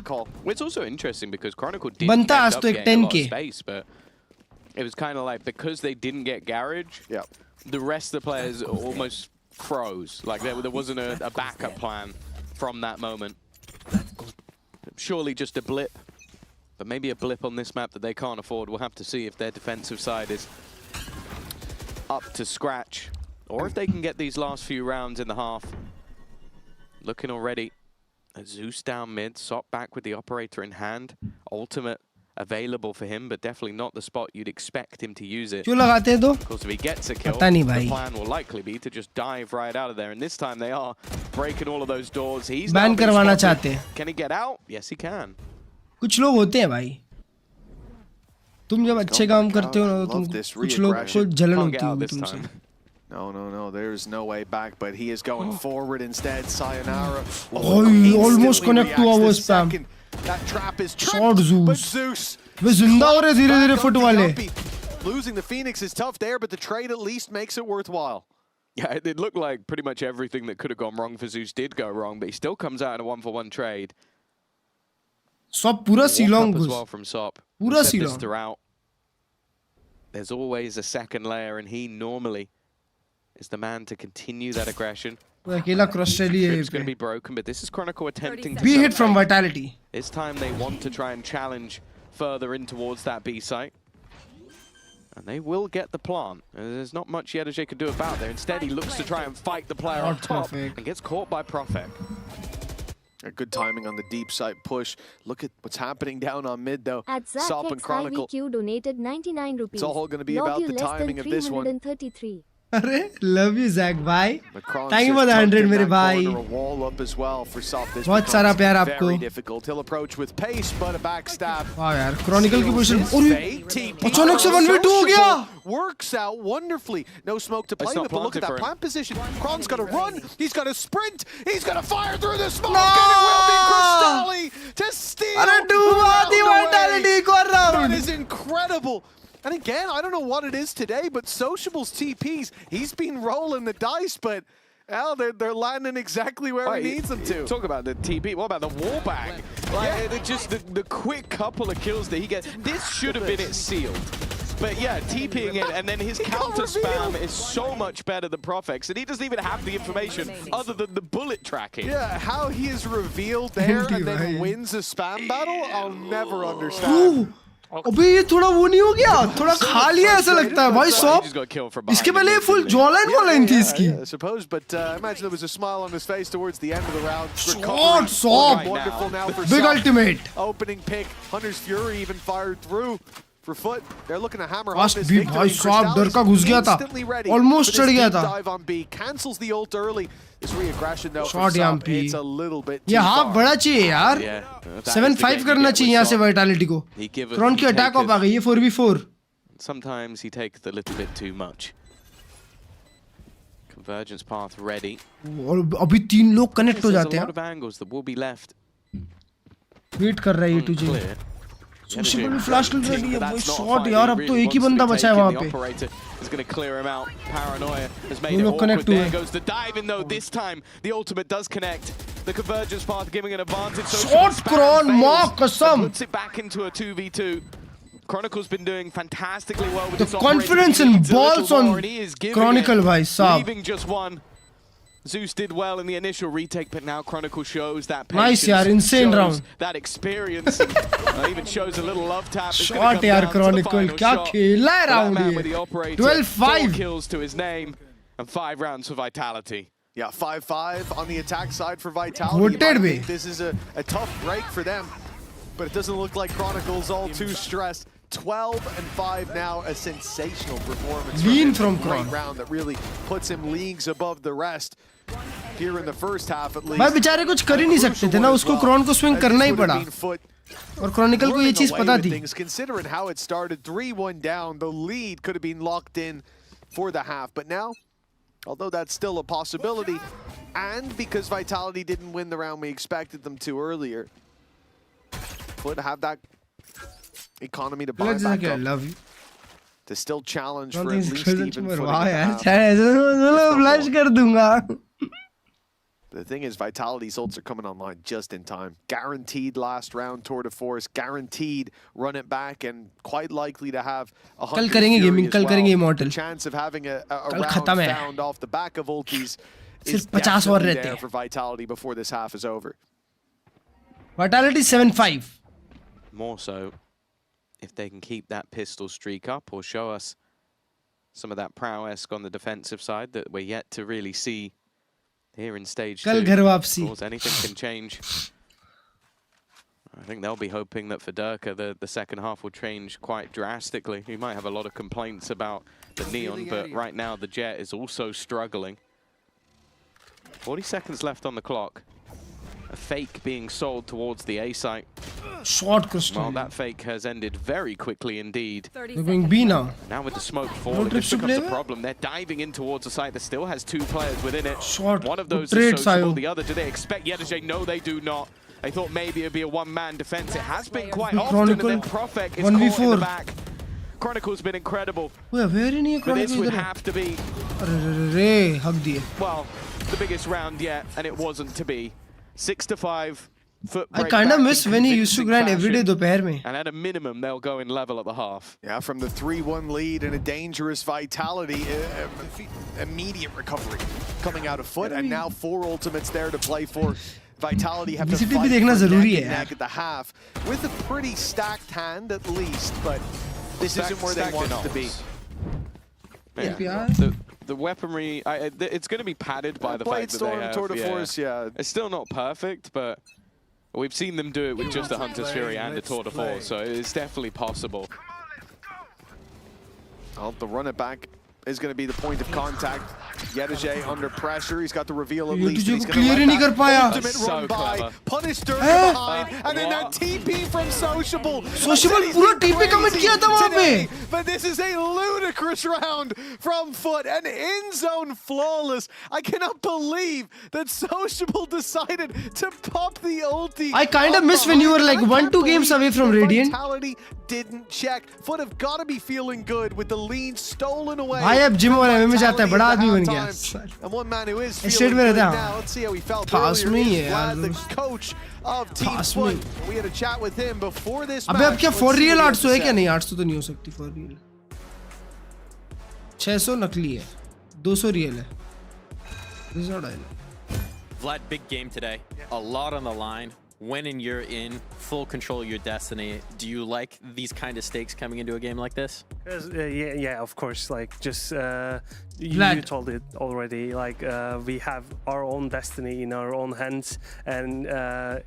Speaker 6: It's also interesting because Chronicle did
Speaker 2: बनता आज तो एक 10K.
Speaker 6: space, but it was kind of like because they didn't get garage, the rest of the players almost froze. Like there wasn't a backup plan from that moment. Surely just a blip, but maybe a blip on this map that they can't afford. We'll have to see if their defensive side is up to scratch, or if they can get these last few rounds in the half. Looking already at Zeus down mid, Sop back with the operator in hand. Ultimate available for him, but definitely not the spot you'd expect him to use it.
Speaker 2: क्यों लगाते हैं तो?
Speaker 6: Of course, if he gets a kill,
Speaker 2: पता नहीं
Speaker 6: the
Speaker 2: भाई.
Speaker 6: plan will likely be to just dive right out of there. And this time they are breaking all of those doors. He's
Speaker 2: Ban
Speaker 6: now been
Speaker 2: करवाना
Speaker 6: spotted.
Speaker 2: चाहते हैं.
Speaker 6: Can he get out? Yes, he can.
Speaker 2: कुछ लोग होते हैं भाई. तुम जब अच्छे काम करते हो ना तो तुम कुछ लोग को जलन होती है तुमसे.
Speaker 5: No. There's no way back, but he is going forward instead. Sayonara.
Speaker 2: Almost connect to our spam.
Speaker 5: That trap is
Speaker 2: Short
Speaker 5: tripped, but
Speaker 2: Zeus.
Speaker 5: Zeus.
Speaker 2: FUT wale.
Speaker 5: Losing the Phoenix is tough there, but the trade at least makes it worthwhile.
Speaker 6: Yeah, it looked like pretty much everything that could have gone wrong for Zeus did go wrong, but he still comes out in a 1-for-1 trade.
Speaker 2: Sop pura Silong
Speaker 6: as well from Sop.
Speaker 2: Pura
Speaker 6: Said this
Speaker 2: Silong.
Speaker 6: throughout. There's always a second layer, and he normally is the man to continue that aggression.
Speaker 2: Akela cross rally hai
Speaker 6: It's going to be broken, but this is Chronicle attempting to...
Speaker 2: B hit from Vitality.
Speaker 6: It's time they want to try and challenge further in towards that B site. And they will get the plant. There's not much Yedajay can do about there. Instead, he looks to try and fight the player on top and gets caught by Profek.
Speaker 5: Good timing on the deep side push. Look at what's happening down on mid, though.
Speaker 13: At
Speaker 5: Sop and Chronicle.
Speaker 13: IVQ donated 99 rupees.
Speaker 5: It's all going to be about the timing of this one.
Speaker 2: Arre, love you Zach bhai.
Speaker 5: Macron's
Speaker 2: Thank you for the
Speaker 5: just
Speaker 2: 100
Speaker 5: tucked in
Speaker 2: mere
Speaker 5: that
Speaker 2: bhai.
Speaker 5: corner, a wall up as well for Sop. This
Speaker 2: बहुत सारा प्यार
Speaker 5: becomes
Speaker 2: आपको.
Speaker 5: very difficult. He'll approach with pace, but a backstab.
Speaker 2: वाह यार, Chronicle की position.
Speaker 5: Aure,
Speaker 2: अचानक से 1v2 हो गया.
Speaker 5: Works out wonderfully. No smoke to play with, but look at that plant position. Kron's got to run. He's got to sprint. He's got to fire through the smoke, and it will be Cristalli to steal.
Speaker 2: अरे डूबा दी Vitality को
Speaker 5: That
Speaker 2: round.
Speaker 5: is incredible. And again, I don't know what it is today, but Sociable's TPs, he's been rolling the dice, but well, they're landing exactly where he needs them to.
Speaker 6: Talk about the TP. What about the wall bang? Like, just the quick couple of kills that he gets. This should have been it sealed. But yeah, TPing it, and then his counter spam is so much better than Profex, and he doesn't even have the information other than the bullet tracking.
Speaker 5: Yeah, how he is revealed there and then wins a spam battle, I'll never understand.
Speaker 2: अबे ये थोड़ा वो नहीं हो गया, थोड़ा खा लिया ऐसा लगता है भाई सॉप. इसके पहले फुल जॉलाइन वॉलाइन थी इसकी.
Speaker 5: I suppose, but imagine there was a smile on his face towards the end of the round.
Speaker 2: Shot, Sop.
Speaker 5: Wonderful now for
Speaker 2: Big
Speaker 5: Sop.
Speaker 2: ultimate.
Speaker 5: Opening pick. Hunter's Fury even fired through for FUT. They're looking to hammer home
Speaker 2: Last
Speaker 5: this
Speaker 2: भी
Speaker 5: victory.
Speaker 2: भाई shop डर का घुस गया था. Almost चढ़ गया था.
Speaker 5: Dive on B. Cancels the ult early. This reaggression though
Speaker 2: Shot
Speaker 5: from Sop,
Speaker 2: MP.
Speaker 5: it's a little bit too
Speaker 2: ये हाफ बड़ा चाहिए यार. 7-5 करना चाहिए यहाँ से Vitality को. Kron की attack ऑफ आ गई है 4v4.
Speaker 6: Sometimes he takes a little bit too much. Convergence path ready.
Speaker 2: और अभी 3 लोग connect हो जाते
Speaker 6: There's a
Speaker 2: हैं.
Speaker 6: lot of angles that will be left.
Speaker 2: Wait कर रहा है ये तुझे. Sociable भी flash kill ready है भाई. Shot यार अब तो एक ही बंदा बचा है वहाँ पे.
Speaker 6: Is going to clear him out. Paranoia has made
Speaker 2: वो
Speaker 6: it
Speaker 2: लोग
Speaker 6: awkward.
Speaker 2: connect
Speaker 6: There
Speaker 2: हुए.
Speaker 6: goes the dive in though. This time the ultimate does connect. The convergence path giving an advantage.
Speaker 2: Shot Kron, माँ कसम.
Speaker 6: Puts it back into a 2v2. Chronicle's been doing fantastically well with
Speaker 2: The
Speaker 6: this
Speaker 2: confidence and balls on Chronicle भाई साहब.
Speaker 6: Leaving just one. Zeus did well in the initial retake, but now Chronicle shows that patience.
Speaker 2: Nice yaar, insane
Speaker 6: shows
Speaker 2: round.
Speaker 6: That experience. Even shows a little love tap.
Speaker 2: Shot yaar Chronicle, क्या खेला है round ये. 12-5.
Speaker 6: 4 kills to his name and 5 rounds for Vitality.
Speaker 5: Yeah, 5-5 on the attack side for Vitality.
Speaker 2: Goated bhi.
Speaker 5: This is a tough break for them, but it doesn't look like Chronicle's all too stressed. 12-5 now, a sensational performance
Speaker 2: from
Speaker 5: great
Speaker 2: Kron.
Speaker 5: round that really puts him leagues above the rest. Here in the first half at least.
Speaker 2: भाई बेचारे कुछ कर ही नहीं सकते थे ना, उसको Kron को swing करना ही पड़ा. और Chronicle को ये चीज पता थी.
Speaker 5: Considering how it started, 3-1 down, the lead could have been locked in for the half, but now, although that's still a possibility, and because Vitality didn't win the round we expected them to earlier, would have that economy to buy back up.
Speaker 2: I love you.
Speaker 5: To still challenge for at least even footing.
Speaker 2: वाह यार, मैं flash कर दूंगा.
Speaker 5: The thing is, Vitality's ults are coming online just in time. Guaranteed last round Tour de Force, guaranteed run it back, and quite likely to have a
Speaker 2: कल करेंगे gaming, कल करेंगे Immortal.
Speaker 5: Chance of having a round found off the back of ultis is
Speaker 2: सिर्फ 50 और
Speaker 5: definitely
Speaker 2: रहते
Speaker 5: there
Speaker 2: हैं.
Speaker 5: for Vitality before this half is over.
Speaker 2: Vitality 7-5.
Speaker 6: More so, if they can keep that pistol streak up or show us some of that prowess on the defensive side that we're yet to really see here in stage 2.
Speaker 2: कल घर वापसी.
Speaker 6: Of course, anything can change. I think they'll be hoping that for Durka, the second half will change quite drastically. He might have a lot of complaints about the Neon, but right now the Jet is also struggling. 40 seconds left on the clock. A fake being sold towards the A site.
Speaker 2: Short crystal.
Speaker 6: Well, that fake has ended very quickly indeed.
Speaker 2: They're going B now.
Speaker 6: Now with the smoke falling, this becomes a problem. They're diving in towards a site that still has 2 players within it.
Speaker 2: Short.
Speaker 6: One of those is sociable, the other, do they expect Yedajay? No, they do not. I thought maybe it'd be a one-man defense. It has been quite often, and then Profek is caught in the back. Chronicle's been incredible.
Speaker 2: Where is
Speaker 6: But this would have to be, well, the biggest round yet, and it wasn't to be. 6-5.
Speaker 2: I kind of miss when he used to grind every day दोपहर में.
Speaker 6: And at a minimum, they'll go in level at the half.
Speaker 5: Yeah, from the 3-1 lead and a dangerous Vitality, immediate recovery coming out of FUT, and now 4 ultimates there to play for. Vitality have to fight for neck at the half with a pretty stacked hand at least, but this isn't where they want to be.
Speaker 6: Yeah. The weaponry, it's going to be padded by the fact that they have.
Speaker 5: Tour de Force, yeah.
Speaker 6: It's still not perfect, but we've seen them do it with just a Hunter's Fury and a Tour de Force, so it's definitely possible.
Speaker 5: Well, the run it back is going to be the point of contact. Yedajay under pressure. He's got the reveal at least. He's going to let that ultimate run by. Punish Dirk behind. And then that TP from Sociable.
Speaker 2: Sociable पूरा TP commit किया था वहाँ पे.
Speaker 5: But this is a ludicrous round from FUT. An in-zone flawless. I cannot believe that Sociable decided to pop the ulti.
Speaker 2: I kind of miss when you were like 1-2 games away from Radiant.
Speaker 5: Vitality didn't check. FUT have got to be feeling good with the lead stolen away.
Speaker 2: भाई अब gym और MM में जाता है, बड़ा आदमी बन गया.
Speaker 5: And one man who is
Speaker 2: Estate में रहता है.
Speaker 5: Let's see how he felt
Speaker 2: पास में ही है
Speaker 5: earlier.
Speaker 2: यार.
Speaker 5: The coach of Team FUT. We had a chat with him before this match.
Speaker 2: अबे अब क्या for real 800 है क्या? नहीं 800 तो नहीं हो सकती for real. 600 नकली है, 200 real है. This is not real.
Speaker 3: Vlad, big game today. A lot on the line. When you're in full control of your destiny, do you like these kind of stakes coming into a game like this?
Speaker 13: Yeah, of course. Like, just you told it already. Like, we have our own destiny in our own hands, and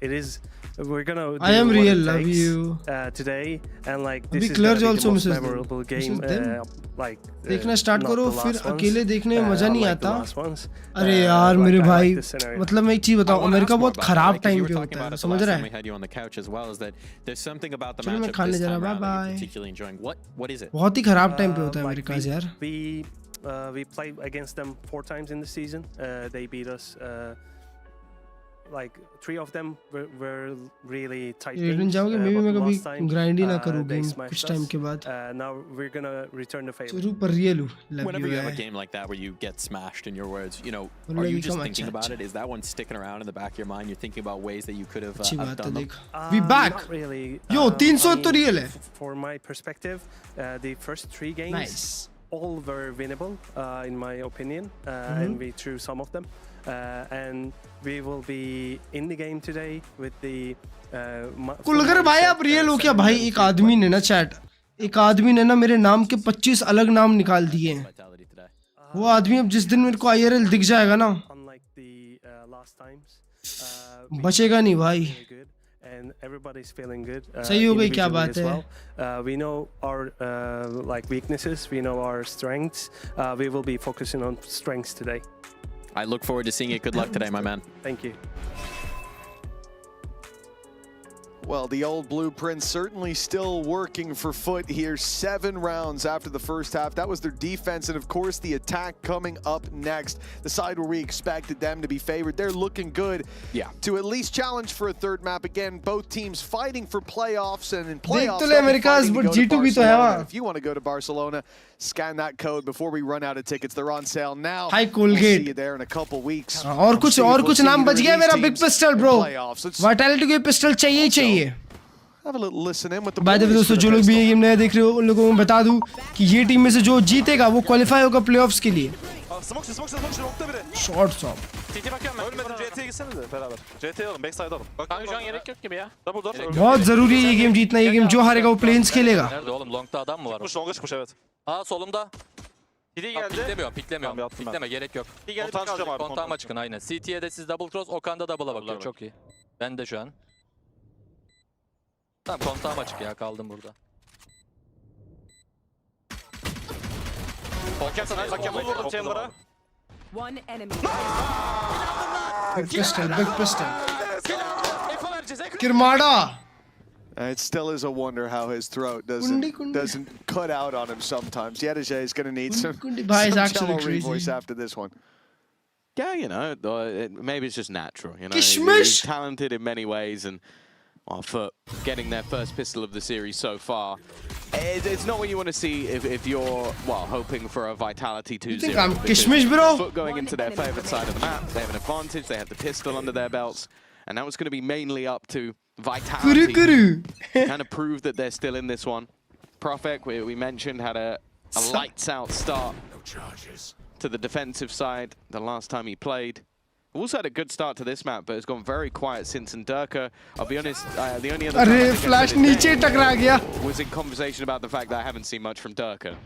Speaker 13: it is. We're gonna.
Speaker 2: I am real. Love you.
Speaker 13: Today, and like this is
Speaker 2: Klurge
Speaker 13: the
Speaker 2: also
Speaker 13: most memorable game. Like,
Speaker 2: देखना start करो, फिर अकेले देखने में मजा नहीं आता. अरे यार मेरे भाई, मतलब मैं एक चीज बताऊं, अमेरिका बहुत खराब टाइम पे होता है, समझ रहा है? चलो मैं खाने जा रहा, बाय बाय. बहुत ही खराब टाइम पे होता है अमेरिका यार.
Speaker 13: We played against them 4 times in the season. They beat us. Like 3 of them were really tight games.
Speaker 2: जाओगे, मैं भी कभी ग्राइंड ही ना करूँ गेम कुछ टाइम के बाद.
Speaker 13: Now we're gonna return the favor.
Speaker 2: चलो पर रियल हूँ.
Speaker 3: Whenever you have a game like that where you get smashed in your words, you know, are you just thinking about it? Is that one sticking around in the back of your mind? You're thinking about ways that you could have done them?
Speaker 2: We back.
Speaker 13: Not really.
Speaker 2: Yo, 300 तो real है.
Speaker 13: For my perspective, the first 3 games all were winnable, in my opinion, and we threw some of them. And we will be in the game today with the
Speaker 2: कुलगर भाई आप real हो क्या भाई? एक आदमी ने ना चैट, एक आदमी ने ना मेरे नाम के 25 अलग नाम निकाल दिए हैं. वो आदमी अब जिस दिन मेरे को आईआरएल दिख जाएगा ना, बचेगा नहीं भाई.
Speaker 13: And everybody's feeling good.
Speaker 2: सही हो गई क्या बात है?
Speaker 13: We know our like weaknesses, we know our strengths. We will be focusing on strengths today.
Speaker 3: I look forward to seeing it. Good luck today, my man.
Speaker 13: Thank you.
Speaker 5: Well, the old blueprint certainly still working for FUT here. 7 rounds after the first half. That was their defense, and of course the attack coming up next. The side where we expected them to be favored. They're looking good to at least challenge for a 3rd map. Again, both teams fighting for playoffs, and in playoffs, if you want to go to Barcelona, scan that code before we run out of tickets. They're on sale now.
Speaker 2: Hi, Colgate.
Speaker 5: We'll see you there in a couple weeks.
Speaker 2: और कुछ नाम बच गया मेरा. Big Pistol, bro. Vitality को pistol चाहिए ही चाहिए.
Speaker 5: Have a little listen in with the
Speaker 2: by the way दोस्तों, जो लोग भी ये गेम नया देख रहे हो उन लोगों को मैं बता दूं कि ये टीम में से जो जीतेगा वो क्वालिफाई होगा प्लेऑफ्स के लिए. Shot stop. बहुत जरूरी है ये गेम जीतना. ये गेम जो हारेगा वो प्लेन्स खेलेगा.
Speaker 8: Piklemiyorum. Pikleme gerek yok. Kontağıma çıkın aynen. CT'ye de siz double cross, Okan da double'a bakıyor. Çok iyi. Ben de şu an. Tamam, kontağım açık ya, kaldım burada.
Speaker 10: Hakem vurdum Chamber'a.
Speaker 7: One enemy.
Speaker 2: Big pistol. Kirmada.
Speaker 5: It still is a wonder how his throat doesn't cut out on him sometimes. Yedije is going to need some cello revoice after this one.
Speaker 6: Yeah, you know, maybe it's just natural. You know, he's talented in many ways, and FUT getting their first pistol of the series so far, it's not what you want to see if you're hoping for a Vitality 2-0.
Speaker 2: You think I'm Kishmish, bro?
Speaker 6: FUT going into their favorite side of the map, they have an advantage. They have the pistol under their belts, and now it's going to be mainly up to Vitality to kind of prove that they're still in this one. Profek, we mentioned, had a lights-out start to the defensive side the last time he played. Also had a good start to this map, but it's gone very quiet since. And Durka, I'll be honest, the only other time
Speaker 2: flash niche takra gaya
Speaker 6: was in conversation about the fact that I haven't seen much from Durka.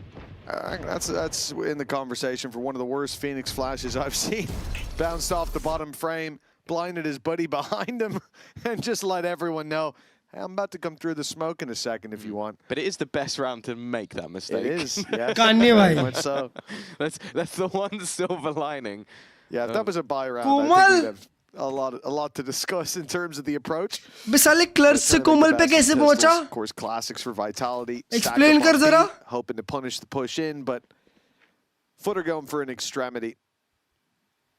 Speaker 5: That's in the conversation for one of the worst Phoenix flashes I've seen. Bounced off the bottom frame, blinded his buddy behind him, and just let everyone know, hey, I'm about to come through the smoke in a second if you want.
Speaker 6: But it is the best round to make that mistake.
Speaker 5: It is, yeah.
Speaker 2: Very
Speaker 5: much so.
Speaker 6: That's the one silver lining.
Speaker 5: Yeah, if that was a buy round, I think we'd have a lot to discuss in terms of the approach.
Speaker 2: Bisalik Klurge se Komal pe kaise pahuncha?
Speaker 5: Of course, classics for Vitality.
Speaker 2: Explain kar zara.
Speaker 5: Hoping to punish the push in, but FUT are going for an extremity.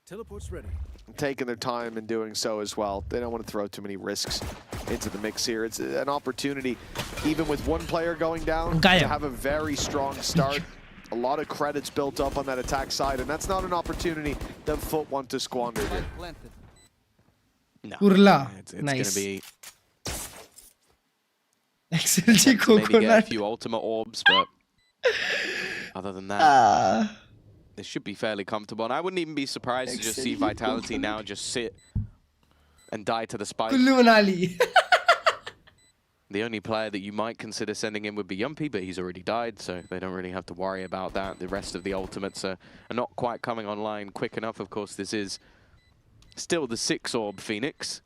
Speaker 12: Teleport's ready.
Speaker 5: Taking their time in doing so as well. They don't want to throw too many risks into the mix here. It's an opportunity, even with one player going down, to have a very strong start. A lot of credits built up on that attack side, and that's not an opportunity that FUT want to squander here.
Speaker 6: No,
Speaker 2: Kurla.
Speaker 6: It's
Speaker 2: Nice.
Speaker 6: going to be
Speaker 2: XLG
Speaker 6: maybe
Speaker 2: coconut.
Speaker 6: get a few ultimate orbs, but other than that, they should be fairly comfortable. And I wouldn't even be surprised to just see Vitality now just sit and die to the spike.
Speaker 2: Kullu Manali.
Speaker 6: The only player that you might consider sending in would be Yumpy, but he's already died, so they don't really have to worry about that. The rest of the ultimates are not quite coming online quick enough. Of course, this is still the 6-orb Phoenix.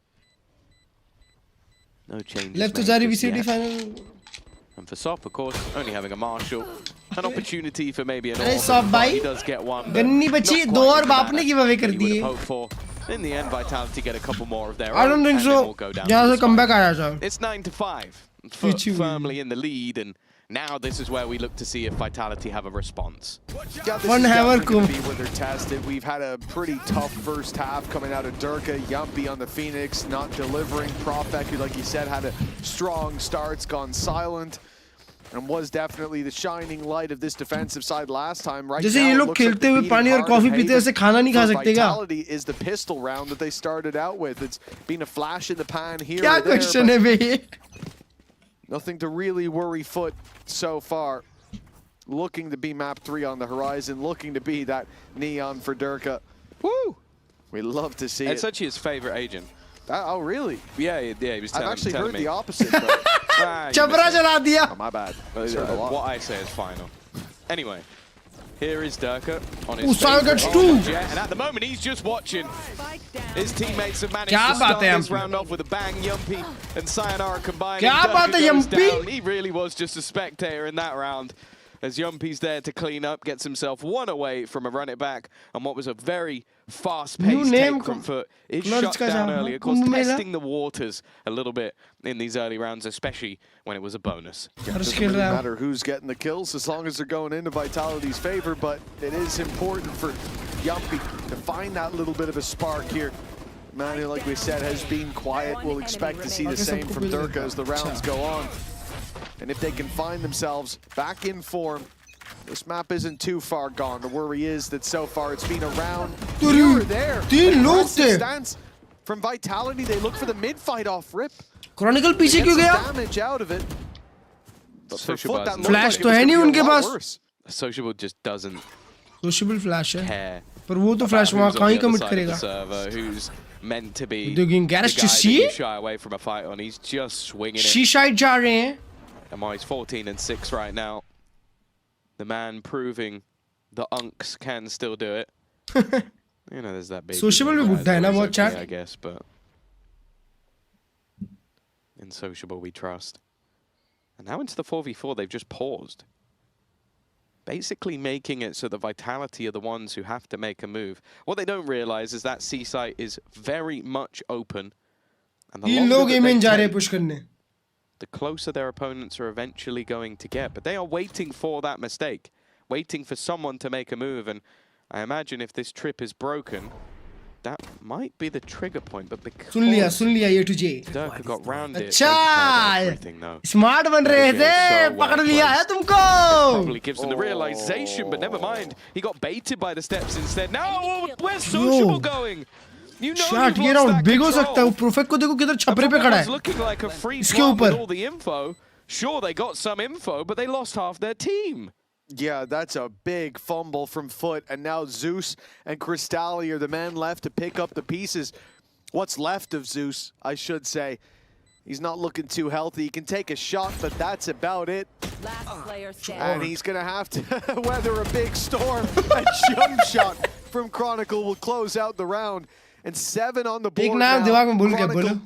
Speaker 6: No changes.
Speaker 2: Left to Zari VCT final.
Speaker 6: And for Sop, of course, only having a Marshall. An opportunity for maybe an
Speaker 2: Hey,
Speaker 6: orb.
Speaker 2: Sop bhai.
Speaker 6: He does get one.
Speaker 2: Ganni bachi, do aur baap ne giveaway kar diye.
Speaker 6: In the end, Vitality get a couple more of their own.
Speaker 2: I don't think so. Yahan se comeback aaya sir.
Speaker 6: It's 9-5. FUT firmly in the lead, and now this is where we look to see if Vitality have a response.
Speaker 5: Yeah, this is definitely going to be when they're tested. We've had a pretty tough first half coming out of Durka. Yumpy on the Phoenix, not delivering. Profek, who, like you said, had a strong start, it's gone silent, and was definitely the shining light of this defensive side last time. Right
Speaker 2: जैसे
Speaker 5: now,
Speaker 2: ये
Speaker 5: it
Speaker 2: लोग
Speaker 5: looks like
Speaker 2: खेलते
Speaker 5: the
Speaker 2: हुए
Speaker 5: beating
Speaker 2: पानी और
Speaker 5: heart
Speaker 2: coffee
Speaker 5: of
Speaker 2: पीते वैसे खाना नहीं खा
Speaker 5: for
Speaker 2: सकते क्या?
Speaker 5: Vitality is the pistol round that they started out with. It's been a flash in the pan here.
Speaker 2: क्या question है बे ये?
Speaker 5: Nothing to really worry FUT so far. Looking to be map 3 on the horizon, looking to be that neon for Durka. Woo! We love to see it.
Speaker 6: It's actually his favorite agent.
Speaker 5: Oh, really?
Speaker 6: Yeah, he was telling me.
Speaker 5: I've actually heard
Speaker 6: me.
Speaker 5: the opposite, but...
Speaker 2: Chapra jala diya.
Speaker 5: Oh, my bad.
Speaker 6: What I say is final. Anyway, here is Durka on his
Speaker 2: Usayo gets two.
Speaker 6: And at the moment, he's just watching. His teammates have managed
Speaker 2: Kya
Speaker 6: to start
Speaker 2: baat hai
Speaker 6: this
Speaker 2: Yumpy?
Speaker 6: round off with a bang. Yumpy and Sayonara combined.
Speaker 2: Kya baat hai Yumpy?
Speaker 6: He really was just a spectator in that round. As Yumpy's there to clean up, gets himself one away from a run it back, and what was a very fast-paced take from FUT is shut down early. Of course, testing the waters a little bit in these early rounds, especially when it was a bonus.
Speaker 5: It doesn't really matter who's getting the kills as long as they're going into Vitality's favor, but it is important for Yumpy to find that little bit of a spark here. Man who, like we said, has been quiet. We'll expect to see the same from Durka as the rounds go on. And if they can find themselves back in form, this map isn't too far gone. The worry is that so far it's been around here or there. Stance from Vitality. They look for the mid-fight off rip.
Speaker 2: Chronicle पीछे क्यों गया?
Speaker 5: Damage out of it. But for FUT, that
Speaker 2: Flash
Speaker 5: looked
Speaker 2: तो
Speaker 5: like
Speaker 2: है
Speaker 5: it
Speaker 2: नहीं
Speaker 5: was
Speaker 2: उनके
Speaker 5: gonna be a lot
Speaker 2: pass.
Speaker 5: worse.
Speaker 6: Sociable just doesn't
Speaker 2: Sociable flash है.
Speaker 6: care.
Speaker 2: पर वो तो flash वहाँ कहाँ ही commit करेगा?
Speaker 6: Server, who's meant to be
Speaker 2: They're getting
Speaker 6: the guy
Speaker 2: garage to
Speaker 6: that
Speaker 2: see?
Speaker 6: you shy away from a fight on. He's just swinging it.
Speaker 2: She-side जा रहे हैं.
Speaker 6: And he's 14-6 right now. The man proving the unks can still do it. You know, there's that big.
Speaker 2: Sociable भी बुड्ढा है ना बहुत chat.
Speaker 6: I guess, but in Sociable we trust. And now into the 4v4, they've just paused. Basically making it so the Vitality are the ones who have to make a move. What they don't realize is that C site is very much open. And the
Speaker 2: ये
Speaker 6: longer
Speaker 2: लोग
Speaker 6: that
Speaker 2: M
Speaker 6: they
Speaker 2: इन जा रहे हैं
Speaker 6: take,
Speaker 2: push करने.
Speaker 6: the closer their opponents are eventually going to get. But they are waiting for that mistake, waiting for someone to make a move. And I imagine if this trip is broken, that might be the trigger point. But because
Speaker 2: सुन लिया ये तुझे.
Speaker 6: Durka got round it,
Speaker 2: अच्छा,
Speaker 6: everything though.
Speaker 2: Smart बन रहे थे, पकड़ लिया है तुमको.
Speaker 6: Probably gives them the realization, but never mind. He got baited by the steps instead. No, where's Sociable going? You know
Speaker 2: Shot, ये round big हो सकता है. वो Profect को देखो किधर छपरे पे खड़ा है.
Speaker 6: Looking like a free
Speaker 2: इसके
Speaker 6: plant with
Speaker 2: ऊपर.
Speaker 6: all the info. Sure, they got some info, but they lost half their team.
Speaker 5: Yeah, that's a big fumble from FUT, and now Zeus and Crystalli are the men left to pick up the pieces. What's left of Zeus, I should say. He's not looking too healthy. He can take a shot, but that's about it. And he's going to have to weather a big storm. A jump shot from Chronicle will close out the round. And 7 on the board now. Chronicle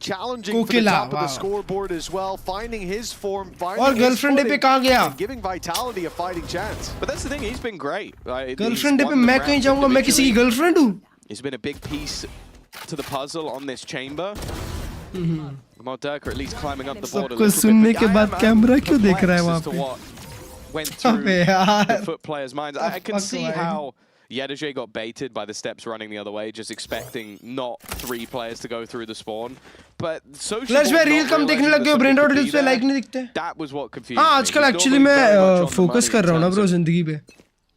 Speaker 5: challenging for the top of the scoreboard as well, finding his form, finding his footing, and giving Vitality a fighting chance.
Speaker 6: But that's the thing, he's been great.
Speaker 2: Girlfriend पे मैं कहीं जाऊँगा, मैं किसी की girlfriend हूँ.
Speaker 6: He's been a big piece to the puzzle on this chamber. Durka at least climbing up the board a little bit.
Speaker 2: सुनने के बाद कैमरा क्यों देख रहा है वहाँ पे?
Speaker 6: Went through the FUT players' minds. I can see how Yedaje got baited by the steps running the other way, just expecting not 3 players to go through the spawn. But
Speaker 2: Klurge में reel कम देखने लग गए, brain out reels पे like नहीं दिखते.
Speaker 6: That was what confused
Speaker 2: हाँ, आजकल actually मैं फोकस कर रहा हूँ ना ब्रो जिंदगी पे.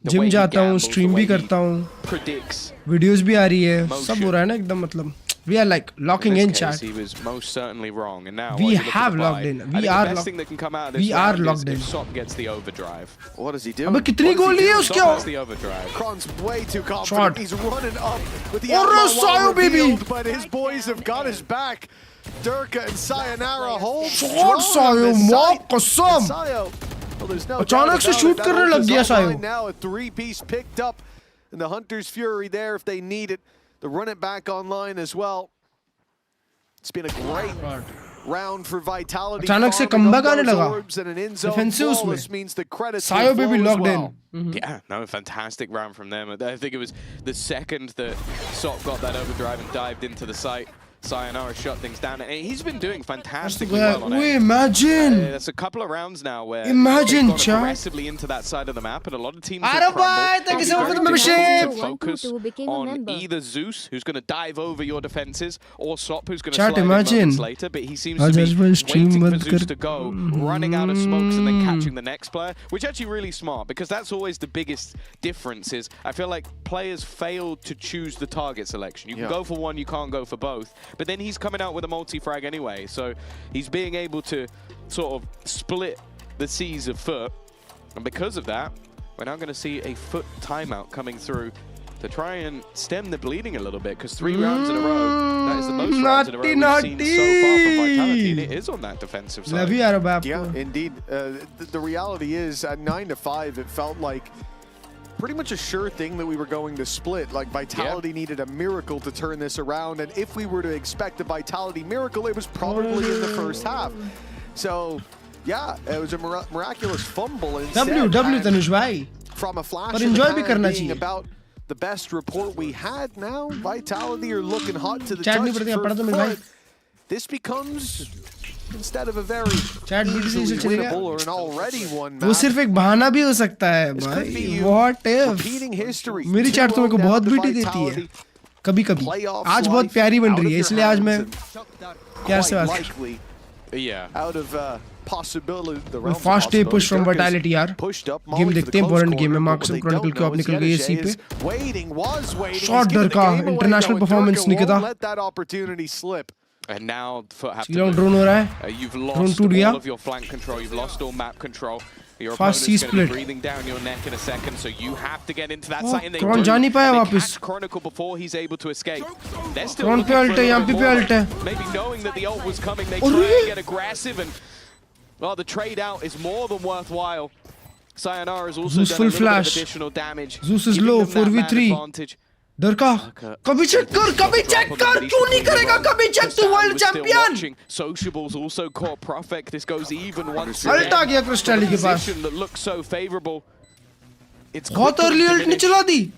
Speaker 2: जिम जाता हूँ, स्ट्रीम भी करता हूँ, वीडियोस भी आ रही है, सब हो रहा है ना एकदम मतलब. We are like locking in, chat.
Speaker 6: He was most certainly wrong, and now
Speaker 2: we have locked in. We are locked in.
Speaker 6: If SOP gets the overdrive.
Speaker 5: What does he do?
Speaker 2: अबे कितनी गोल ली है उसके?
Speaker 6: The overdrive.
Speaker 5: Kron's way too confident. He's running up with the
Speaker 2: Sayo baby,
Speaker 5: but his boys have got his back. Durka and Sayonara hold
Speaker 2: strong. Sayo, माँ कसम. अचानक से shoot करने लग गया सायो.
Speaker 5: Now a 3-piece picked up, and the Hunter's Fury there if they need it. To run it back online as well. It's been a great round for Vitality.
Speaker 2: अचानक से comeback आने लगा. Defensive उसमें.
Speaker 5: Means the credits
Speaker 2: Sayo baby locked
Speaker 6: in. Yeah, no, fantastic round from them. I think it was the second that SOP got that overdrive and dived into the site. Sayonara shut things down, and he's been doing fantastically well on it.
Speaker 2: Imagine.
Speaker 6: There's a couple of rounds now where
Speaker 2: imagine
Speaker 6: they've gone aggressively into that side of the map, and a lot of teams have
Speaker 2: thank you so much for the membership.
Speaker 6: Focus on either Zeus, who's going to dive over your defenses, or SOP, who's going to slide in moments later. But he seems to be waiting for Zeus to go, running out of smokes, and then catching the next player, which is actually really smart, because that's always the biggest difference. Is I feel like players fail to choose the target selection. You can go for one, you can't go for both. But then he's coming out with a multi-frag anyway, so he's being able to sort of split the seas of FUT. And because of that, we're now going to see a FUT timeout coming through to try and stem the bleeding a little bit, because 3 rounds in a row, that is the most rounds in a row we've seen so far from Vitality, and it is on that defensive side.
Speaker 5: Yeah, indeed. The reality is, at 9-5, it felt like pretty much a sure thing that we were going to split. Like Vitality needed a miracle to turn this around, and if we were to expect a Vitality miracle, it was probably in the first half. So yeah, it was a miraculous fumble instead.
Speaker 2: Tanush bhai.
Speaker 5: From a flash
Speaker 2: enjoy bhi karna
Speaker 5: being
Speaker 2: chahiye.
Speaker 5: about the best report we had now. Vitality are looking hot to the
Speaker 2: Chat
Speaker 5: touch
Speaker 2: nahi
Speaker 5: for
Speaker 2: padha
Speaker 5: FUT. This becomes, instead of a very easily winnable or an already won match,
Speaker 2: वो सिर्फ एक बहाना भी हो सकता है भाई. What if? मेरी चैट तो मेरे को बहुत बीटी देती है कभी कभी. आज बहुत प्यारी बन रही है, इसलिए आज मैं प्यार से बात कर रहा हूँ.
Speaker 5: out of possibility, the realm
Speaker 2: fast A push from Vitality यार. गेम देखते हैं, important game है. मार्क्स एंड क्रॉनिकल के ऑफ निकल गई है सी पे. शॉट डरका इंटरनेशनल परफॉर्मेंस निकला.
Speaker 5: Let that opportunity slip.
Speaker 6: And now FUT have to
Speaker 2: drone हो रहा है.
Speaker 6: You've lost all of your flank control, you've lost all map control. Your
Speaker 2: Fast
Speaker 6: opponent's going to be breathing down your neck in a second, so you have to get into that site. And they
Speaker 2: Kron जा नहीं पाया वापस.
Speaker 6: Chronicle before he's able to escape. They're still
Speaker 2: Kron पे ult है, यहाँ पे ult है.
Speaker 6: Maybe knowing that the ult was coming, they try and get aggressive, and well, the trade out is more than worthwhile. Sayonara has also done a little bit of additional damage.
Speaker 2: Zeus is low, 4v3. डरका कभी check कर क्यों नहीं करेगा कभी check तू world champion.
Speaker 6: Sociables also caught Prophet. This goes even once
Speaker 2: alt आ गया क्रिस्टली के पास.
Speaker 6: that looks so favorable. It's
Speaker 2: बहुत अर्ली अल्ट नहीं चला दी.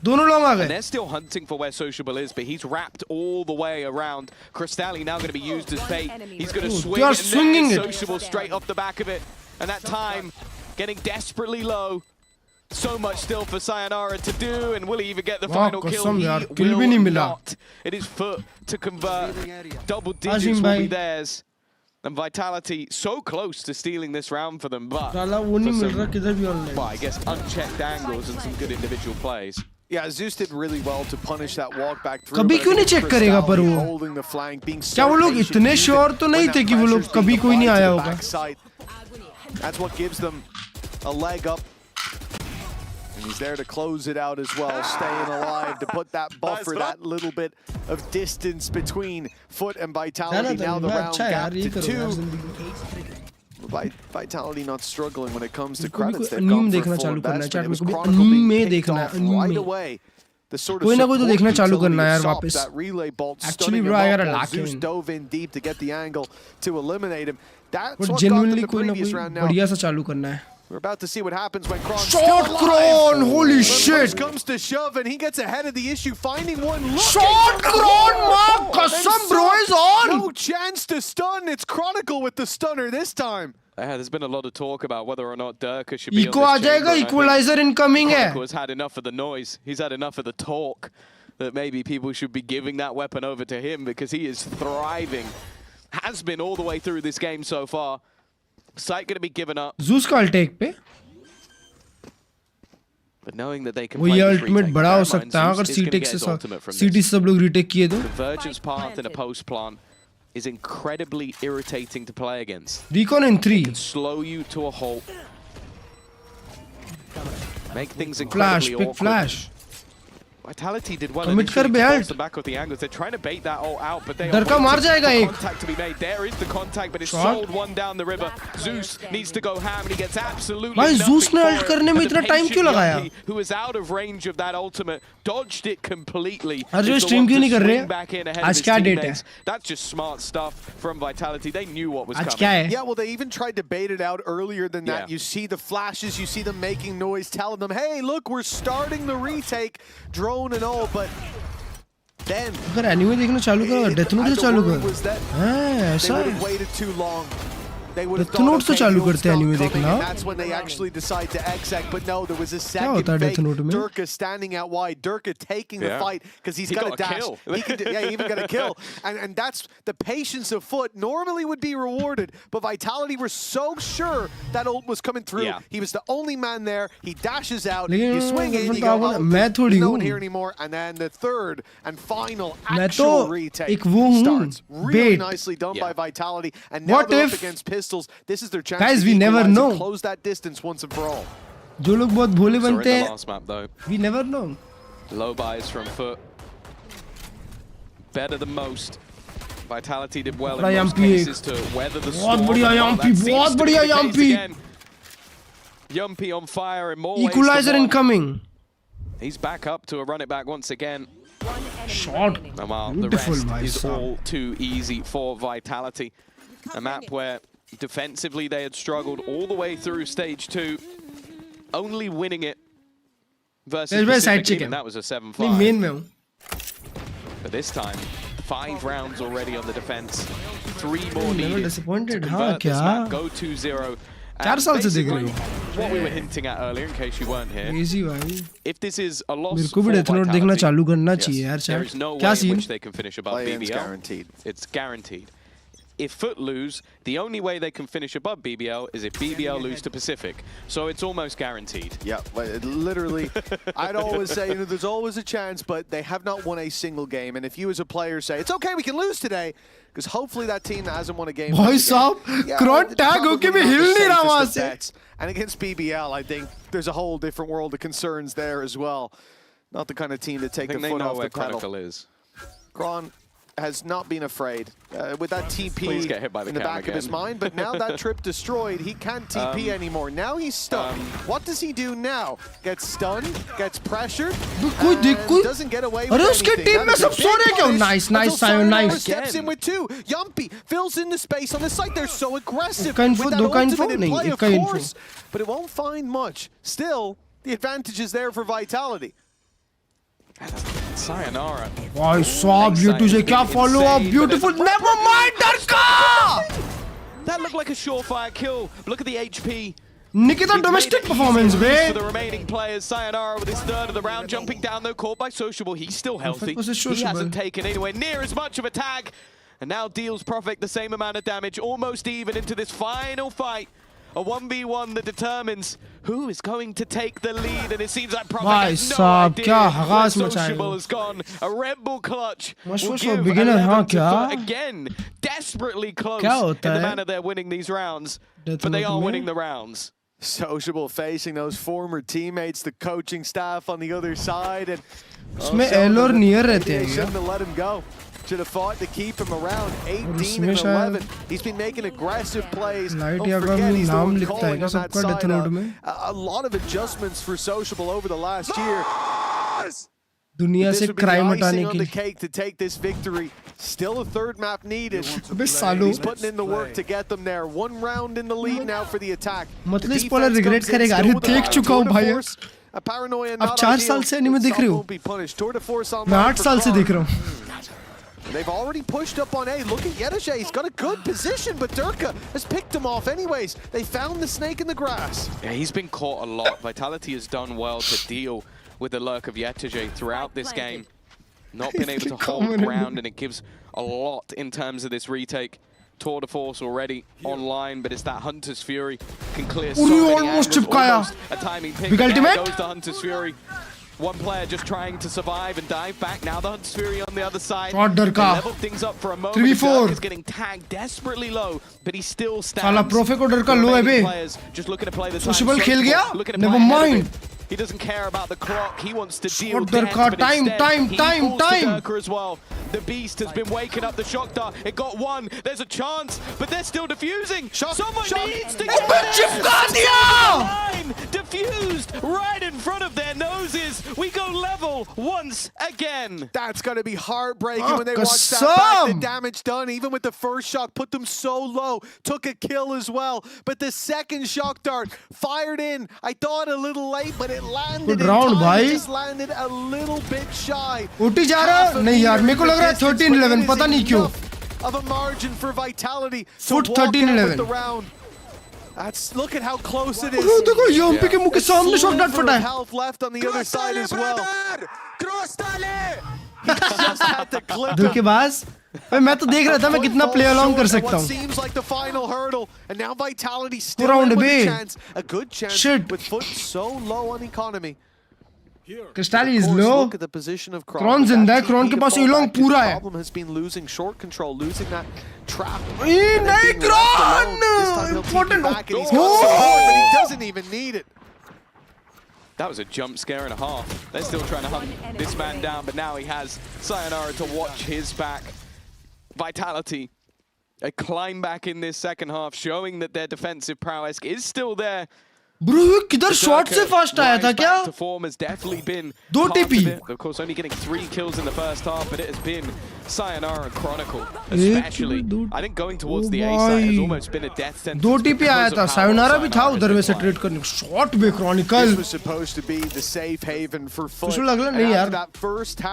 Speaker 2: दोनों लोग आ गए.
Speaker 6: And they're still hunting for where Sociable is, but he's wrapped all the way around. Cristalli now going to be used as bait. He's going to swing
Speaker 2: they are
Speaker 6: and
Speaker 2: swinging
Speaker 6: then
Speaker 2: it.
Speaker 6: Sociable straight off the back of it. And that time getting desperately low. So much still for Sayonara to do, and will he even get the final kill? He will not. It is FUT to convert. Double digits will be theirs. And Vitality so close to stealing this round for them, but for some, I guess unchecked angles and some good individual plays.
Speaker 5: Yeah, Zeus did really well to punish that walk back through.
Speaker 2: कभी क्यों नहीं check करेगा पर वो?
Speaker 5: Holding the flank, being
Speaker 2: क्या वो लोग इतने श्योर तो नहीं थे कि वो लोग कभी कोई नहीं आया होगा?
Speaker 5: That's what gives them a leg up. And he's there to close it out as well, staying alive to put that buffer, that little bit of distance between FUT and Vitality. Now the round gap to 2. Vitality not struggling when it comes to credits. They've gone for full investment. It was Chronicle being picked off right away. The sort of support utility of Sop, that relay bolt stunning him up while Zeus dove in deep to get the angle to eliminate him. That's what got them the previous round now. We're about to see what happens when Kron
Speaker 2: shot Kron, holy shit!
Speaker 5: Comes to shove and he gets ahead of the issue, finding one.
Speaker 2: Shot Kron, man, kasam bro is on.
Speaker 5: No chance to stun. It's Chronicle with the stunner this time.
Speaker 6: There's been a lot of talk about whether or not Durka should be
Speaker 2: Eco
Speaker 6: on this chamber.
Speaker 2: Equalizer incoming hai.
Speaker 6: Chronicle's had enough of the noise. He's had enough of the talk. That maybe people should be giving that weapon over to him because he is thriving. Has been all the way through this game so far. Sight going to be given up.
Speaker 2: Zeus का अल्टेक पे.
Speaker 6: But knowing that they can
Speaker 2: वो ये ultimate बड़ा हो सकता है अगर CT से सब लोग retake किए तो.
Speaker 6: Convergence path in a post plant is incredibly irritating to play against.
Speaker 2: Recon in 3.
Speaker 6: It can slow you to a halt. Make things incredibly awkward.
Speaker 2: Pick flash.
Speaker 6: Vitality did well
Speaker 2: Commit कर बे
Speaker 6: the back of the angles. They're trying to bait that all out, but they
Speaker 2: Durka मार जाएगा एक.
Speaker 6: Contact to be made. There is the contact, but it's sold one down the river. Zeus needs to go ham, and he gets absolutely
Speaker 2: भाई
Speaker 6: nothing
Speaker 2: Zeus ने
Speaker 6: for
Speaker 2: ult
Speaker 6: it.
Speaker 2: करने में
Speaker 6: And the
Speaker 2: इतना time क्यों
Speaker 6: patient
Speaker 2: लगाया?
Speaker 6: Yumpi, who was out of range of that ultimate, dodged it completely.
Speaker 2: अरे
Speaker 6: Is the
Speaker 2: stream
Speaker 6: one
Speaker 2: क्यों
Speaker 6: to
Speaker 2: नहीं कर रहे?
Speaker 6: swing back in ahead of
Speaker 2: आज
Speaker 6: his
Speaker 2: क्या date है?
Speaker 6: teammates. That's just smart stuff from Vitality. They knew what was
Speaker 2: आज
Speaker 6: coming.
Speaker 2: क्या है?
Speaker 5: Yeah, well, they even tried to bait it out earlier than that.
Speaker 6: Yeah.
Speaker 5: You see the flashes, you see them making noise, telling them, hey, look, we're starting the retake, drone and all, but then
Speaker 2: अगर anime देखना चालू कर death note से चालू कर हां ऐसा
Speaker 5: they would have waited too long. They would have
Speaker 2: death note से चालू करते हैं एनीमे देखना.
Speaker 5: That's when they actually decide to exec, but no, there was a second fake. Durka standing out wide, Durka taking the fight because he's got a dash. He can he even got a kill, and that's the patience of FUT. Normally would be rewarded, but Vitality were so sure that ult was coming through. He was the only man there. He dashes out. You swing in, you go, there's no one here anymore, and then the third and final actual retake starts. Really nicely done by Vitality, and now they're up against pistols. This is their chance
Speaker 2: Guys,
Speaker 5: to
Speaker 2: we never know.
Speaker 5: Close that distance once and for all.
Speaker 2: जो लोग बहुत भोले बनते हैं.
Speaker 6: Last map though.
Speaker 2: We never know.
Speaker 6: Low buys from FUT. Better than most. Vitality did well in most cases to weather the storm.
Speaker 2: बहुत बढ़िया Yumpi, बहुत बढ़िया Yumpi.
Speaker 6: Yumpi on fire in more ways.
Speaker 2: Equalizer incoming.
Speaker 6: He's back up to a run it back once again.
Speaker 2: Shot.
Speaker 6: The rest is all too easy for Vitality. A map where defensively they had struggled all the way through stage 2, only winning it versus Pacific, and that was a 7-5. But this time, 5 rounds already on the defense, 3 more needed to convert this map, go 2-0.
Speaker 2: 4 साल से देख रहे हो.
Speaker 6: What we were hinting at earlier, in case you weren't here.
Speaker 2: Easy भाई.
Speaker 6: If this is a loss,
Speaker 2: मेरे को भी death note देखना चालू करना चाहिए यार.
Speaker 6: there is no way in which they can finish above BBL. It's guaranteed. If FUT lose, the only way they can finish above BBL is if BBL lose to Pacific. So it's almost guaranteed.
Speaker 5: Yeah, but literally, I'd always say, there's always a chance, but they have not won a single game. And if you as a player say, it's okay, we can lose today, because hopefully that team that hasn't won a game.
Speaker 2: Boy, Sop, Kron tag hoke bhi hil nahi raha wahan se.
Speaker 5: And against BBL, I think there's a whole different world of concerns there as well. Not the kind of team to take the foot off the pedal.
Speaker 6: Chronicle is.
Speaker 5: Kron has not been afraid with that TP in the back of his mind, but now that trip destroyed, he can't TP anymore. Now he's stunned. What does he do now? Gets stunned, gets pressured, and doesn't get away with anything.
Speaker 2: Nice, Sion, nice.
Speaker 5: Steps in with 2. Yumpi fills in the space on the site. They're so aggressive with that ultimate in play, of course, but it won't find much. Still, the advantage is there for Vitality.
Speaker 6: Sayonara.
Speaker 2: भाई साहब ये तुझे क्या follow up beautiful never mind Darka.
Speaker 6: That looked like a surefire kill. Look at the HP.
Speaker 2: Nikita domestic performance
Speaker 6: for
Speaker 2: man.
Speaker 6: the remaining players. Sayonara with his third of the round, jumping down though, caught by Sociable. He's still healthy. He hasn't taken anywhere near as much of a tag, and now deals Profit the same amount of damage, almost even into this final fight. A 1v1 that determines who is going to take the lead, and it seems like Profit has no idea where Sociable has gone. A Red Bull clutch will give
Speaker 2: beginner,
Speaker 6: 11 to FUT again, desperately close in the manner they're winning these rounds, but they are winning the rounds.
Speaker 5: Sociable facing those former teammates, the coaching staff on the other side, and
Speaker 2: उसमें L और near रहते हैं
Speaker 5: shouldn't have let him go. Should have fought to keep him around. 18 and 11. He's been making aggressive plays. Don't forget he's the one calling on that side. A lot of adjustments for Sociable over the last year.
Speaker 2: दुनिया से crime हटाने
Speaker 5: on
Speaker 2: के
Speaker 5: the
Speaker 2: लिए.
Speaker 5: cake to take this victory. Still a third map needed. He's putting in the work to get them there. 1 round in the lead now for the attack.
Speaker 2: मतलब spoiler regret करेगा. अरे देख चुका हूँ भाई.
Speaker 5: A paranoia
Speaker 2: अब 4 साल से एनिमे देख रहे हो. मैं 8 साल से देख रहा हूँ.
Speaker 5: They've already pushed up on A. Look at Yedeje. He's got a good position, but Durka has picked him off anyways. They found the snake in the grass.
Speaker 6: Yeah, he's been caught a lot. Vitality has done well to deal with the lurk of Yedeje throughout this game. Not been able to hold ground, and it gives a lot in terms of this retake. Tour de force already online, but it's that Hunter's Fury can clear so many angles. Almost a timing pick. There goes the Hunter's Fury. One player just trying to survive and dive back. Now the Hunter's Fury on the other side. They leveled things up for a moment.
Speaker 2: 3v4.
Speaker 6: Is getting tagged desperately low, but he still stands.
Speaker 2: साला Profe को डर का low है बे.
Speaker 6: Players just looking to play the time.
Speaker 2: Sociable खेल गया. Never mind.
Speaker 6: He doesn't care about the clock. He wants to deal
Speaker 2: death, but
Speaker 6: time.
Speaker 2: Time.
Speaker 6: As well. The beast has been waking up the shock dart. It got one. There's a chance, but they're still defusing. Someone needs to get it. Diffused right in front of their noses. We go level once again.
Speaker 5: That's going to be heartbreaking when they watch that back. The damage done, even with the first shock, put them so low. Took a kill as well. But the second shock dart fired in. I thought a little late, but it landed
Speaker 2: Good round,
Speaker 5: time. It just landed a little bit shy.
Speaker 2: OT जा रहा नहीं यार मेरे को लग रहा है 13-11 पता नहीं क्यों.
Speaker 5: Of a margin for Vitality.
Speaker 2: FUT 13-11.
Speaker 5: That's look at how close it is.
Speaker 2: देखो यम्पी के मुंह के सामने शॉट डाट फटा है.
Speaker 5: Health left on the other side as well. Just had to clip.
Speaker 2: धोखेबाज. मैं तो देख रहा था मैं कितना play along कर सकता हूँ.
Speaker 5: Seems like the final hurdle, and now Vitality still with a chance, a good chance. With FUT so low on economy.
Speaker 2: Crystalli is low.
Speaker 5: Look at the position of
Speaker 2: Kron जिंदा है. Kron के पास Elong पूरा है.
Speaker 5: Problem has been losing short control, losing that trap.
Speaker 2: नहीं Kron.
Speaker 5: Important. But he doesn't even need it.
Speaker 6: That was a jump scare and a half. They're still trying to hunt this man down, but now he has Sayonara to watch his back. Vitality, a climb back in this second half, showing that their defensive prowess is still there.
Speaker 2: Bro, किधर shot से fast आया था क्या?
Speaker 6: To form has definitely been
Speaker 2: 2 TP.
Speaker 6: Of course, only getting 3 kills in the first half, but it has been Sayonara and Chronicle, especially. I think going towards the A side has almost been a death sentence.
Speaker 2: 2 TP आया था. Sayonara भी था उधर वैसे trade करने. Shot भी Chronicle.
Speaker 5: This was supposed to be the safe haven for FUT.
Speaker 2: कुछ लग रहा नहीं यार.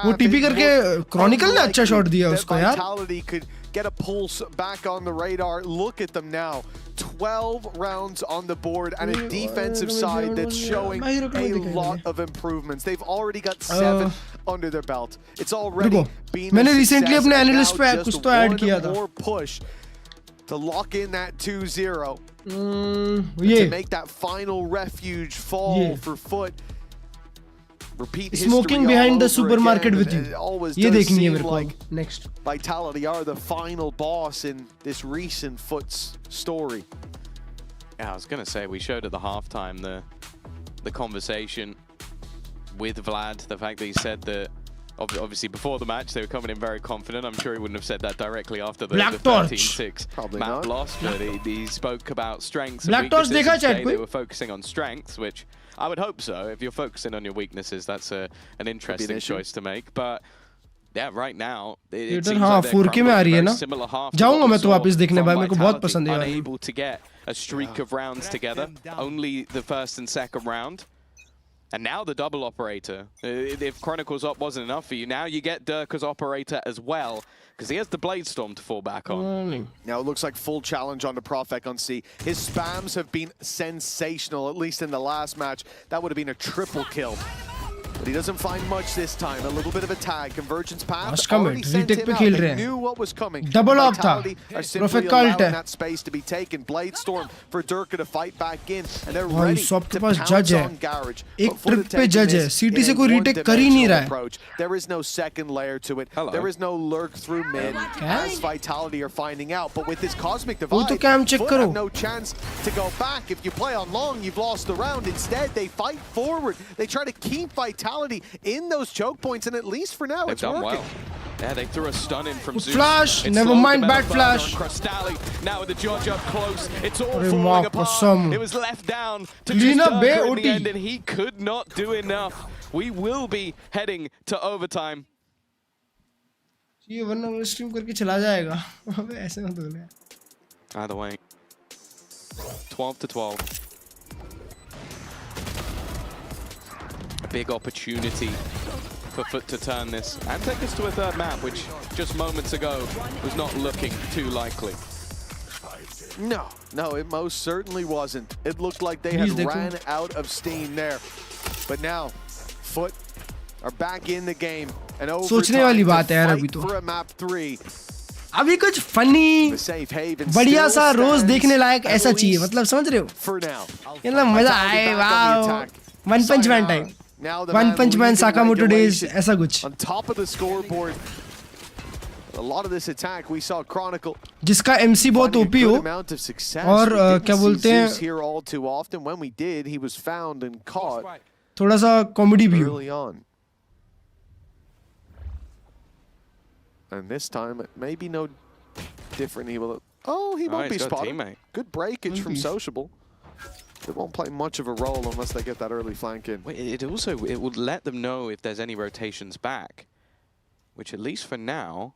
Speaker 2: वो TP करके Chronicle ने अच्छा shot दिया उसको यार.
Speaker 5: Vitality could get a pulse back on the radar. Look at them now. 12 rounds on the board and a defensive side that's showing a lot of improvements. They've already got 7 under their belt. It's already been
Speaker 2: मैंने recently अपने analyst पे कुछ तो add किया था.
Speaker 5: More push to lock in that 2-0.
Speaker 2: ये
Speaker 5: to make that final refuge fall for FUT. Repeat
Speaker 2: Smoking behind the supermarket with you. ये देखनी है मेरे को. Next.
Speaker 5: Vitality are the final boss in this recent FUT's story.
Speaker 6: Yeah, I was going to say, we showed at the halftime the conversation with Vlad, the fact that he said that obviously before the match they were coming in very confident. I'm sure he wouldn't have said that directly after the 13-6 map loss, but he spoke about strengths and weaknesses. They were focusing on strengths, which I would hope so. If you're focusing on your weaknesses, that's an interesting choice to make. But yeah, right now it seems like they're very similar half.
Speaker 2: जाऊंगा मैं तो वापस देखने भाई मेरे को बहुत पसंद है.
Speaker 6: Unable to get a streak of rounds together, only the first and second round. And now the double operator. If Chronicles Op wasn't enough for you, now you get Durka's operator as well, because he has the Blade Storm to fall back on.
Speaker 5: Now it looks like full challenge on the Profek on C. His spams have been sensational, at least in the last match. That would have been a triple kill. But he doesn't find much this time. A little bit of a tag. Convergence path already sent him out. They knew what was coming.
Speaker 2: Double op tha.
Speaker 5: Profek allowing that space to be taken. Blade Storm for Durka to fight back in. And they're ready to pounce on Garage.
Speaker 2: एक trip पे जज है सीटी से कोई retake कर ही नहीं रहा है.
Speaker 5: There is no second layer to it. There is no lurk through mid, as Vitality are finding out. But with this Cosmic Divide, FUT have no chance to go back. If you play on long, you've lost the round. Instead, they fight forward. They try to keep Vitality in those choke points, and at least for now, it's working.
Speaker 6: Well. Yeah, they threw a stun in from Zeus.
Speaker 2: Flash, never mind bad flash.
Speaker 6: Now with the George up close, it's all falling apart. It was left down to just Durka in the end, and he could not do enough. We will be heading to overtime.
Speaker 2: ये वरना वो stream करके चला जाएगा. अबे ऐसे मत बोल यार.
Speaker 6: Either way, 12 to 12. A big opportunity for FUT to turn this and take us to a third map, which just moments ago was not looking too likely.
Speaker 5: No, it most certainly wasn't. It looked like they had ran out of steam there. But now, FUT are back in the game. And
Speaker 2: सोचने वाली बात है यार अभी तो.
Speaker 5: For a map 3.
Speaker 2: अभी कुछ funny बढ़िया सा रोज देखने लायक ऐसा चाहिए, मतलब समझ रहे हो? मतलब मजा आए. Wow, one punch man time. One Punch Man Sakamoto days, ऐसा कुछ.
Speaker 5: On top of the scoreboard, a lot of this attack we saw Chronicle.
Speaker 2: जिसका MC बहुत OP हो और क्या बोलते हैं?
Speaker 5: Here all too often. When we did, he was found and caught.
Speaker 2: थोड़ा सा कॉमेडी भी
Speaker 5: early on. And this time it may be no different. He will. Oh, he won't be spotted. Good breakage from Sociable. They won't play much of a role unless they get that early flank in.
Speaker 6: It would let them know if there's any rotations back, which at least for now,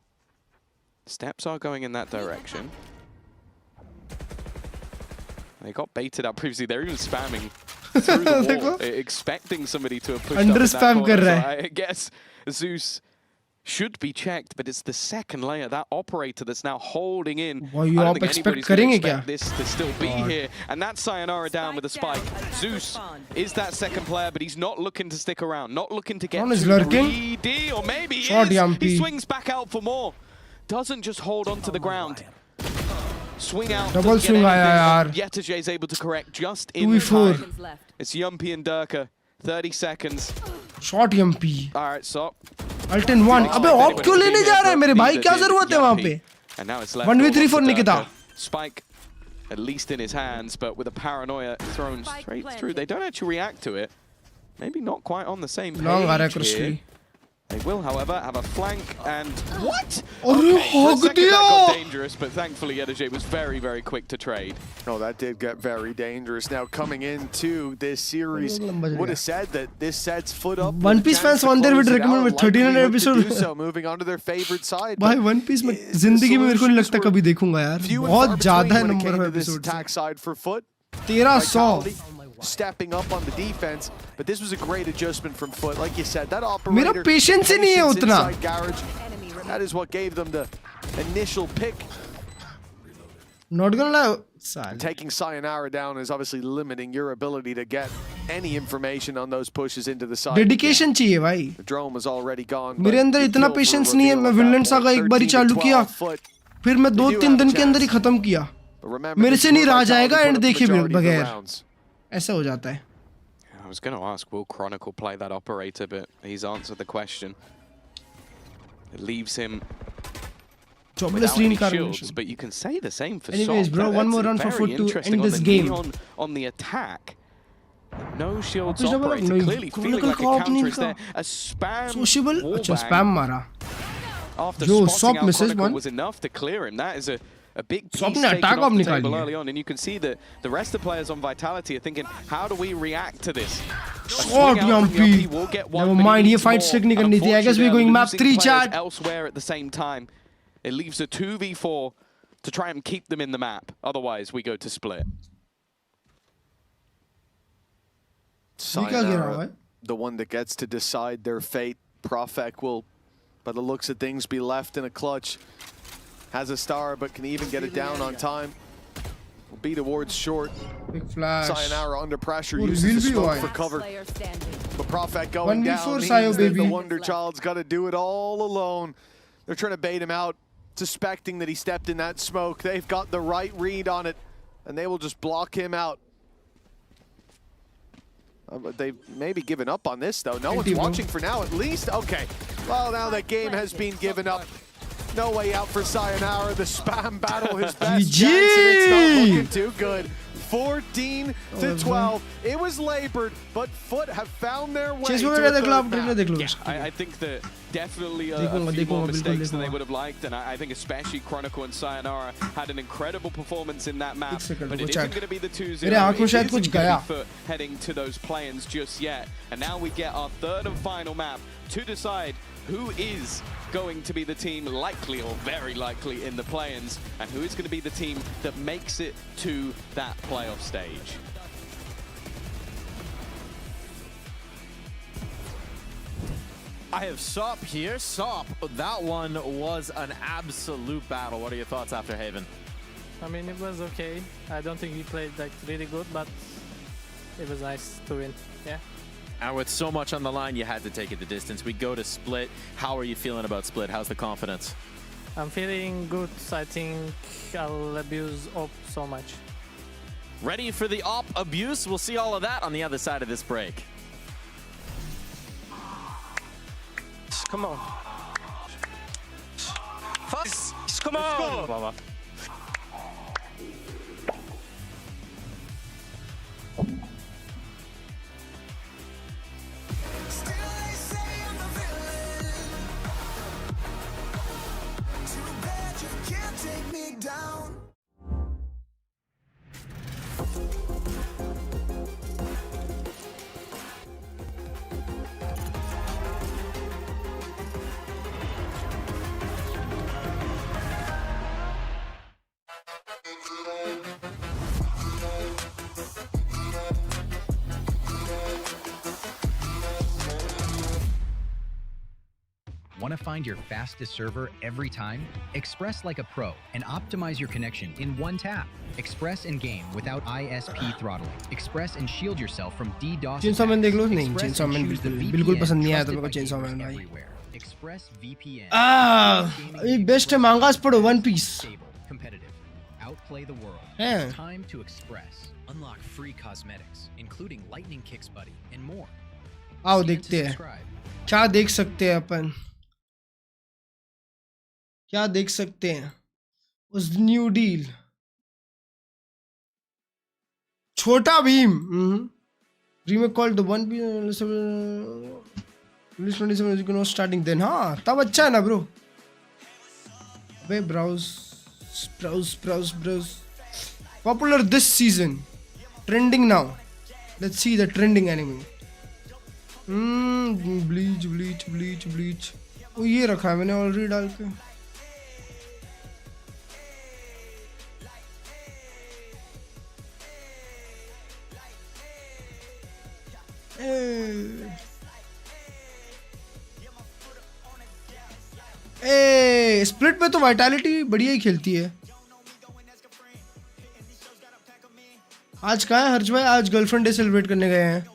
Speaker 6: steps are going in that direction. They got baited out previously. They're even spamming through the wall, expecting somebody to have pushed up in that corner. So I guess Zeus should be checked, but it's the second layer, that operator that's now holding in. I don't think anybody's going to expect this to still be here. And that's Sayonara down with a spike. Zeus is that second player, but he's not looking to stick around, not looking to get too greedy, or maybe he is. He swings back out for more. Doesn't just hold onto the ground. Swing out.
Speaker 2: Double swing yaar.
Speaker 6: Yetajay is able to correct just in time. It's Yumpy and Durka. 30 seconds.
Speaker 2: Short Yumpy.
Speaker 6: All right, so.
Speaker 2: Alten 1. अबे op क्यों लेने जा रहा है मेरे भाई? क्या जरूरत है वहाँ पे? 1v3 for Nikita.
Speaker 6: Spike, at least in his hands, but with a paranoia thrown straight through. They don't actually react to it. Maybe not quite on the same page here. They will, however, have a flank and what? Okay, for a second that got dangerous, but thankfully Yetajay was very, very quick to trade.
Speaker 5: Oh, that did get very dangerous. Now coming into this series, would have said that this sets FUT up.
Speaker 2: One Piece fans on there would recommend with 1300 episode.
Speaker 5: So moving on to their favorite side.
Speaker 2: भाई One Piece में जिंदगी में मेरे को नहीं लगता कभी देखूंगा यार. बहुत ज़्यादा है number of episodes.
Speaker 5: Attack side for FUT.
Speaker 2: 1300.
Speaker 5: Stepping up on the defense, but this was a great adjustment from FUT. Like you said, that operator.
Speaker 2: मेरा patience ही नहीं है उतना.
Speaker 5: That is what gave them the initial pick.
Speaker 2: Not gonna lie.
Speaker 5: Taking Sayonara down is obviously limiting your ability to get any information on those pushes into the side.
Speaker 2: Dedication चाहिए भाई.
Speaker 5: The drone was already gone.
Speaker 2: मेरे अंदर इतना patience नहीं है. मैं Vinland Saga एक बारी चालू किया, फिर मैं 2-3 दिन के अंदर ही खत्म किया. मेरे से नहीं रहा जाएगा एंड देखे बगैर. ऐसा हो जाता है.
Speaker 6: I was going to ask, will Chronicle play that operator, but he's answered the question. It leaves him without any shields, but you can say the same for
Speaker 2: Anyways,
Speaker 6: Sop.
Speaker 2: bro, one more run for FUT to end this game.
Speaker 6: On the attack. No shields operator, clearly feeling like a counter is there. A spam
Speaker 2: अच्छा spam मारा.
Speaker 6: After spotting out Chronicle was enough to clear him. That is a big piece taken off the table early on, and you can see that the rest of the players on Vitality are thinking, how do we react to this?
Speaker 2: Short Yumpy. Never mind, ये fight stick नहीं करनी थी. I guess we're going map 3 chat.
Speaker 6: Elsewhere at the same time, it leaves a 2v4 to try and keep them in the map. Otherwise, we go to split.
Speaker 2: क्या गिरा हुआ है?
Speaker 5: the one that gets to decide their fate. Profek will, by the looks of things, be left in a clutch. Has a star, but can even get it down on time. Will be towards short.
Speaker 2: Big flash.
Speaker 5: Sayonara under pressure, uses the smoke for cover. But Profek going down means that the Wonder Child's got to do it all alone. They're trying to bait him out, suspecting that he stepped in that smoke. They've got the right read on it, and they will just block him out. They've maybe given up on this, though. No one's watching for now, at least. Okay, well, now that game has been given up. No way out for Sayonara. The spam battle, his best chance, and it's not looking too good. 14-12. It was labored, but FUT have found their way to the third map.
Speaker 6: Yeah, I think that definitely a few more mistakes than they would have liked, and I think especially Chronicle and Sayonara had an incredible performance in that map, but it isn't going to be the 2-0. It isn't going to be FUT heading to those play-ins just yet, and now we get our third and final map to decide who is going to be the team likely or very likely in the play-ins, and who is going to be the team that makes it to that playoff stage.
Speaker 3: I have Sop here. Sop, that one was an absolute battle. What are your thoughts after Haven?
Speaker 14: I mean, it was okay. I don't think he played like really good, but it was nice to win. Yeah.
Speaker 3: And with so much on the line, you had to take it the distance. We go to Split. How are you feeling about Split? How's the confidence?
Speaker 14: I'm feeling good. I think I'll abuse Op so much.
Speaker 3: Ready for the Op abuse? We'll see all of that on the other side of this break.
Speaker 10: Come on. Fast. Come on.
Speaker 15: Want to find your fastest server every time? Express like a pro and optimize your connection in one tap. Express in game without ISP throttling. Express and shield yourself from DDoS.
Speaker 2: Chainsaw Man देख लो नहीं Chainsaw Man बिल्कुल पसंद नहीं आया था मेरे को Chainsaw Man भाई.
Speaker 15: Express VPN.
Speaker 2: ये best है मांगास पढ़ो One Piece.
Speaker 15: Competitive. Outplay the world.
Speaker 2: It's
Speaker 15: time to Express. Unlock free cosmetics, including Lightning Kicks Buddy and more.
Speaker 2: आओ देखते हैं क्या देख सकते हैं अपन. क्या देख सकते हैं उस new deal. Chhota Bheem remake called the One Piece release 27 you know starting then. हाँ तब अच्छा है ना ब्रो. अबे browse popular this season, trending now. Let's see the trending anime. bleach. वो ये रखा है मैंने ऑलरेडी डाल के. स्प्लिट में तो वाइटैलिटी बढ़िया ही खेलती है. आज कहाँ है हर्ष भाई? आज गर्लफ्रेंड डे सेलिब्रेट करने गए हैं.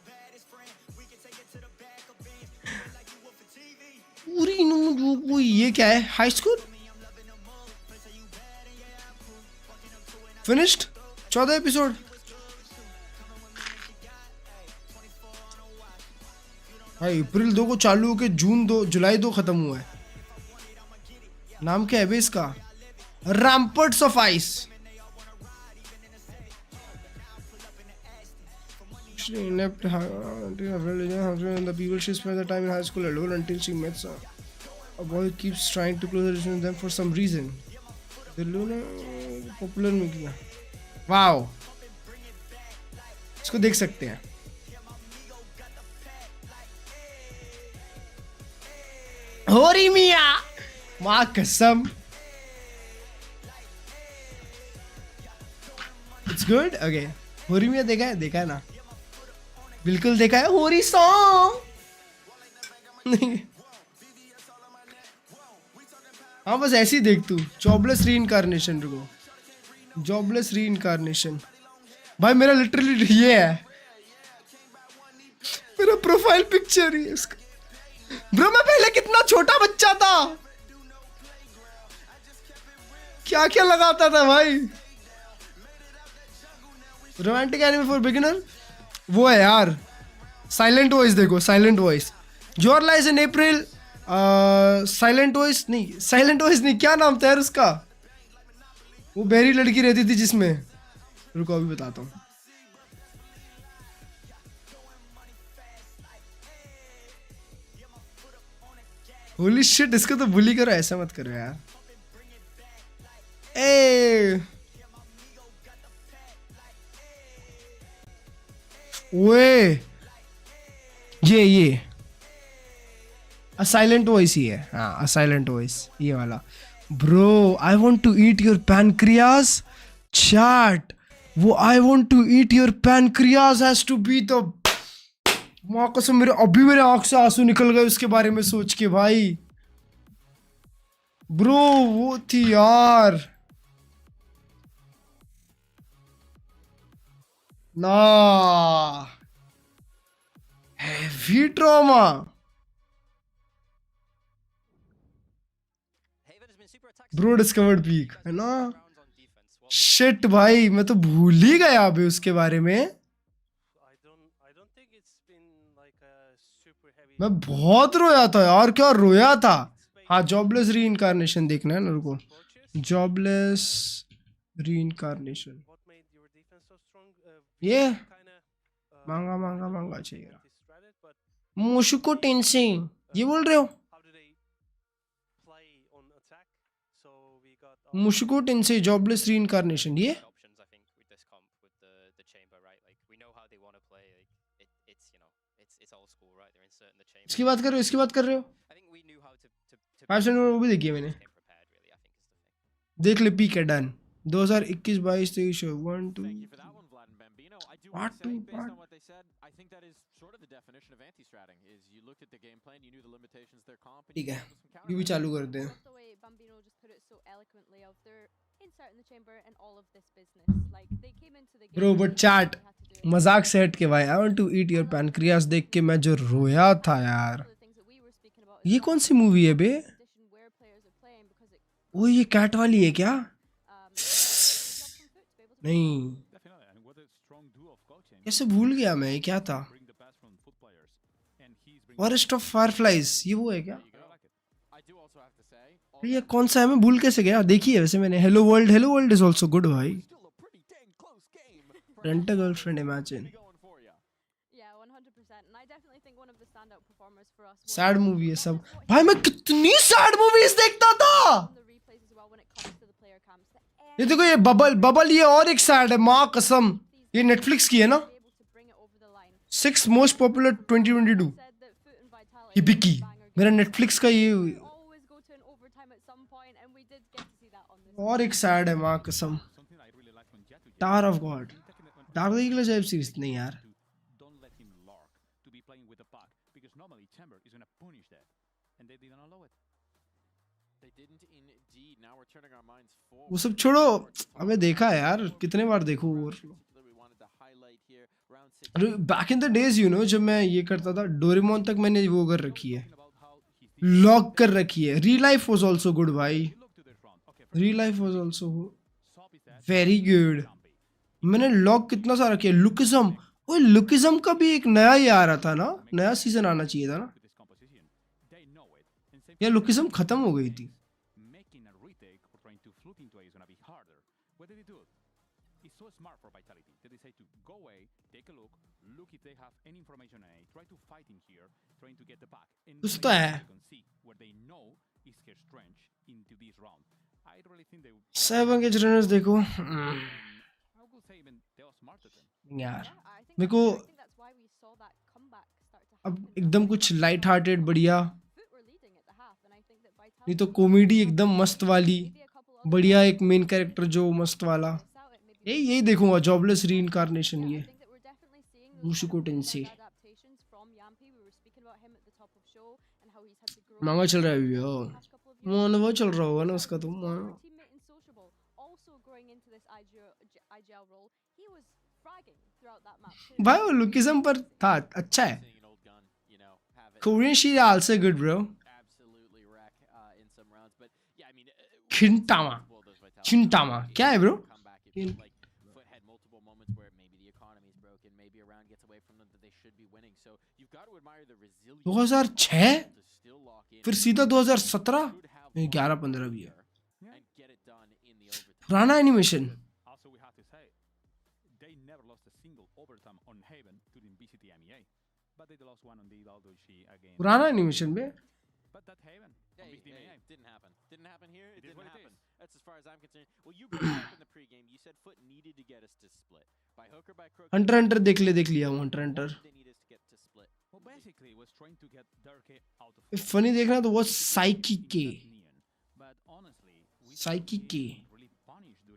Speaker 2: पूरी ये क्या है? High school finished 14 episode. भाई अप्रैल 2 को चालू होके जुलाई 2 खत्म हुआ है. नाम क्या है बे इसका? Ramparts of ice. Left the people she spent the time in high school alone until she met a boy who keeps trying to close the relationship with them for some reason. The Luna popular में किया. Wow. इसको देख सकते हैं. होरी मिया माँ कसम. It's good. Okay. होरी मिया देखा है ना. बिल्कुल देखा है होरी सॉन्ग नहीं। हाँ बस ऐसी देख तू जॉबलेस रीइंकार्नेशन। रुको जॉबलेस रीइंकार्नेशन भाई मेरा लिटरली ये है मेरा प्रोफाइल पिक्चर ही इसका। ब्रो मैं पहले कितना छोटा बच्चा था, क्या क्या लगाता था भाई। रोमांटिक एनिमे फॉर बिगिनर वो है यार साइलेंट वॉइस। देखो साइलेंट वॉइस जोर lies in April. Silent voice नहीं क्या नाम था यार उसका, वो बेरी लड़की रहती थी जिसमें, रुको अभी बताता हूँ। होली शिट इसको तो बुली करो, ऐसा मत करो यार। ए वे ये अ साइलेंट वॉइस ही है। हाँ अ साइलेंट वॉइस ये वाला। Bro I want to eat your pancreas chat, वो I want to eat your pancreas has to be the, माँ कसम मेरे अभी मेरे आंख से आंसू निकल गए उसके बारे में सोच के भाई। ब्रो वो थी यार ना heavy trauma. Bro discovered peak है ना, शिट भाई मैं तो भूल ही गया अभी उसके बारे में। मैं बहुत रोया था यार, क्या रोया था। हाँ जॉबलेस रीइंकार्नेशन देखना है ना, रुको जॉबलेस रीइंकार्नेशन ये मांगा चाहिए। मुशुको टेंसे ये बोल रहे हो, मुशुको टेंसे जॉबलेस रीइंकार्नेशन ये इसकी बात कर रहे हो, इसकी बात कर रहे हो। 5 मिनट वो भी देखी है मैंने, देख ले पीक है डन 2021 22 23 1 2 part 2 ठीक है ये भी चालू करते हैं। ब्रो बट चैट मजाक सेट के भाई I want to eat your pancreas देख के मैं जो रोया था यार। ये कौन सी मूवी है बे, वो ये कैट वाली है क्या? नहीं कैसे भूल गया मैं, ये क्या था? फॉरेस्ट ऑफ फायरफ्लाइज ये वो है क्या? ये कौन सा है मैं भूल कैसे गया, देखी है वैसे मैंने। Hello world is also good भाई। Rent a girlfriend imagine sad movie है सब भाई, मैं कितनी सैड मूवीज देखता था। ये देखो ये बबल ये और एक सैड है, माँ कसम ये नेटफ्लिक्स की है ना। 6 मोस्ट पॉपुलर 2022 हिबिकी मेरा नेटफ्लिक्स का ये। और एक सैड है माँ कसम tower of God. Tower of God web series नहीं यार, वो सब छोड़ो। अबे देखा है यार कितने बार देखूं। Back in the days you know जब मैं ये करता था डोरेमोन तक मैंने वो कर रखी है, लॉक कर रखी है। री लाइफ वाज आल्सो गुड भाई, री life was also very good. मैंने लॉक कितना सारा किया। लुकिज्म, ओए लुकिज्म का भी एक नया ही आ रहा था ना, नया सीजन आना चाहिए था ना, या लुकिज्म खत्म हो गई थी। कुछ तो है। 7 के रनर्स देखो यार, मेरे को अब एकदम कुछ लाइट हार्टेड बढ़िया, नहीं तो कॉमेडी एकदम मस्त वाली बढ़िया, एक मेन कैरेक्टर जो मस्त वाला, यही देखूंगा। जॉबलेस रीइंकार्नेशन ये Mushukotense. मांगा चल रहा है भैया वो चल रहा होगा ना उसका तो भाई वो लुकिज्म पर था अच्छा है Korean sheet also good bro Chintama क्या है bro 2006 फिर सीधा 2017 नहीं 11-15 भी है पुराना एनिमेशन पुराना एनिमेशन में हंटर देख लिया हूँ हंटर फनी देखना तो वो साइकिक के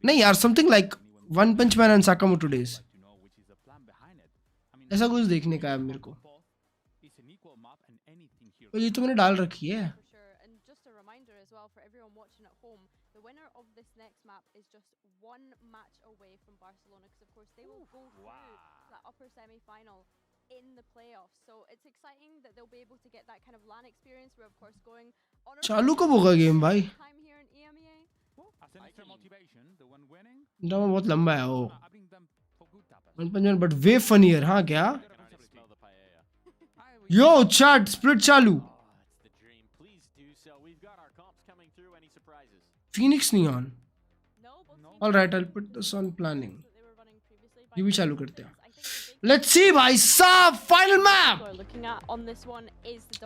Speaker 2: नहीं यार something like one punch man and Sakamoto days ऐसा कुछ देखने का है मेरे को ये तो मैंने डाल रखी है in the playoffs, so it's exciting that they'll be able to get that kind of LAN experience. We're of course going on चालू कब होगा गेम भाई बहुत लंबा है वो बट वे फनियर हाँ क्या यो चैट स्प्लिट चालू Phoenix Neon alright I'll put this on planning ये भी चालू करते हैं Let's see भाई साहब final map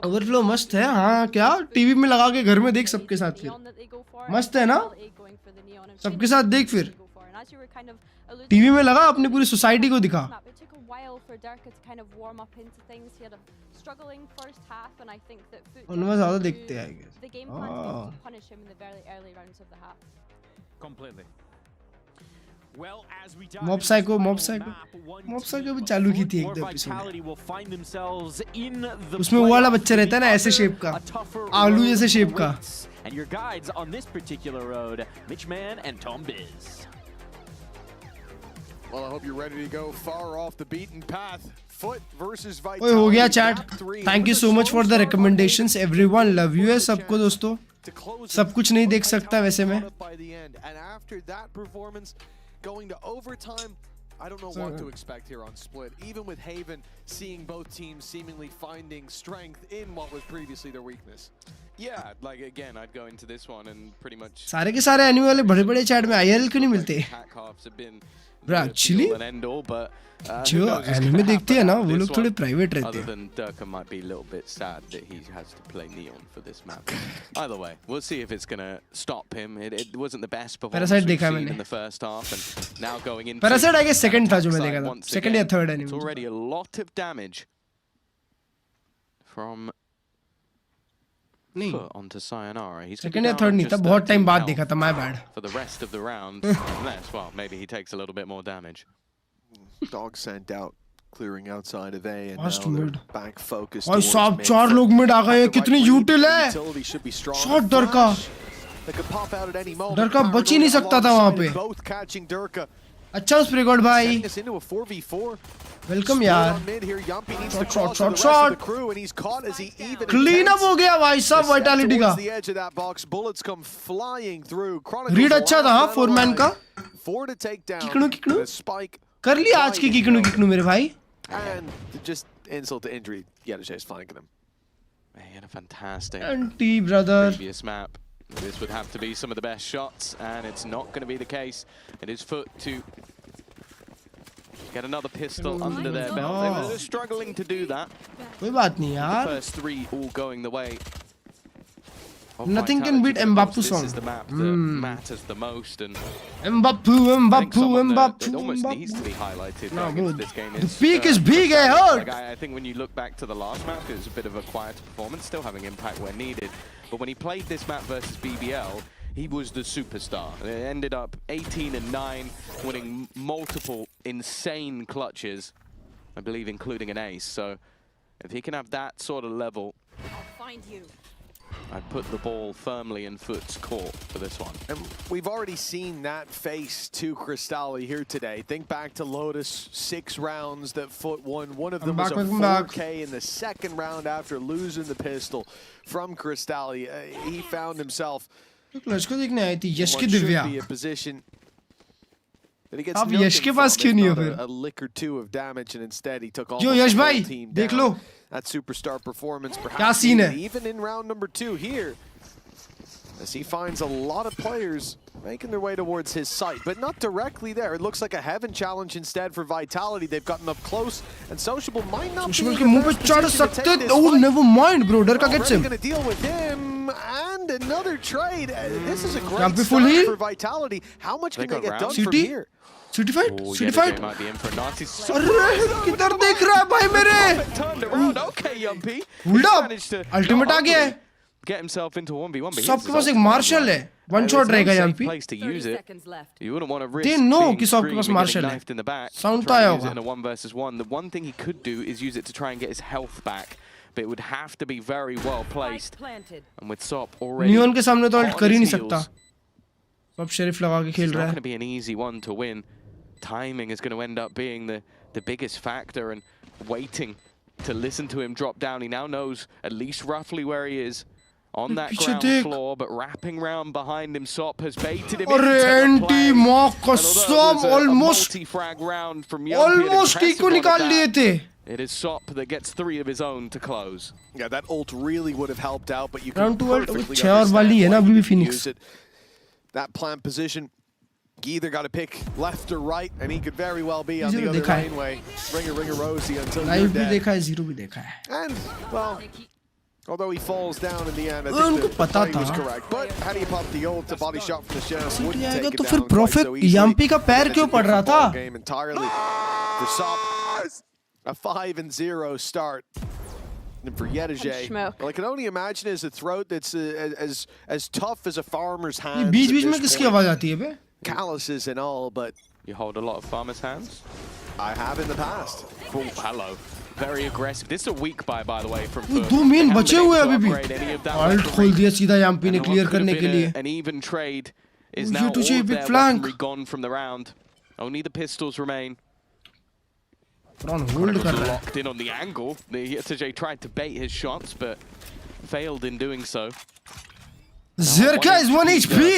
Speaker 2: overflow मस्त है हाँ क्या टीवी में लगा के घर में देख सबके साथ फिर मस्त है ना सबके साथ देख फिर टीवी में लगा अपनी पूरी सोसाइटी को दिखा उनमें ज्यादा देखते हैं मॉब साइको भी चालू की थी एक दो एपिसोड उसमें वो वाला बच्चा रहता है ना ऐसे शेप का आलू जैसे शेप का
Speaker 5: Well, I hope you're ready to go far off the beaten path. FUT versus VIT.
Speaker 2: ओए हो गया chat thank you so much for the recommendations everyone love you है सबको दोस्तों सब कुछ नहीं देख सकता वैसे मैं
Speaker 5: Going to overtime, I don't know what to expect here on Split. Even with Haven seeing both teams seemingly finding strength in what was previously their weakness.
Speaker 6: Yeah, like again, I'd go into this one and pretty much.
Speaker 2: सारे के सारे anime वाले बड़े-बड़े chat में IRL क्यों नहीं मिलते? Bro, actually, जो एनिमे देखते हैं ना वो लोग थोड़े प्राइवेट रहते हैं.
Speaker 6: Other than Durka might be a little bit sad that he has to play Neon for this map. Either way, we'll see if it's gonna stop him. It wasn't the best performance we've seen in the first half, and now going into
Speaker 2: Parasite I guess second था जो मैं देखा था. Second या third anime.
Speaker 6: It's already a lot of damage from FUT onto Sayonara. He's
Speaker 2: second या third नहीं था बहुत टाइम बाद देखा था. My bad.
Speaker 6: For the rest of the round, unless well maybe he takes a little bit more damage.
Speaker 5: Dog sent out, clearing outside of A, and
Speaker 2: Last
Speaker 5: now they're
Speaker 2: mid.
Speaker 5: back focused.
Speaker 2: और सब चार लोग mid आ गए कितनी यूटिल है shot डरका डरका बच ही नहीं सकता था वहां पे अच्छा उस प्रेगॉड भाई वेलकम यार शॉट क्लीन अप हो गया भाई सब वाइटैलिटी का रीड अच्छा था हाँ फोरमैन का किकनू कर लिया आज की किकनू मेरे भाई
Speaker 5: and just insult to injury Yadishe's flanking him.
Speaker 6: He had a fantastic
Speaker 2: anti brother
Speaker 6: previous map. This would have to be some of the best shots and it's not going to be the case. It is FUT to get another pistol under their belt. They were struggling to do that.
Speaker 2: कोई बात नहीं यार.
Speaker 6: The first three all going the way.
Speaker 2: Nothing can beat Mbappé song.
Speaker 6: This is the map that matters the most, and
Speaker 2: Mbappé.
Speaker 6: That almost needs to be highlighted.
Speaker 2: No,
Speaker 6: this game
Speaker 2: the peak is big,
Speaker 6: like I think when you look back to the last map, it was a bit of a quieter performance, still having impact where needed. But when he played this map versus BBL, he was the superstar. It ended up 18-9, winning multiple insane clutches. I believe including an ace. So if he can have that sort of level,
Speaker 7: I'll find you.
Speaker 6: I'd put the ball firmly in FUT's court for this one.
Speaker 5: And we've already seen that face to Cristalli here today. Think back to Lotus, 6 rounds that FUT won. One of them was a 4K in the second round after losing the pistol from Cristalli. He found himself
Speaker 2: Klurge को देखने आई थी यश की
Speaker 5: should
Speaker 2: Divya
Speaker 5: be a position that he gets
Speaker 2: अब यश के पास क्यों नहीं हो फिर
Speaker 5: a lick or two of damage, and instead he took all
Speaker 2: जो
Speaker 5: the
Speaker 2: यश
Speaker 5: whole
Speaker 2: भाई
Speaker 5: team
Speaker 2: देख
Speaker 5: down.
Speaker 2: Low
Speaker 5: That superstar performance,
Speaker 2: क्या
Speaker 5: perhaps
Speaker 2: सीन है
Speaker 5: even in round number 2 here, as he finds a lot of players making their way towards his site, but not directly there. It looks like a heaven challenge instead for Vitality. They've gotten up close, and Sociable might not be in the best position to take this fight.
Speaker 2: never mind bro डर का gets him
Speaker 5: Going to deal with him, and another trade. This is a great
Speaker 2: पे
Speaker 5: start
Speaker 2: full heal
Speaker 5: for Vitality. How much can they get done from
Speaker 2: City
Speaker 5: here?
Speaker 2: City fight City fight
Speaker 6: might be in for a nasty
Speaker 2: अरे किधर देख रहा है भाई मेरे
Speaker 6: turned around. Okay, Yumpy.
Speaker 2: उल्टा ultimate आ गया है
Speaker 6: Get himself into 1v1.
Speaker 2: सबके पास एक मार्शल है वन शॉट रहेगा यहाँ पे
Speaker 6: Place to use it. You wouldn't want to risk
Speaker 2: they know
Speaker 6: being
Speaker 2: कि सबके पास
Speaker 6: screaming and
Speaker 2: मार्शल
Speaker 6: getting
Speaker 2: है
Speaker 6: knifed in the back.
Speaker 2: Sound तो
Speaker 6: Try
Speaker 2: आया
Speaker 6: and use it
Speaker 2: होगा
Speaker 6: in a 1 versus 1. The one thing he could do is use it to try and get his health back, but it would have to be very well placed. And with Sop already
Speaker 2: neon के सामने तो alt
Speaker 6: on
Speaker 2: कर ही
Speaker 6: his
Speaker 2: नहीं सकता
Speaker 6: heels,
Speaker 2: अब sheriff लगा के खेल
Speaker 6: it's
Speaker 2: रहा
Speaker 6: not
Speaker 2: है
Speaker 6: going to be an easy one to win. Timing is going to end up being the biggest factor, and waiting to listen to him drop down. He now knows at least roughly where he is on that ground floor, but wrapping round behind him, Sop has baited him into the play.
Speaker 2: almost
Speaker 6: multi-frag round from
Speaker 2: almost को निकाल लिए थे
Speaker 6: It is Sop that gets 3 of his own to close.
Speaker 5: Yeah, that ult really would have helped out, but you can
Speaker 2: round 2 ult
Speaker 5: perfectly
Speaker 2: 6 और वाली है ना अभी भी Phoenix
Speaker 5: use it. That plant position, you either got to pick left or right, and he could very well be on the other laneway. Ringer Rosie until you're
Speaker 2: भी
Speaker 5: dead.
Speaker 2: देखा है zero भी देखा है
Speaker 5: And, well, although he falls down in the end, I think the play was correct. But how do you pop the ult? The body shot from the chest wouldn't take it
Speaker 2: तो फिर
Speaker 5: down quite
Speaker 2: profit
Speaker 5: so easily.
Speaker 2: यम्पी का पैर क्यों पड़ रहा था
Speaker 5: Game entirely for Sop. A 5-0 start. And for Yedije, well, I can only imagine as a throat that's as tough as a farmer's hand.
Speaker 2: बीच-बीच में किसकी आवाज आती है बे
Speaker 5: Calluses and all, but
Speaker 6: you hold a lot of farmers' hands.
Speaker 5: I have in the past.
Speaker 6: Oh, hello. Very aggressive. This is a weak buy, by the way, from FUT.
Speaker 2: दो main बचे हुए अभी भी alt खोल दिया सीधा यम्पी ने clear करने के लिए
Speaker 6: An even trade is now all
Speaker 2: तुझे
Speaker 6: their
Speaker 2: big flank
Speaker 6: weaponry gone from the round. Only the pistols remain.
Speaker 2: Hold कर रहा है
Speaker 6: Locked in on the angle. The SJ tried to bait his shots, but failed in doing so.
Speaker 2: Zerka is 1 HP.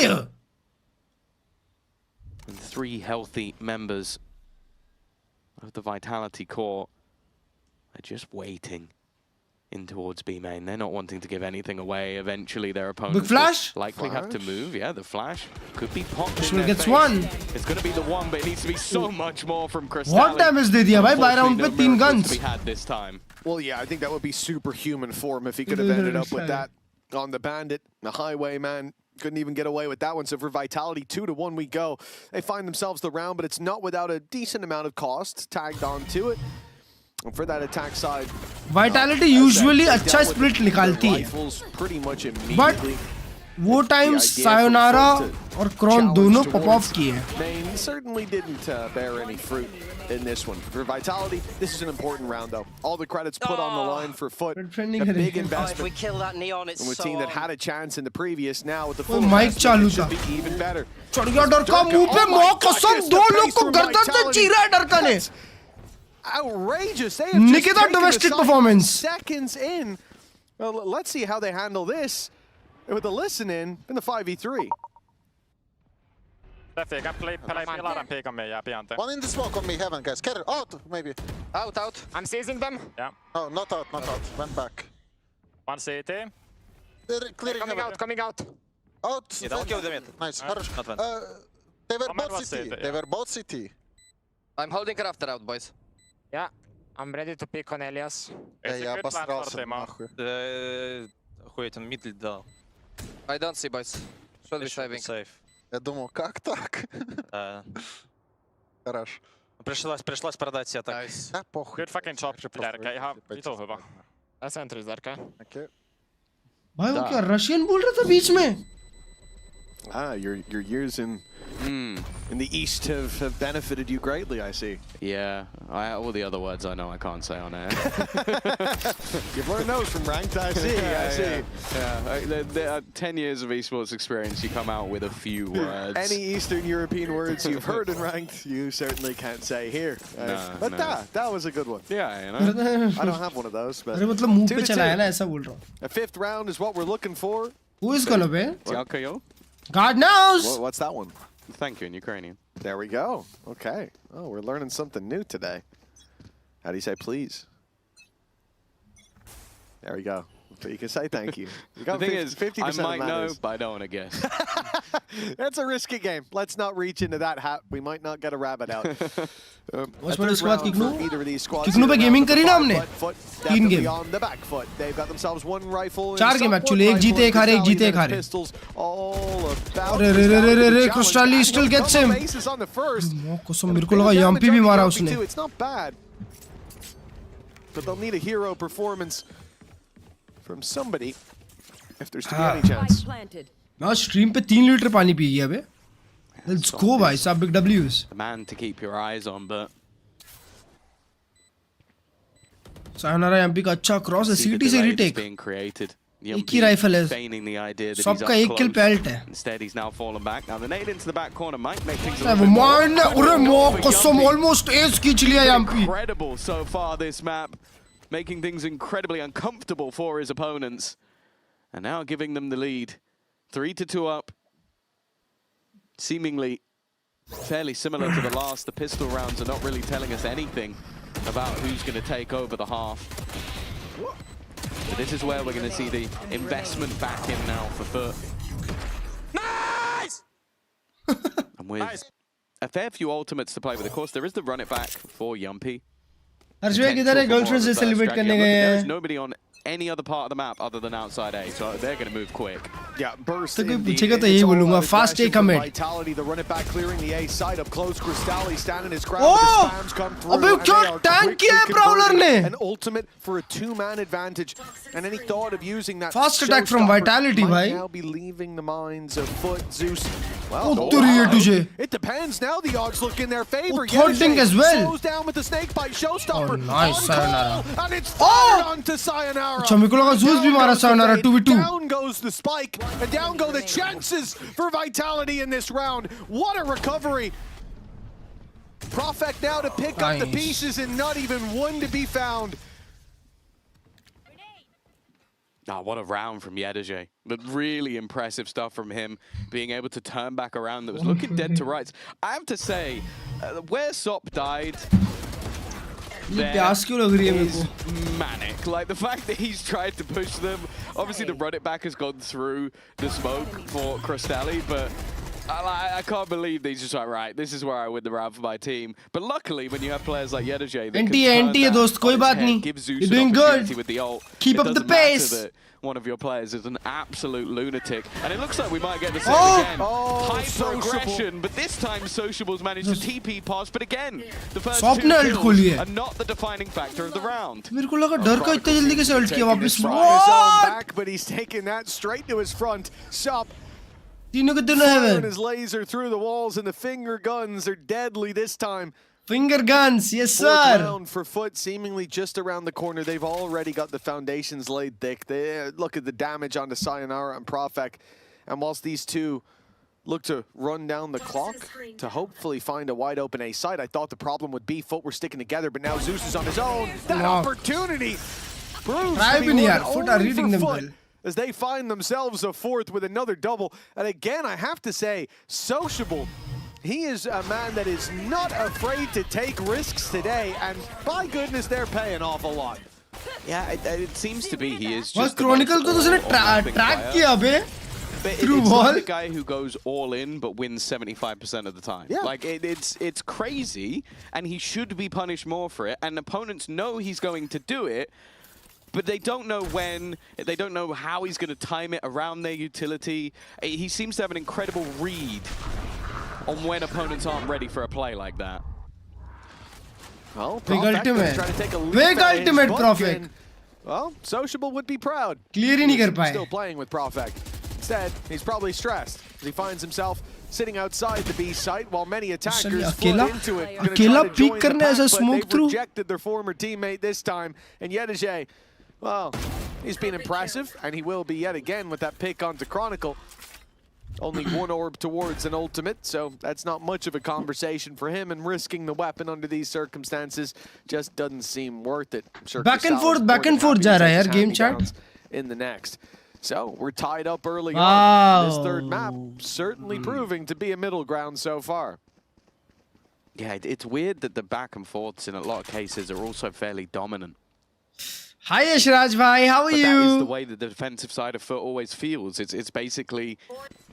Speaker 6: And 3 healthy members of the Vitality core are just waiting in towards B main. They're not wanting to give anything away. Eventually, their opponents will likely have to move. Yeah, the flash could be popped in their
Speaker 2: gets
Speaker 6: face.
Speaker 2: one.
Speaker 6: It's going to be the one, but it needs to be so much more from Cristalli.
Speaker 2: What damage दे दिया भाई 12 round पे 3 guns.
Speaker 6: We had this time.
Speaker 5: Well, yeah, I think that would be superhuman form if he could have ended up with that on the Bandit. The Highwayman couldn't even get away with that one. So for Vitality, 2-1 we go. They find themselves the round, but it's not without a decent amount of cost tagged onto it. And for that attack side,
Speaker 2: Vitality usually अच्छा split निकालती है.
Speaker 5: pretty much
Speaker 2: But
Speaker 5: immediately.
Speaker 2: वो time sayonara और Crohn दोनों pop of किए.
Speaker 5: Main certainly didn't bear any fruit in this one. For Vitality, this is an important round though. All the credits put on the line for FUT. A big investment.
Speaker 10: If we kill that Neon, it's
Speaker 5: from a
Speaker 10: so
Speaker 5: team that had a chance in the previous. Now with the
Speaker 2: वो
Speaker 5: full
Speaker 2: mic चालू था.
Speaker 5: be even better.
Speaker 2: चढ़ गया डर का मुंह पे मौत कसम 2 लोग को गर्दन से चीरा है डर का ने.
Speaker 5: Outrageous. They have
Speaker 2: Nikita domestic performance.
Speaker 5: Seconds in. Well, let's see how they handle this with the listen in the 5v3.
Speaker 9: One in the smoke on me, heaven, guys. Carry out, maybe.
Speaker 8: Out. I'm seizing them.
Speaker 11: Yeah.
Speaker 9: No, not out. Went back.
Speaker 11: One CT.
Speaker 9: They're clearing
Speaker 8: Coming out.
Speaker 9: Out.
Speaker 10: Don't kill them yet.
Speaker 9: Nice. They were both CT. They were both CT.
Speaker 8: I'm holding Crafter out, boys. Yeah. I'm ready to pick on Elias.
Speaker 9: Я обосрался нахуй.
Speaker 10: Ходит он мид дал.
Speaker 8: I don't see, boys. Should be saving.
Speaker 9: Я думал, как так? Хорош.
Speaker 10: Пришлось продать себе так.
Speaker 9: Да, похуй.
Speaker 11: Good fucking job, Lärkä. Ihan vitu hyvä.
Speaker 8: Sentries, Lärkä.
Speaker 9: Okay.
Speaker 2: भाई वो क्या Russian बोल रहा था बीच में?
Speaker 5: Your years in the East have benefited you greatly, I see.
Speaker 6: Yeah, all the other words I know I can't say on air.
Speaker 5: You've learned those from Ranked, I see. I see.
Speaker 6: Yeah. There are 10 years of esports experience. You come out with a few words.
Speaker 5: Any Eastern European words you've heard in Ranked, you certainly can't say here. But that was a good one.
Speaker 6: Yeah, you know.
Speaker 5: I don't have one of those. But
Speaker 2: अरे मतलब मुंह पे चलाया ना ऐसा बोल रहा हूँ.
Speaker 5: A 5th round is what we're looking for.
Speaker 2: Who is gonna be?
Speaker 5: God knows. What's that one?
Speaker 6: Thank you in Ukrainian.
Speaker 5: There we go. Okay. Oh, we're learning something new today. How do you say please? There we go. But you can say thank you. You got
Speaker 6: the thing is,
Speaker 5: 50%
Speaker 6: I might know, but I don't want to guess.
Speaker 5: That's a risky game. Let's not reach into that hat. We might not get a rabbit out.
Speaker 2: What's my squad
Speaker 5: Kiknu? Either of these squads.
Speaker 2: Kiknu पे gaming करी ना हमने. 3 game.
Speaker 5: On the back foot. They've got themselves one rifle.
Speaker 2: 4 game actually. एक जीते एक हारे एक जीते एक हारे.
Speaker 5: Pistols all about.
Speaker 2: अरे Crystalli still gets him. कसम मेरे को लगा यम्पी भी मारा उसने.
Speaker 5: It's not bad. But they'll need a hero performance from somebody if there's to be any chance.
Speaker 2: मैं स्ट्रीम पे 3 लीटर पानी पी गया बे. Let's go भाई साहब big W's.
Speaker 6: The man to keep your eyes on, but
Speaker 2: sayonara MP का अच्छा cross है सीटी से रीटेक. एक ही राइफल है. सबका एक किल पे अल्ट है.
Speaker 6: Instead he's now fallen back. Now the nade into the back corner might make things
Speaker 2: man अरे मौत कसम almost ace खींच लिया MP.
Speaker 6: Incredible so far this map, making things incredibly uncomfortable for his opponents, and now giving them the lead. 3-2 up. Seemingly fairly similar to the last. The pistol rounds are not really telling us anything about who's going to take over the half. But this is where we're going to see the investment back in now for FUT.
Speaker 8: Nice!
Speaker 6: And with a fair few ultimates to play with, of course, there is the run it back for Yumpy.
Speaker 2: हर्षवे किधर है? Girlfriend से celebrate करने गए हैं.
Speaker 6: There's nobody on any other part of the map other than outside A, so they're going to move quick.
Speaker 5: Yeah, burst.
Speaker 2: तो कोई पूछेगा तो यही बोलूँगा. Fast A commit.
Speaker 5: Vitality, the run it back, clearing the A side up close. Crystalli standing his ground. The spams come through.
Speaker 2: अबे क्या tank किया है Prowler ने?
Speaker 5: An ultimate for a 2-man advantage, and any thought of using that
Speaker 2: fast attack from Vitality, भाई.
Speaker 5: Now be leaving the minds of FUT, Zeus.
Speaker 2: Well,
Speaker 5: it depends. Now the odds look in their favor.
Speaker 2: Third as well.
Speaker 5: Slows down with the snake bite. Showstopper.
Speaker 2: Oh, nice Sayonara.
Speaker 5: And it's fired onto Sayonara.
Speaker 2: अच्छा मेरे को लगा Zeus भी मारा Sayonara 2v2.
Speaker 5: Down goes the spike, and down go the chances for Vitality in this round. What a recovery. Profect now to pick up the pieces, and not even one to be found.
Speaker 6: Ah, what a round from Yedege. But really impressive stuff from him, being able to turn back around. That was looking dead to rights. I have to say, where Sop died, is manic. Like the fact that he's tried to push them. Obviously the run it back has gone through the smoke for Crystalli, but I can't believe that he's just like, right, this is where I win the round for my team. But luckily, when you have players like Yedege, that
Speaker 2: NT दोस्त कोई बात नहीं. You're doing good.
Speaker 6: With the ult,
Speaker 2: keep up the pace.
Speaker 6: One of your players is an absolute lunatic, and it looks like we might get the same again. Hyper aggression, but this time Sociable's managed to TP pass. But again, the first 2 kills are not the defining factor of the round.
Speaker 2: मेरे को लगा डर का इतना जल्दी कैसे alt किया वापस.
Speaker 5: Back, but he's taking that straight to his front. Sop.
Speaker 2: Firing
Speaker 5: his laser through the walls, and the finger guns are deadly this time.
Speaker 2: Finger guns, yes sir.
Speaker 5: Round for FUT, seemingly just around the corner. They've already got the foundations laid thick. They look at the damage onto Sayonara and Profek, and whilst these two look to run down the clock to hopefully find a wide open A side, I thought the problem would be FUT were sticking together, but now Zeus is on his own. That opportunity proves to be
Speaker 2: FUT are reading them well.
Speaker 5: As they find themselves a 4th with another double. And again, I have to say, Sociable, he is a man that is not afraid to take risks today, and by goodness, they're paying off a lot.
Speaker 6: Yeah, it seems to be he is just
Speaker 2: Chronicle को तो उसने track किया बे.
Speaker 6: It's like the guy who goes all in but wins 75% of the time.
Speaker 5: Yeah.
Speaker 6: Like it's crazy, and he should be punished more for it. And opponents know he's going to do it, but they don't know when, they don't know how he's going to time it around their utility. He seems to have an incredible read on when opponents aren't ready for a play like that.
Speaker 5: Well,
Speaker 2: big ultimate. Big ultimate, Profek.
Speaker 5: Well, Sociable would be proud.
Speaker 2: Clear ही नहीं कर पाए.
Speaker 5: Still playing with Profek. Instead, he's probably stressed. He finds himself sitting outside the B site while many attackers
Speaker 2: अकेला
Speaker 5: flood into it.
Speaker 2: अकेला peek करने ऐसा smoke through.
Speaker 5: Rejected their former teammate this time, and Yedije, well, he's been impressive, and he will be yet again with that pick onto Chronicle. Only one orb towards an ultimate, so that's not much of a conversation for him, and risking the weapon under these circumstances just doesn't seem worth it. I'm sure
Speaker 2: back and forth जा रहा है यार game chat.
Speaker 5: In the next. So we're tied up early on. This third map certainly proving to be a middle ground so far.
Speaker 6: Yeah, it's weird that the back and forths in a lot of cases are also fairly dominant.
Speaker 2: Hi Ashraj bhai, how are you?
Speaker 6: That is the way that the defensive side of FUT always feels. It's basically,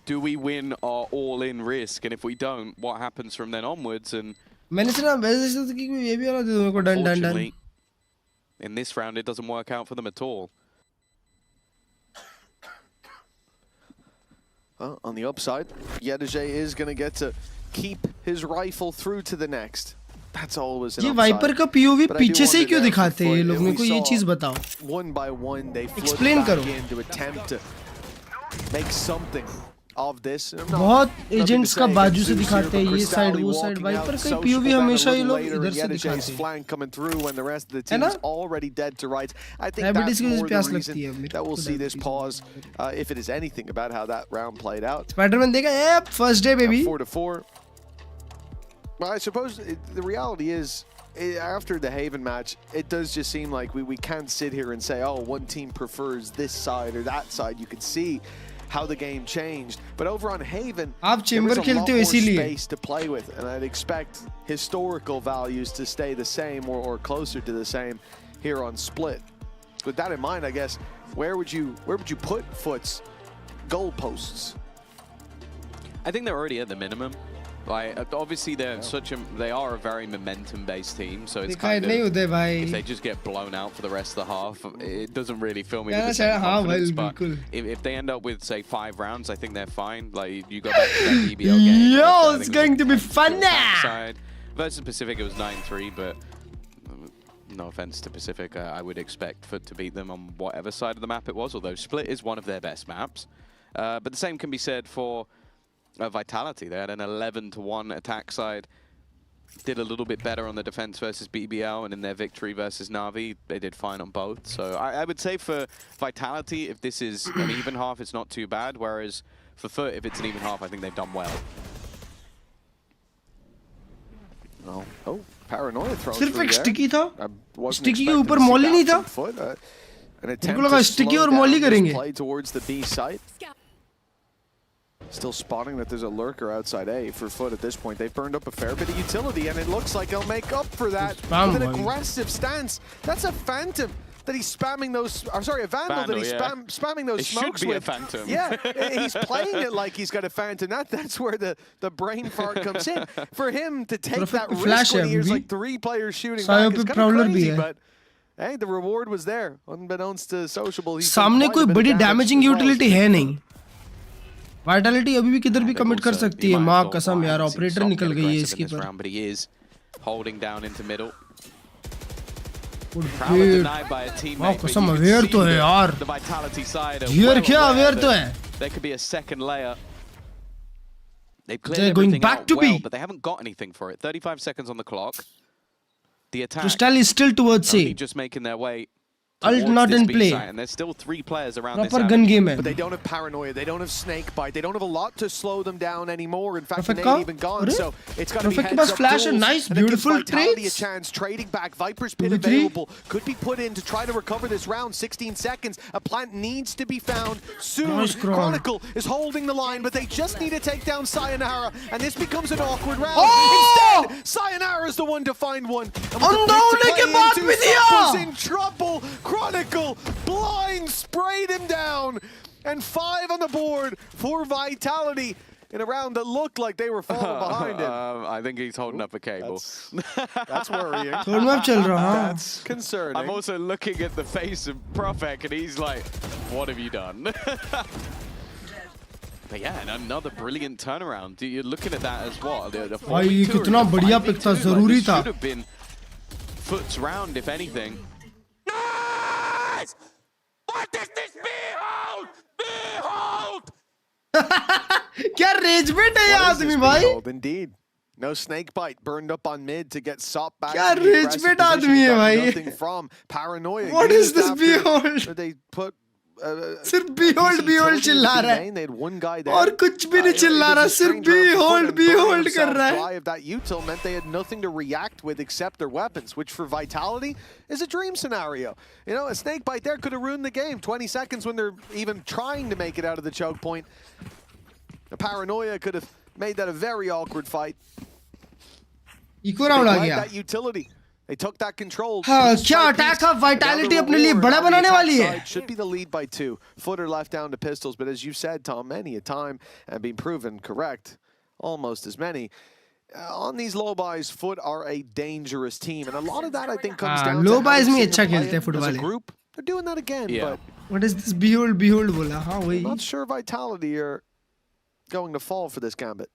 Speaker 6: do we win our all-in risk? And if we don't, what happens from then onwards? And unfortunately, in this round, it doesn't work out for them at all.
Speaker 5: Well, on the upside, Yedije is going to get to keep his rifle through to the next. That's always an
Speaker 2: ये
Speaker 5: upside.
Speaker 2: Wiper का POV पीछे से क्यों दिखाते हैं ये लोग? मेरे को ये चीज बताओ.
Speaker 5: One by one, they
Speaker 2: Explain करो.
Speaker 5: in to attempt to make something of this.
Speaker 2: बहुत agents का बाजू से दिखाते हैं ये side वो side. वाइपर का POV हमेशा ये लोग इधर से दिखाते हैं.
Speaker 5: Flank coming through when the rest of the team is already dead to rights. I think
Speaker 2: Diabetes
Speaker 5: that's more
Speaker 2: की प्यास
Speaker 5: the
Speaker 2: लगती है
Speaker 5: reason that we'll see this pause, if it is anything about how that round played out.
Speaker 2: Spider-Man देखा? Yep, first day baby.
Speaker 5: 4-4. Well, I suppose the reality is, after the Haven match, it does just seem like we can't sit here and say, oh, one team prefers this side or that side. You could see how the game changed. But over on Haven, there was a lot more space to play with, and I'd expect historical values to stay the same or closer to the same here on Split. With that in mind, I guess, where would you put FUT's goalposts?
Speaker 6: I think they're already at the minimum. Like, obviously they are a very momentum-based team, so it's kind of, if they just get blown out for the rest of the half, it doesn't really fill me with the same confidence. But if they end up with, say, 5 rounds, I think they're fine. Like, you go back to that EBL game.
Speaker 2: Yo, it's going to be fun now!
Speaker 6: Versus Pacific, it was 9-3, but no offense to Pacific, I would expect FUT to beat them on whatever side of the map it was, although Split is one of their best maps. But the same can be said for Vitality. They had an 11-1 attack side, did a little bit better on the defense versus BBL, and in their victory versus Na'Vi, they did fine on both. So I would say for Vitality, if this is an even half, it's not too bad, whereas for FUT, if it's an even half, I think they've done well.
Speaker 5: Oh, Paranoia thrown
Speaker 2: सिर्फ एक
Speaker 5: sticky
Speaker 2: था. Sticky के ऊपर Molly नहीं था.
Speaker 5: An
Speaker 2: लगा sticky और Molly करेंगे.
Speaker 5: Play towards the B site. Still spotting that there's a lurker outside A for FUT at this point. They've burned up a fair bit of utility, and it looks like they'll make up for that with an aggressive stance. That's a Phantom that he's spamming those, or sorry, a Vandal that he's spamming those smokes
Speaker 6: with.
Speaker 5: It
Speaker 6: should be a Phantom.
Speaker 5: Yeah, he's playing it like he's got a Phantom. That's where the brain fart comes in. For him to take that risk when he hears like 3 players shooting back is kind of crazy, but hey, the reward was there. Unbeknownst to Sociable,
Speaker 2: सामने कोई बड़ी damaging utility है नहीं. Vitality अभी भी किधर भी commit कर सकती है. माँ कसम यार, ऑपरेटर निकल गई है इसकी पर.
Speaker 6: But he is holding down into middle.
Speaker 2: माँ कसम अवेयर तो है यार. यार क्या अवेयर तो है.
Speaker 6: There could be a second layer.
Speaker 2: They're going back to B,
Speaker 6: but they haven't got anything for it. 35 seconds on the clock. The attack.
Speaker 2: Crystal is still towards C.
Speaker 6: Just making their way.
Speaker 2: Ult not in play.
Speaker 6: And there's still 3 players around
Speaker 2: Proper
Speaker 6: this
Speaker 2: gun game hai.
Speaker 5: But they don't have Paranoia, they don't have Snakebite, they don't have a lot to slow them down anymore. In fact, they've even gone, so it's got to be heads up
Speaker 2: flash and nice, beautiful
Speaker 5: trades. A chance, trading back, Viper's pit available, could be put in to try to recover this round. 16 seconds, a plant needs to be found soon.
Speaker 2: Nice
Speaker 5: Chronicle is holding the line, but they just need to take down Sayonara, and this becomes an awkward round.
Speaker 2: Oh!
Speaker 5: Instead, Sayonara is the one to find one.
Speaker 2: And
Speaker 5: was in trouble. Chronicle blind sprayed him down, and 5 on the board for Vitality in a round that looked like they were falling behind him.
Speaker 6: I think he's holding up a cable.
Speaker 5: That's worrying.
Speaker 2: That's
Speaker 5: concerning.
Speaker 6: I'm also looking at the face of Profek, and he's like, what have you done? But yeah, and another brilliant turnaround. You're looking at that as what?
Speaker 2: भाई कितना बढ़िया pick था, जरूरी था.
Speaker 6: Should have been FUT's round, if anything. Nice! What is this? Behold! Behold!
Speaker 2: क्या raise बेट है ये आदमी भाई?
Speaker 5: Indeed. No snake bite burned up on mid to get Sop back.
Speaker 2: क्या रेज बेट आदमी है भाई?
Speaker 5: Nothing from Paranoia.
Speaker 2: What is this behold?
Speaker 5: They put
Speaker 2: सिर्फ behold चिल्ला रहा है और कुछ भी नहीं चिल्ला रहा, सिर्फ behold कर रहा है.
Speaker 5: That util meant they had nothing to react with except their weapons, which for Vitality is a dream scenario. You know, a snake bite there could have ruined the game. 20 seconds when they're even trying to make it out of the choke point. The Paranoia could have made that a very awkward fight.
Speaker 2: Eco round आ गया.
Speaker 5: That utility. They took that control.
Speaker 2: हाँ, क्या attack है? Vitality अपने लिए बड़ा बनाने वाली है.
Speaker 5: Should be the lead by 2. Footer left down to pistols, but as you said, Tom, many a time and being proven correct, almost as many. On these low buys, Foot are a dangerous team, and a lot of that I think comes down
Speaker 2: low
Speaker 5: to
Speaker 2: buys में अच्छा खेलते हैं Foot वाले.
Speaker 5: Group, they're doing that again.
Speaker 6: Yeah.
Speaker 5: But
Speaker 2: what is this behold बोला? हाँ वही.
Speaker 5: I'm not sure Vitality are going to fall for this gambit.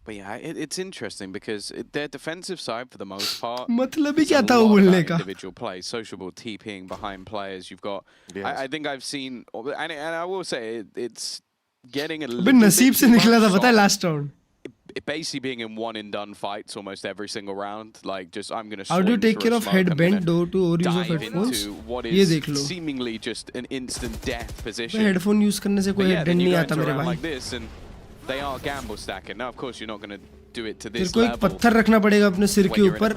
Speaker 6: But yeah, it's interesting because their defensive side, for the most part,
Speaker 2: मतलब ही क्या था वो बोलने का?
Speaker 6: Individual play, sociable TPing behind players. You've got, I think I've seen, and I will say it's getting a little bit
Speaker 2: नसीब से निकला था पता है last round.
Speaker 6: It basically being in one and done fights almost every single round. Like just I'm gonna.
Speaker 2: How do you take care of head bend though to or use of headphones? ये देख लो.
Speaker 6: Seemingly just an instant death position.
Speaker 2: Headphone use करने से कोई head bend नहीं आता मेरे भाई.
Speaker 6: Like this and they are gamble stacking. Now of course you're not gonna do it to this
Speaker 2: level. तेरे को एक पत्थर रखना पड़ेगा अपने सिर के ऊपर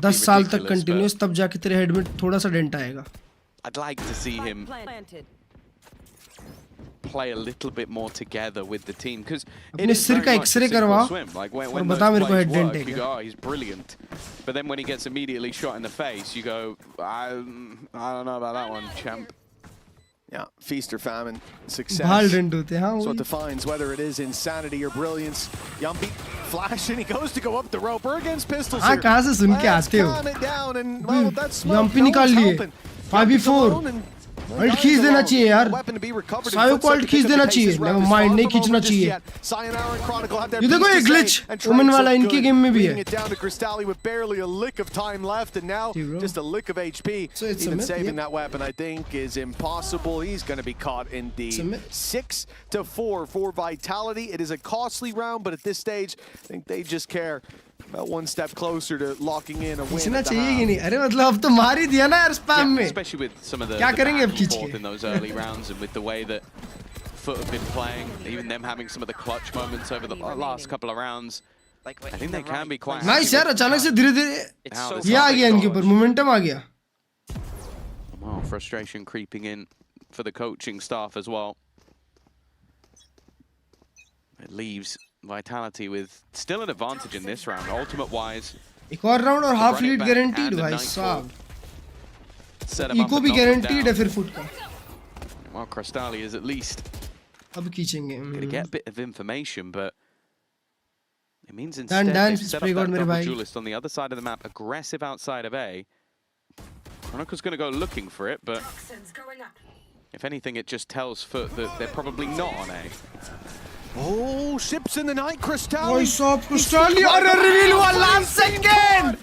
Speaker 2: 10 साल तक continuous, तब जाके तेरे head में थोड़ा सा dent आएगा.
Speaker 6: I'd like to see him play a little bit more together with the team because it is
Speaker 2: सिर का एक्सरे करवा
Speaker 6: like
Speaker 2: और बता मेरे को head dent है
Speaker 6: you go, oh, he's brilliant, but then when he gets immediately shot in the face you go, I don't know about that one, champ.
Speaker 5: Yeah, feast or famine, success.
Speaker 2: बाल dent होते हैं हाँ.
Speaker 5: So it defines whether it is insanity or brilliance. Yumpy flash and he goes to go up the rope. We're against pistols here.
Speaker 2: हाँ कहाँ से सुन के आते हो? Yumpy निकाल लिए. 5v4. अल्ट खींच देना चाहिए यार. सायो को अल्ट खींच देना चाहिए. नेवर माइंड, नहीं खींचना चाहिए. ये देखो ये ग्लिच ओमन वाला इनके गेम में भी है.
Speaker 5: With barely a lick of time left and now just a lick of HP.
Speaker 2: So it's
Speaker 5: even saving that weapon I think is impossible. He's going to be caught indeed. 6-4 for Vitality. It is a costly round, but at this stage I think they just care about one step closer to locking in a win.
Speaker 2: खींचना चाहिए कि नहीं? अरे मतलब अब तो मार ही दिया ना यार स्पैम में.
Speaker 6: Especially with some of the
Speaker 2: क्या करेंगे अब खींच
Speaker 6: in those early rounds and with the way that Foot have been playing, even them having some of the clutch moments over the last couple of rounds. I think they can be quite
Speaker 2: nice यार. अचानक से धीरे-धीरे ये आ गया इनके ऊपर, momentum आ गया.
Speaker 6: Wow, frustration creeping in for the coaching staff as well. It leaves Vitality with still an advantage in this round, ultimate-wise.
Speaker 2: एक और round और half lead guaranteed भाई साहब. इको भी guaranteed है फिर Foot का.
Speaker 6: Well, Crystali is at least
Speaker 2: अब खींचेंगे.
Speaker 6: Gonna get a bit of information, but it means instead they've set up that double duelist on the other side of the map, aggressive outside of A. Chronicle's gonna go looking for it, but if anything, it just tells Foot that they're probably not on A.
Speaker 5: Oh, ships in the night, Crystali.
Speaker 2: Why stop Crystali? अरे reveal हुआ last second.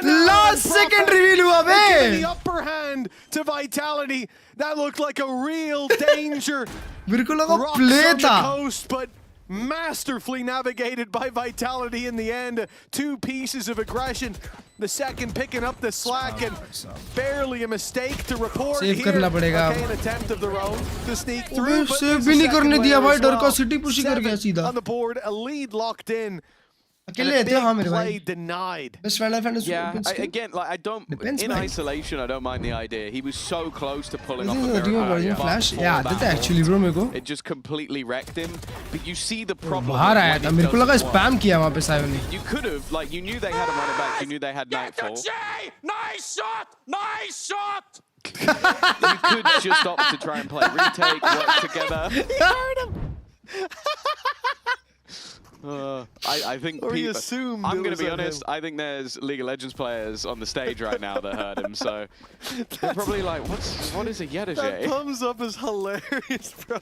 Speaker 2: Last second reveal हुआ बे.
Speaker 5: The upper hand to Vitality. That looked like a real danger.
Speaker 2: मेरे को लगा play था.
Speaker 5: Coast, but masterfully navigated by Vitality in the end. 2 pieces of aggression. The second picking up the slack and barely a mistake to report
Speaker 2: Save
Speaker 5: here.
Speaker 2: करना पड़ेगा.
Speaker 5: Okay, an attempt of their own to sneak through.
Speaker 2: Save भी नहीं करने दिया भाई, डर का city push कर गया सीधा.
Speaker 5: On the board, a lead locked in.
Speaker 2: अकेले थे हाँ मेरे भाई.
Speaker 5: Denied.
Speaker 2: Best friend is
Speaker 6: yeah, again, like I don't in isolation, I don't mind the idea. He was so close to pulling off
Speaker 2: the flash. Yeah, that actually bro मेरे को.
Speaker 6: It just completely wrecked him. But you see the problem.
Speaker 2: बाहर आया था. मेरे को लगा spam किया वहाँ पे साइवन ने.
Speaker 6: You could have, like, you knew they had to run it back. You knew they had Nightfall.
Speaker 8: Nice shot! Nice shot!
Speaker 6: You could just opt to try and play retake, work together. I think people, I'm going to be honest, I think there's League of Legends players on the stage right now that heard him, so they're probably like, what is a Yedajay?
Speaker 5: That thumbs up is hilarious, bro.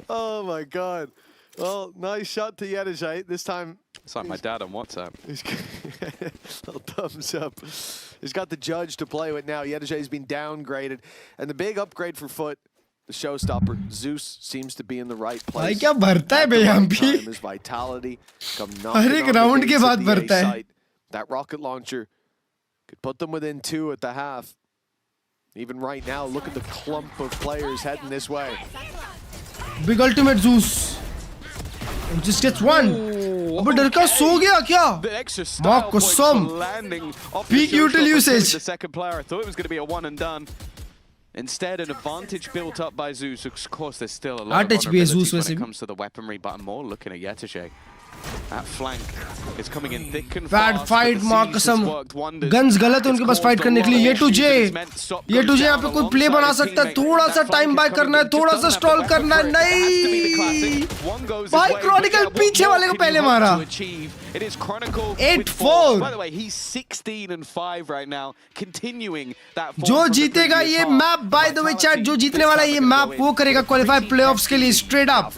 Speaker 5: Oh my god. Well, nice shot to Yedajay. This time...
Speaker 6: It's like my dad on WhatsApp.
Speaker 5: Little thumbs up. He's got the judge to play with now. Yedajay's been downgraded. And the big upgrade for Foot the showstopper. Zeus seems to be in the right place.
Speaker 2: भाई क्या भरता है बे यहाँ पे?
Speaker 5: His vitality come
Speaker 2: हर एक round के बाद भरता है.
Speaker 5: That rocket launcher could put them within 2 at the half. Even right now, look at the clump of players heading this way.
Speaker 2: Big ultimate Zeus. It just gets one. अबे डर का सो गया क्या? माँ कसम. Peak util usage.
Speaker 6: The second player, I thought it was going to be a one and done. Instead, an advantage built up by Zeus. Of course, there's still a lot of vulnerability when it comes to the weaponry, but I'm more looking at Yetishay. That flank is coming in thick and
Speaker 2: Bad
Speaker 6: fast.
Speaker 2: fight, माँ कसम. Guns गलत है उनके पास fight करने के लिए. ये तुझे यहाँ पे कोई play बना सकता है. थोड़ा सा time buy करना है, थोड़ा सा stall करना है. नहीं. भाई Chronicle पीछे वाले को पहले मारा.
Speaker 6: It is Chronicle
Speaker 2: 8-4.
Speaker 6: By the way, he's 16-5 right now, continuing that.
Speaker 2: जो जीतेगा ये map, by the way, chat, जो जीतने वाला ये map वो करेगा qualify playoffs के लिए straight up.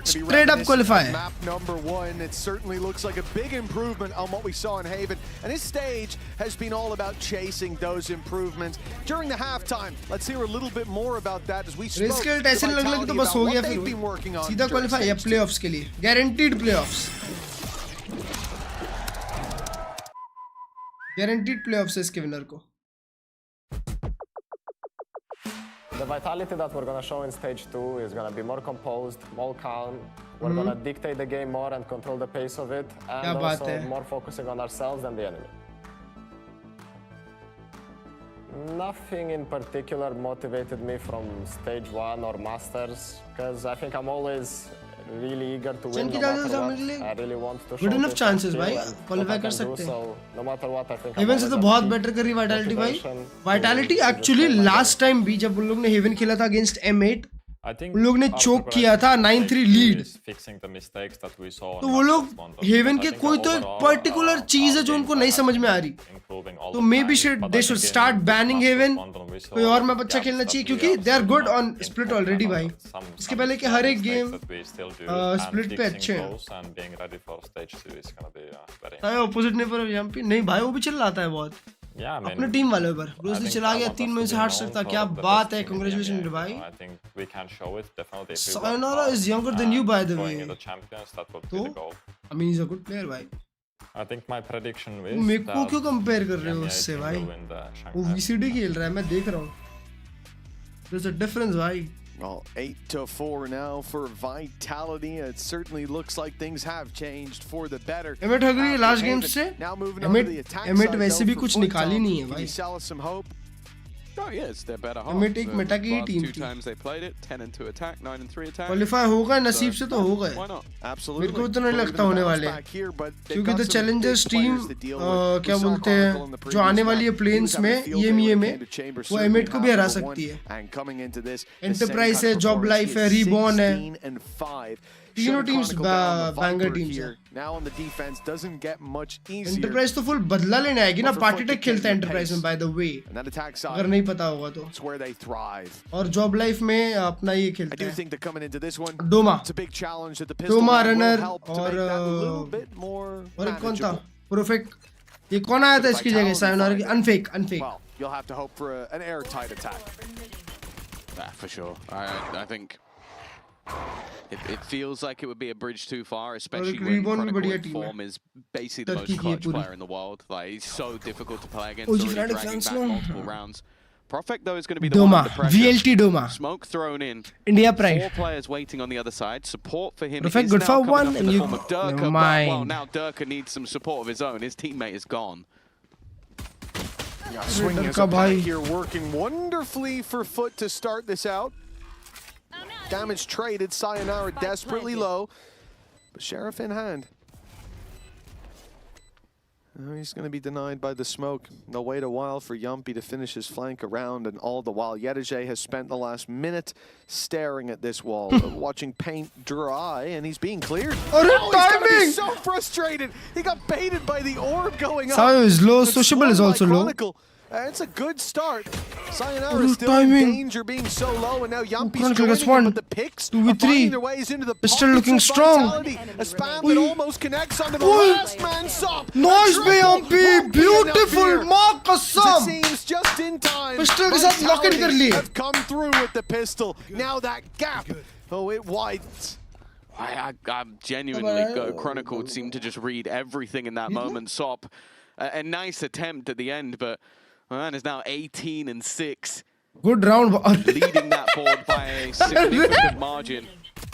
Speaker 2: Straight up qualify.
Speaker 5: Map number 1, it certainly looks like a big improvement on what we saw in Haven, and this stage has been all about chasing those improvements during the halftime. Let's hear a little bit more about that as we spoke.
Speaker 2: Risk ऐसे लगने लगे तो बस हो गया फिर. सीधा qualify या playoffs के लिए. Guaranteed playoffs. Guaranteed playoffs है इसके winner को.
Speaker 16: The vitality that we're gonna show in stage 2 is gonna be more composed, more calm. We're gonna dictate the game more and control the pace of it, and also more focusing on ourselves than the enemy. Nothing in particular motivated me from stage 1 or masters, because I think I'm always really eager to win no matter what. I really want to show
Speaker 2: good enough chances भाई qualify कर सकते हैं.
Speaker 16: No matter what, I think
Speaker 2: Heaven से तो बहुत better कर रही vitality भाई. Vitality actually last time भी जब उन लोग ने Heaven खेला था against M8, उन लोग ने choke किया था 9-3 lead. तो वो लोग Heaven के कोई तो एक particular चीज है जो उनको नहीं समझ में आ रही. तो maybe they should start banning Heaven. कोई और मैप अच्छा खेलना चाहिए क्योंकि they are good on split already भाई. इसके पहले के हर एक गेम split पे अच्छे हैं. Opposite ने पर यहाँ पे नहीं भाई वो भी चिल्लाता है बहुत. अपने टीम वाले पर ब्रूसली चला गया 3 मैच से हार सकता. क्या बात है. Congratulations भाई. Sayonara is younger than you by the way. तो I mean he's a good player भाई.
Speaker 11: I think my prediction is
Speaker 2: मेरे को क्यों कंपेयर कर रहे हो उससे भाई. वो VCT खेल रहा है मैं देख रहा हूँ. There's a difference भाई.
Speaker 5: Well, 8-4 now for Vitality. It certainly looks like things have changed for the better.
Speaker 2: M8 हग रही है last game से. M8 वैसे भी कुछ निकाली नहीं है भाई.
Speaker 5: Some hope.
Speaker 6: Oh yes, they're better.
Speaker 2: M8 एक मेटा की ही टीम थी.
Speaker 6: 2 times they played it, 10-2 attack, 9-3 attack.
Speaker 2: Qualify होगा नसीब से तो होगा. मेरे को तो नहीं लगता होने वाले. क्योंकि the challengers team क्या बोलते हैं जो आने वाली है plains में EMEA में वो M8 को भी हरा सकती है. Enterprise है, Job Life है, Reborn है. तीनों टीम्स banger teams हैं.
Speaker 5: Now on the defense doesn't get much easier.
Speaker 2: Enterprise तो full बदला लेने आएगी ना. Party Tech खेलता है Enterprise में by the way. अगर नहीं पता होगा तो.
Speaker 5: It's where they thrive.
Speaker 2: और Job Life में अपना ये खेलता है.
Speaker 5: I do think that coming into this one,
Speaker 2: Doma.
Speaker 5: It's a big challenge that the pistol
Speaker 2: Doma
Speaker 5: will
Speaker 2: runner
Speaker 5: help to make that a little bit more
Speaker 2: और कौन था? Perfect. ये कौन आया था इसकी जगह? Sayonara की unfake.
Speaker 5: Well, you'll have to hope for an airtight attack.
Speaker 6: For sure. I think it feels like it would be a bridge too far, especially when Chronicle form is basically the most clutch player in the world. Like he's so difficult to play against. Already dragging back multiple rounds. Perfect though is going to be the one under pressure.
Speaker 2: VLT Doma.
Speaker 6: Smoke thrown in.
Speaker 2: India Pride.
Speaker 6: 4 players waiting on the other side. Support for him.
Speaker 2: Perfect. Good for one. And you.
Speaker 6: Never mind. Well, now Durka needs some support of his own. His teammate is gone.
Speaker 5: Swinging as a pack here, working wonderfully for FUT to start this out. Damage traded, Sayonara desperately low, but Sheriff in hand. Oh, he's going to be denied by the smoke. They'll wait a while for Yumpy to finish his flank around, and all the while Yetishay has spent the last minute staring at this wall, watching paint dry, and he's being cleared.
Speaker 2: Oh,
Speaker 5: he's going to be so frustrated. He got baited by the orb going up.
Speaker 2: Sayo is low, Sociable is also low.
Speaker 5: It's a good start. Sayonara is still in danger, being so low, and now Yampi's joining him, but the picks are finding their ways into the
Speaker 2: Pistol looking strong.
Speaker 5: A spam that almost connects onto the last man, Sop.
Speaker 2: Nice by Yampi, beautiful, माँ कसम.
Speaker 5: It seems just in time.
Speaker 2: Pistol के साथ lock in कर लिए.
Speaker 5: Have come through with the pistol. Now that gap, oh, it widens.
Speaker 6: I'm genuinely Chronicle seemed to just read everything in that moment. Sop, a nice attempt at the end, but man is now 18-6.
Speaker 2: Good round.
Speaker 6: Leading that board by a significant margin.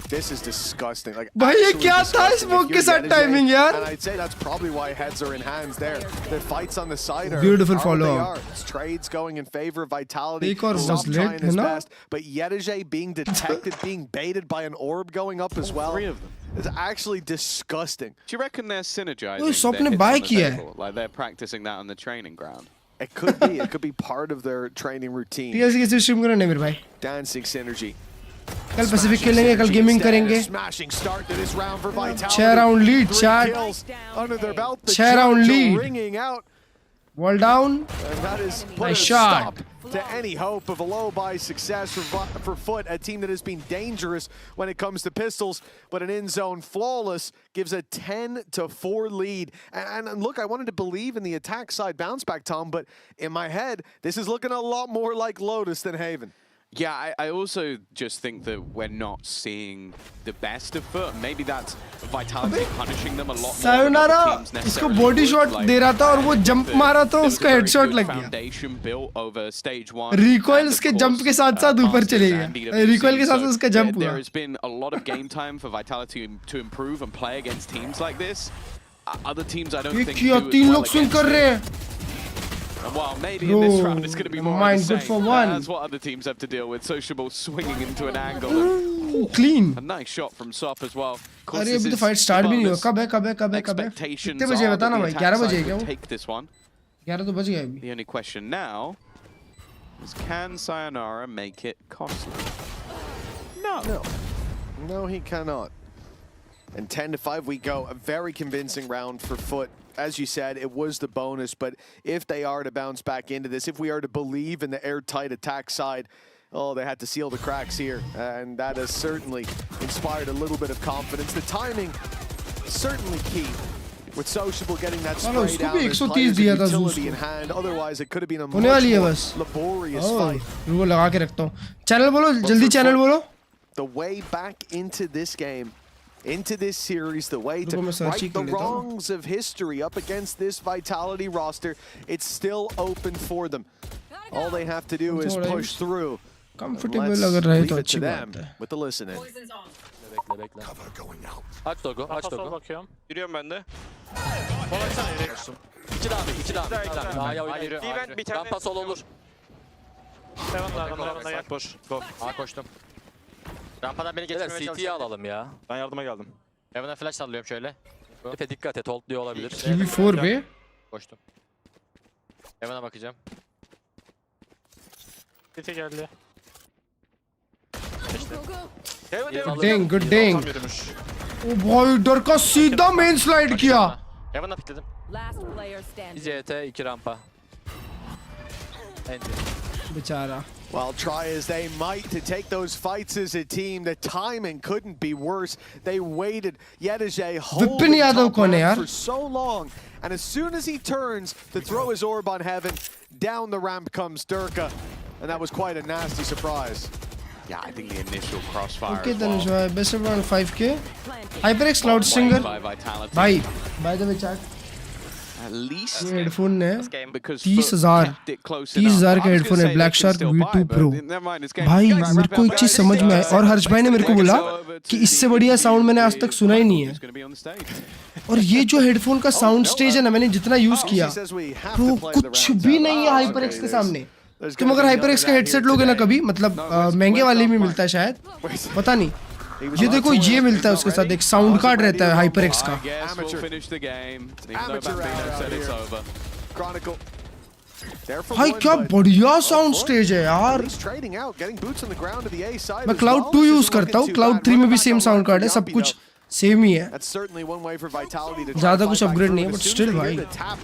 Speaker 5: This is disgusting. Like,
Speaker 2: भाई ये क्या था smoke के साथ timing यार?
Speaker 5: And I'd say that's probably why heads are in hands there. The fights on the side are
Speaker 2: beautiful follow-up.
Speaker 5: Trades going in favor of Vitality.
Speaker 2: Stop
Speaker 5: trying his best, but Yedije being detected, being baited by an orb going up as well.
Speaker 6: 3 of them.
Speaker 5: It's actually disgusting.
Speaker 6: Do you reckon they're synergizing?
Speaker 2: Oh, Sop ने buy किया है.
Speaker 6: Like they're practicing that on the training ground.
Speaker 5: It could be. It could be part of their training routine.
Speaker 2: TLC कैसे stream करना है मेरे भाई?
Speaker 5: Dancing synergy.
Speaker 2: कल Pacific खेलेंगे, कल गेमिंग करेंगे. 6 round lead, chat. 6 round lead. Wall down.
Speaker 5: And that is
Speaker 2: nice shot.
Speaker 5: To any hope of a low buy success for FUT, a team that has been dangerous when it comes to pistols, but an in zone flawless gives a 10-4 lead. And look, I wanted to believe in the attack side bounce back, Tom, but in my head, this is looking a lot more like Lotus than Haven.
Speaker 6: Yeah, I also just think that we're not seeing the best of FUT. Maybe that's Vitality punishing them a lot more.
Speaker 2: Sayonara इसको body shot दे रहा था और वो jump मारा तो उसका headshot लग गया.
Speaker 6: Foundation built over stage 1.
Speaker 2: Recoil उसके jump के साथ साथ ऊपर चले गया. Recoil के साथ उसका jump हुआ.
Speaker 6: There has been a lot of game time for Vitality to improve and play against teams like this. Other teams I don't think do as well.
Speaker 2: 3 लोग swing कर रहे हैं.
Speaker 6: Well, maybe in this round it's going to be more of the
Speaker 2: good
Speaker 6: same.
Speaker 2: for one.
Speaker 6: That's what other teams have to deal with. Sociable swinging into an angle.
Speaker 2: Clean.
Speaker 6: A nice shot from Sop as well.
Speaker 2: अरे अभी तो fight start भी नहीं हुआ. कब है? कितने बजे बता ना भाई? 11 बजे क्या वो?
Speaker 6: Take this one.
Speaker 2: 11 तो बज गया अभी.
Speaker 6: The only question now is, can Sayonara make it costly?
Speaker 5: No, he cannot. And 10-5 we go. A very convincing round for FUT. As you said, it was the bonus, but if they are to bounce back into this, if we are to believe in the airtight attack side, oh, they had to seal the cracks here, and that has certainly inspired a little bit of confidence. The timing is certainly key. With Sociable getting that spray down, there's players of utility in hand. Otherwise, it could have been a much more laborious fight.
Speaker 2: रुको लगा के रखता हूँ. Channel बोलो, जल्दी channel बोलो.
Speaker 5: The way back into this game, into this series, the way to right the wrongs of history up against this Vitality roster, it's still open for them. All they have to do is push through.
Speaker 2: Comfortable लग रहा है तो अच्छी
Speaker 5: बात है. With the listening.
Speaker 8: Bekle. Cover going out. Aç Dogo, aç Dogo.
Speaker 10: Bakıyorum. Yürüyorum ben de.
Speaker 8: İki daha. Hayır. Rampa sol olur.
Speaker 10: Side push. Go.
Speaker 8: A koştum. Rampadan beni geçirmeye çalışıyor. CT'yi alalım ya.
Speaker 10: Ben yardıma geldim.
Speaker 8: Heaven'a flash sallıyorum şöyle. Tepe dikkat et, holdluyor olabilir.
Speaker 2: 3v4 be.
Speaker 8: Koştum. Heaven'a bakacağım.
Speaker 10: CT geldi.
Speaker 2: Good ding. ओ भाई डर का सीधा main slide किया.
Speaker 8: Heaven'a pikledim. Bir CT, 2 rampa.
Speaker 2: बेचारा.
Speaker 5: Well, try as they might to take those fights as a team, the timing couldn't be worse. They waited. Yedije holding top ramp for so long, and as soon as he turns to throw his orb on Heaven, down the ramp comes Durka, and that was quite a nasty surprise.
Speaker 6: Yeah, I think the initial crossfire.
Speaker 2: Okay, then enjoy. Best of round 5k. HyperX Cloud Singer. Bye. By the way, chat.
Speaker 6: At least
Speaker 2: ये headphone है 30,000 का headphone है black shark V2 Pro. भाई मेरे को एक चीज समझ में आई और हर्ष भाई ने मेरे को बोला कि इससे बढ़िया साउंड मैंने आज तक सुना ही नहीं है. और ये जो हेडफोन का साउंड स्टेज है ना, मैंने जितना यूज किया तो कुछ भी नहीं है HyperX के सामने. तुम अगर HyperX का हेडसेट लोगे ना कभी, मतलब महंगे वाले में मिलता है शायद, पता नहीं, ये देखो ये मिलता है उसके साथ एक साउंड कार्ड रहता है HyperX का. भाई क्या बढ़िया साउंड स्टेज है यार. मैं Cloud 2 यूज करता हूँ, Cloud 3 में भी सेम साउंड कार्ड है, सब कुछ सेम ही है.
Speaker 5: That's certainly one way for Vitality to
Speaker 2: ज़्यादा कुछ अपग्रेड नहीं है, but still भाई.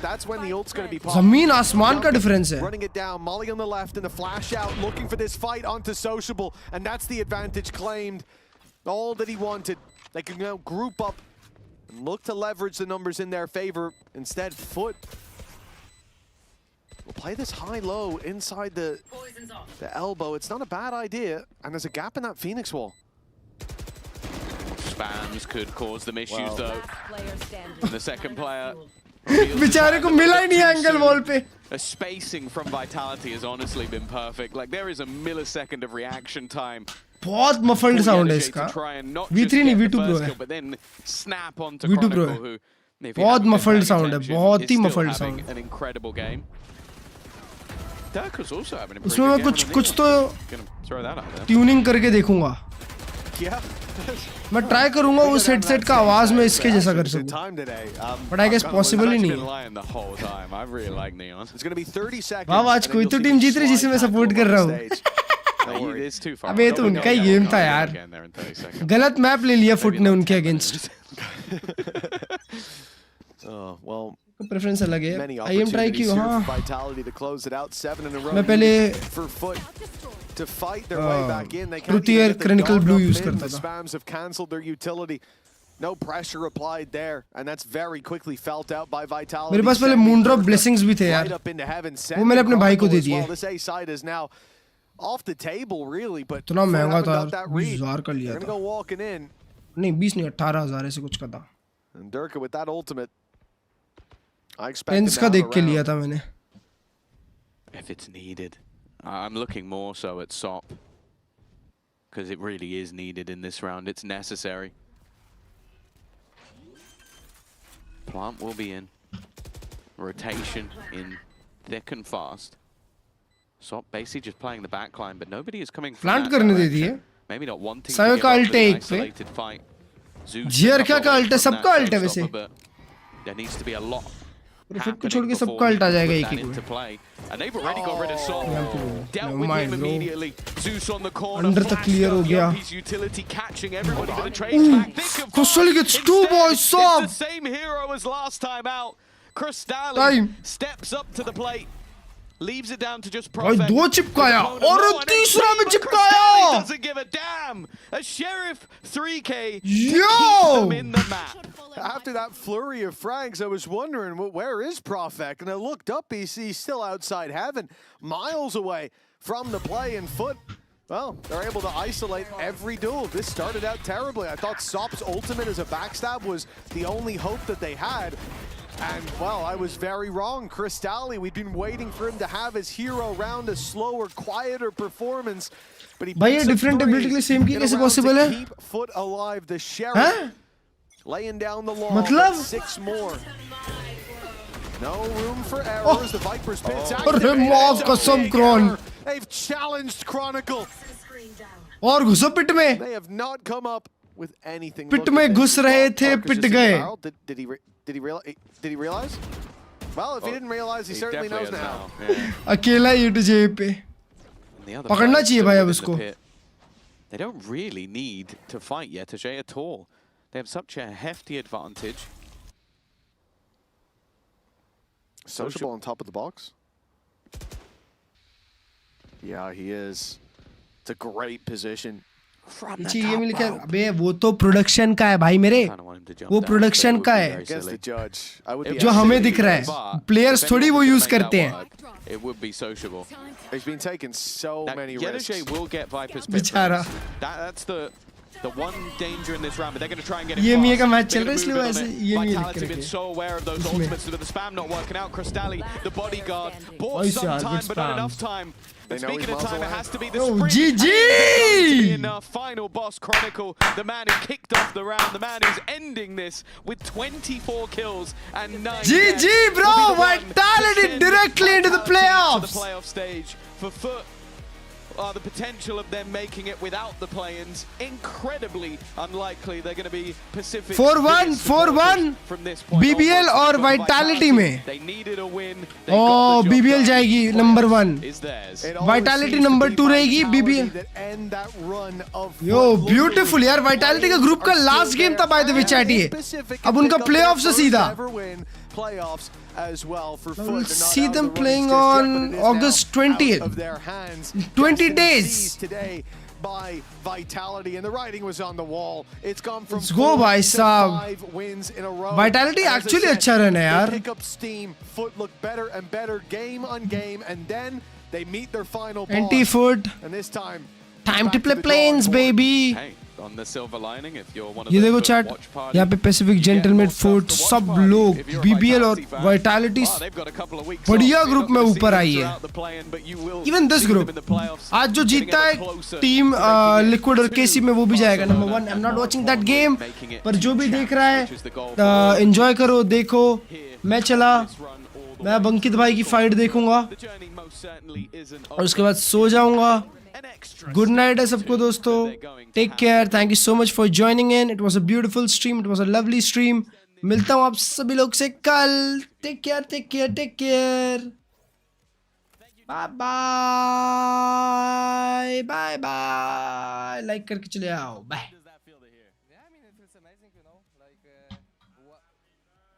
Speaker 5: That's when the ult's going to be
Speaker 2: ज़मीन आसमान का डिफरेंस है.
Speaker 5: Running it down, Molly on the left and the flash out, looking for this fight onto Sociable, and that's the advantage claimed. All that he wanted. They can now group up and look to leverage the numbers in their favor. Instead, FUT will play this high-low inside the elbow. It's not a bad idea, and there's a gap in that Phoenix wall.
Speaker 6: Spams could cause them issues though. And the second player.
Speaker 2: बेचारे को मिला ही नहीं angle wall पे.
Speaker 6: The spacing from Vitality has honestly been perfect. Like there is a millisecond of reaction time.
Speaker 2: बहुत muffled sound है इसका. V3 नहीं V2 Pro है.
Speaker 6: But then snap onto
Speaker 2: V2 Pro
Speaker 6: Chronicle,
Speaker 2: है.
Speaker 6: who
Speaker 2: बहुत muffled sound है. बहुत ही muffled sound.
Speaker 6: An incredible game. Dirk's also having a pretty
Speaker 2: उसमें मैं कुछ तो ट्यूनिंग करके देखूंगा. मैं ट्राई करूंगा उस हेडसेट का आवाज में इसके जैसा कर सकूं. बट आई गेस पॉसिबल ही नहीं है. वाह आज कोई तो टीम जीत रही जिसे मैं सपोर्ट कर रहा हूं. अबे तो उनका ही गेम था यार. गलत मैप ले लिया फुट ने उनके अगेंस्ट. प्रेफरेंस अलग है. आई एम ट्राई की. हाँ मैं पहले
Speaker 5: to fight their way back in. They can't
Speaker 2: get Chronicle Blue use karta
Speaker 5: the spams have cancelled their utility. No pressure applied there, and that's very quickly felt out by Vitality.
Speaker 2: मेरे पास पहले Moondrop blessings भी थे यार. वो मैंने अपने भाई को दे दिए.
Speaker 5: This A side is now off the table really, but
Speaker 2: इतना महंगा था. 20,000 का लिया था.
Speaker 5: Go walking in.
Speaker 2: नहीं 20 नहीं 18,000 ऐसे कुछ का था.
Speaker 5: And Dirk with that ultimate. I expect
Speaker 2: Pens का देख के लिया था मैंने.
Speaker 6: If it's needed. I'm looking more so at SOP because it really is needed in this round. It's necessary. Plant will be in. Rotation in thick and fast. SOP basically just playing the backline, but nobody is coming from
Speaker 2: Plant
Speaker 6: that
Speaker 2: करने दे
Speaker 6: direction.
Speaker 2: दिए.
Speaker 6: Maybe not wanting
Speaker 2: सायो
Speaker 6: to
Speaker 2: का
Speaker 6: give
Speaker 2: alt
Speaker 6: up
Speaker 2: है
Speaker 6: an
Speaker 2: एक पे.
Speaker 6: isolated fight.
Speaker 2: जियर क्या का अल्ट है. सबका अल्ट है वैसे.
Speaker 6: There needs to be a lot.
Speaker 2: फिर को छोड़ के सबका अल्ट आ जाएगा एक एक में.
Speaker 6: And they've already got rid of Sol. Dealt with him immediately. Zeus on the corner.
Speaker 2: अंदर तक क्लियर हो गया.
Speaker 6: His utility catching everybody for the trade back.
Speaker 2: Crystalli gets 2 boys. Sob.
Speaker 6: It's the same hero as last time out. Crystalli steps up to the plate. Leaves it down to just
Speaker 2: भाई
Speaker 6: Prophet.
Speaker 2: 2 चिपकाया और तीसरा में चिपकाया.
Speaker 6: Doesn't give a damn. A Sheriff 3K
Speaker 2: Yo!
Speaker 6: to keep them in the map.
Speaker 5: After that flurry of frags, I was wondering, where is Profek? And I looked up, he's still outside heaven, miles away from the play in FUT. Well, they're able to isolate every duel. This started out terribly. I thought SOP's ultimate as a backstab was the only hope that they had. And, well, I was very wrong. Crystalli, we'd been waiting for him to have his hero round, a slower, quieter performance. But he
Speaker 2: भाई ये different ability के लिए same की कैसे possible है?
Speaker 5: Keep FUT alive. The Sheriff laying down the law.
Speaker 2: मतलब?
Speaker 5: 6 more. No room for errors. The Viper's pit's
Speaker 2: अरे माँ कसम Kron.
Speaker 5: They've challenged Chronicle.
Speaker 2: और घुसो पिट में.
Speaker 5: They have not come up with anything.
Speaker 2: पिट में घुस रहे थे पिट गए.
Speaker 5: Did he realize? Well, if he didn't realize, he certainly knows now.
Speaker 2: अकेला ही तुझे पे. पकड़ना चाहिए भाई अब उसको.
Speaker 6: They don't really need to fight Yetaje at all. They have such a hefty advantage.
Speaker 5: Sociable on top of the box. Yeah, he is. It's a great position.
Speaker 2: ये मिल के अबे वो तो प्रोडक्शन का है भाई मेरे. वो प्रोडक्शन का है. जो हमें दिख रहा है. प्लेयर्स थोड़ी वो यूज करते हैं.
Speaker 6: It would be sociable.
Speaker 5: He's been taking so many risks.
Speaker 6: Yetaje will get Viper's pit.
Speaker 2: बेचारा.
Speaker 6: That's the one danger in this round, but they're going to try and get it.
Speaker 2: EMEA का match चल रहा है इसलिए वैसे EMEA
Speaker 6: Vitality been so aware of those ultimates, but the spam not working out. Crystalli, the bodyguard, bought some time, but not enough time. And speaking of time, it has to be the sprint.
Speaker 2: GG!
Speaker 6: Enough. Final boss Chronicle, the man who kicked off the round, the man who's ending this with 24 kills and 9
Speaker 2: GG, bro! Vitality directly into the playoffs.
Speaker 6: To the playoff stage for FUT. the potential of them making it without the play-ins incredibly unlikely. They're going to be Pacific
Speaker 2: 4-1
Speaker 6: from this point
Speaker 2: BBL और Vitality में.
Speaker 6: They needed a win.
Speaker 2: Oh, BBL जाएगी number 1. Vitality number 2 रहेगी BBL. Yo, beautiful यार. Vitality का group का last game था by the way chat ये. अब उनका playoffs है सीधा.
Speaker 5: Playoffs as well for FUT.
Speaker 2: We'll see them playing on August 20th. 20 days.
Speaker 5: Today by Vitality, and the writing was on the wall. It's gone from
Speaker 2: Let's go, bhai sahab.
Speaker 5: 5 wins in a row.
Speaker 2: Vitality actually अच्छा run है यार.
Speaker 5: They pick up steam. FUT look better and better game on game, and then they meet their final boss.
Speaker 2: Anti-FUT.
Speaker 5: And this time
Speaker 2: to play planes, baby.
Speaker 6: Hey, on the silver lining, if you're one of
Speaker 2: ये
Speaker 6: the
Speaker 2: देखो chat, यहाँ पे Pacific Gentleman FUT सब लोग BBL और Vitality बढ़िया group में ऊपर आई है. Even this group. आज जो जीतता है टीम Liquid और KC में वो भी जाएगा number 1. I'm not watching that game, पर जो भी देख रहा है enjoy करो, देखो. मैं चला, मैं बंकित भाई की फाइट देखूंगा और उसके बाद सो जाऊंगा. Good night है सबको दोस्तों. Take care. Thank you so much for joining in. It was a beautiful stream. It was a lovely stream. मिलता हूँ आप सभी लोग से कल. Take care. Take care. Take care. Bye bye. Bye bye. Like करके चले आओ. Bye.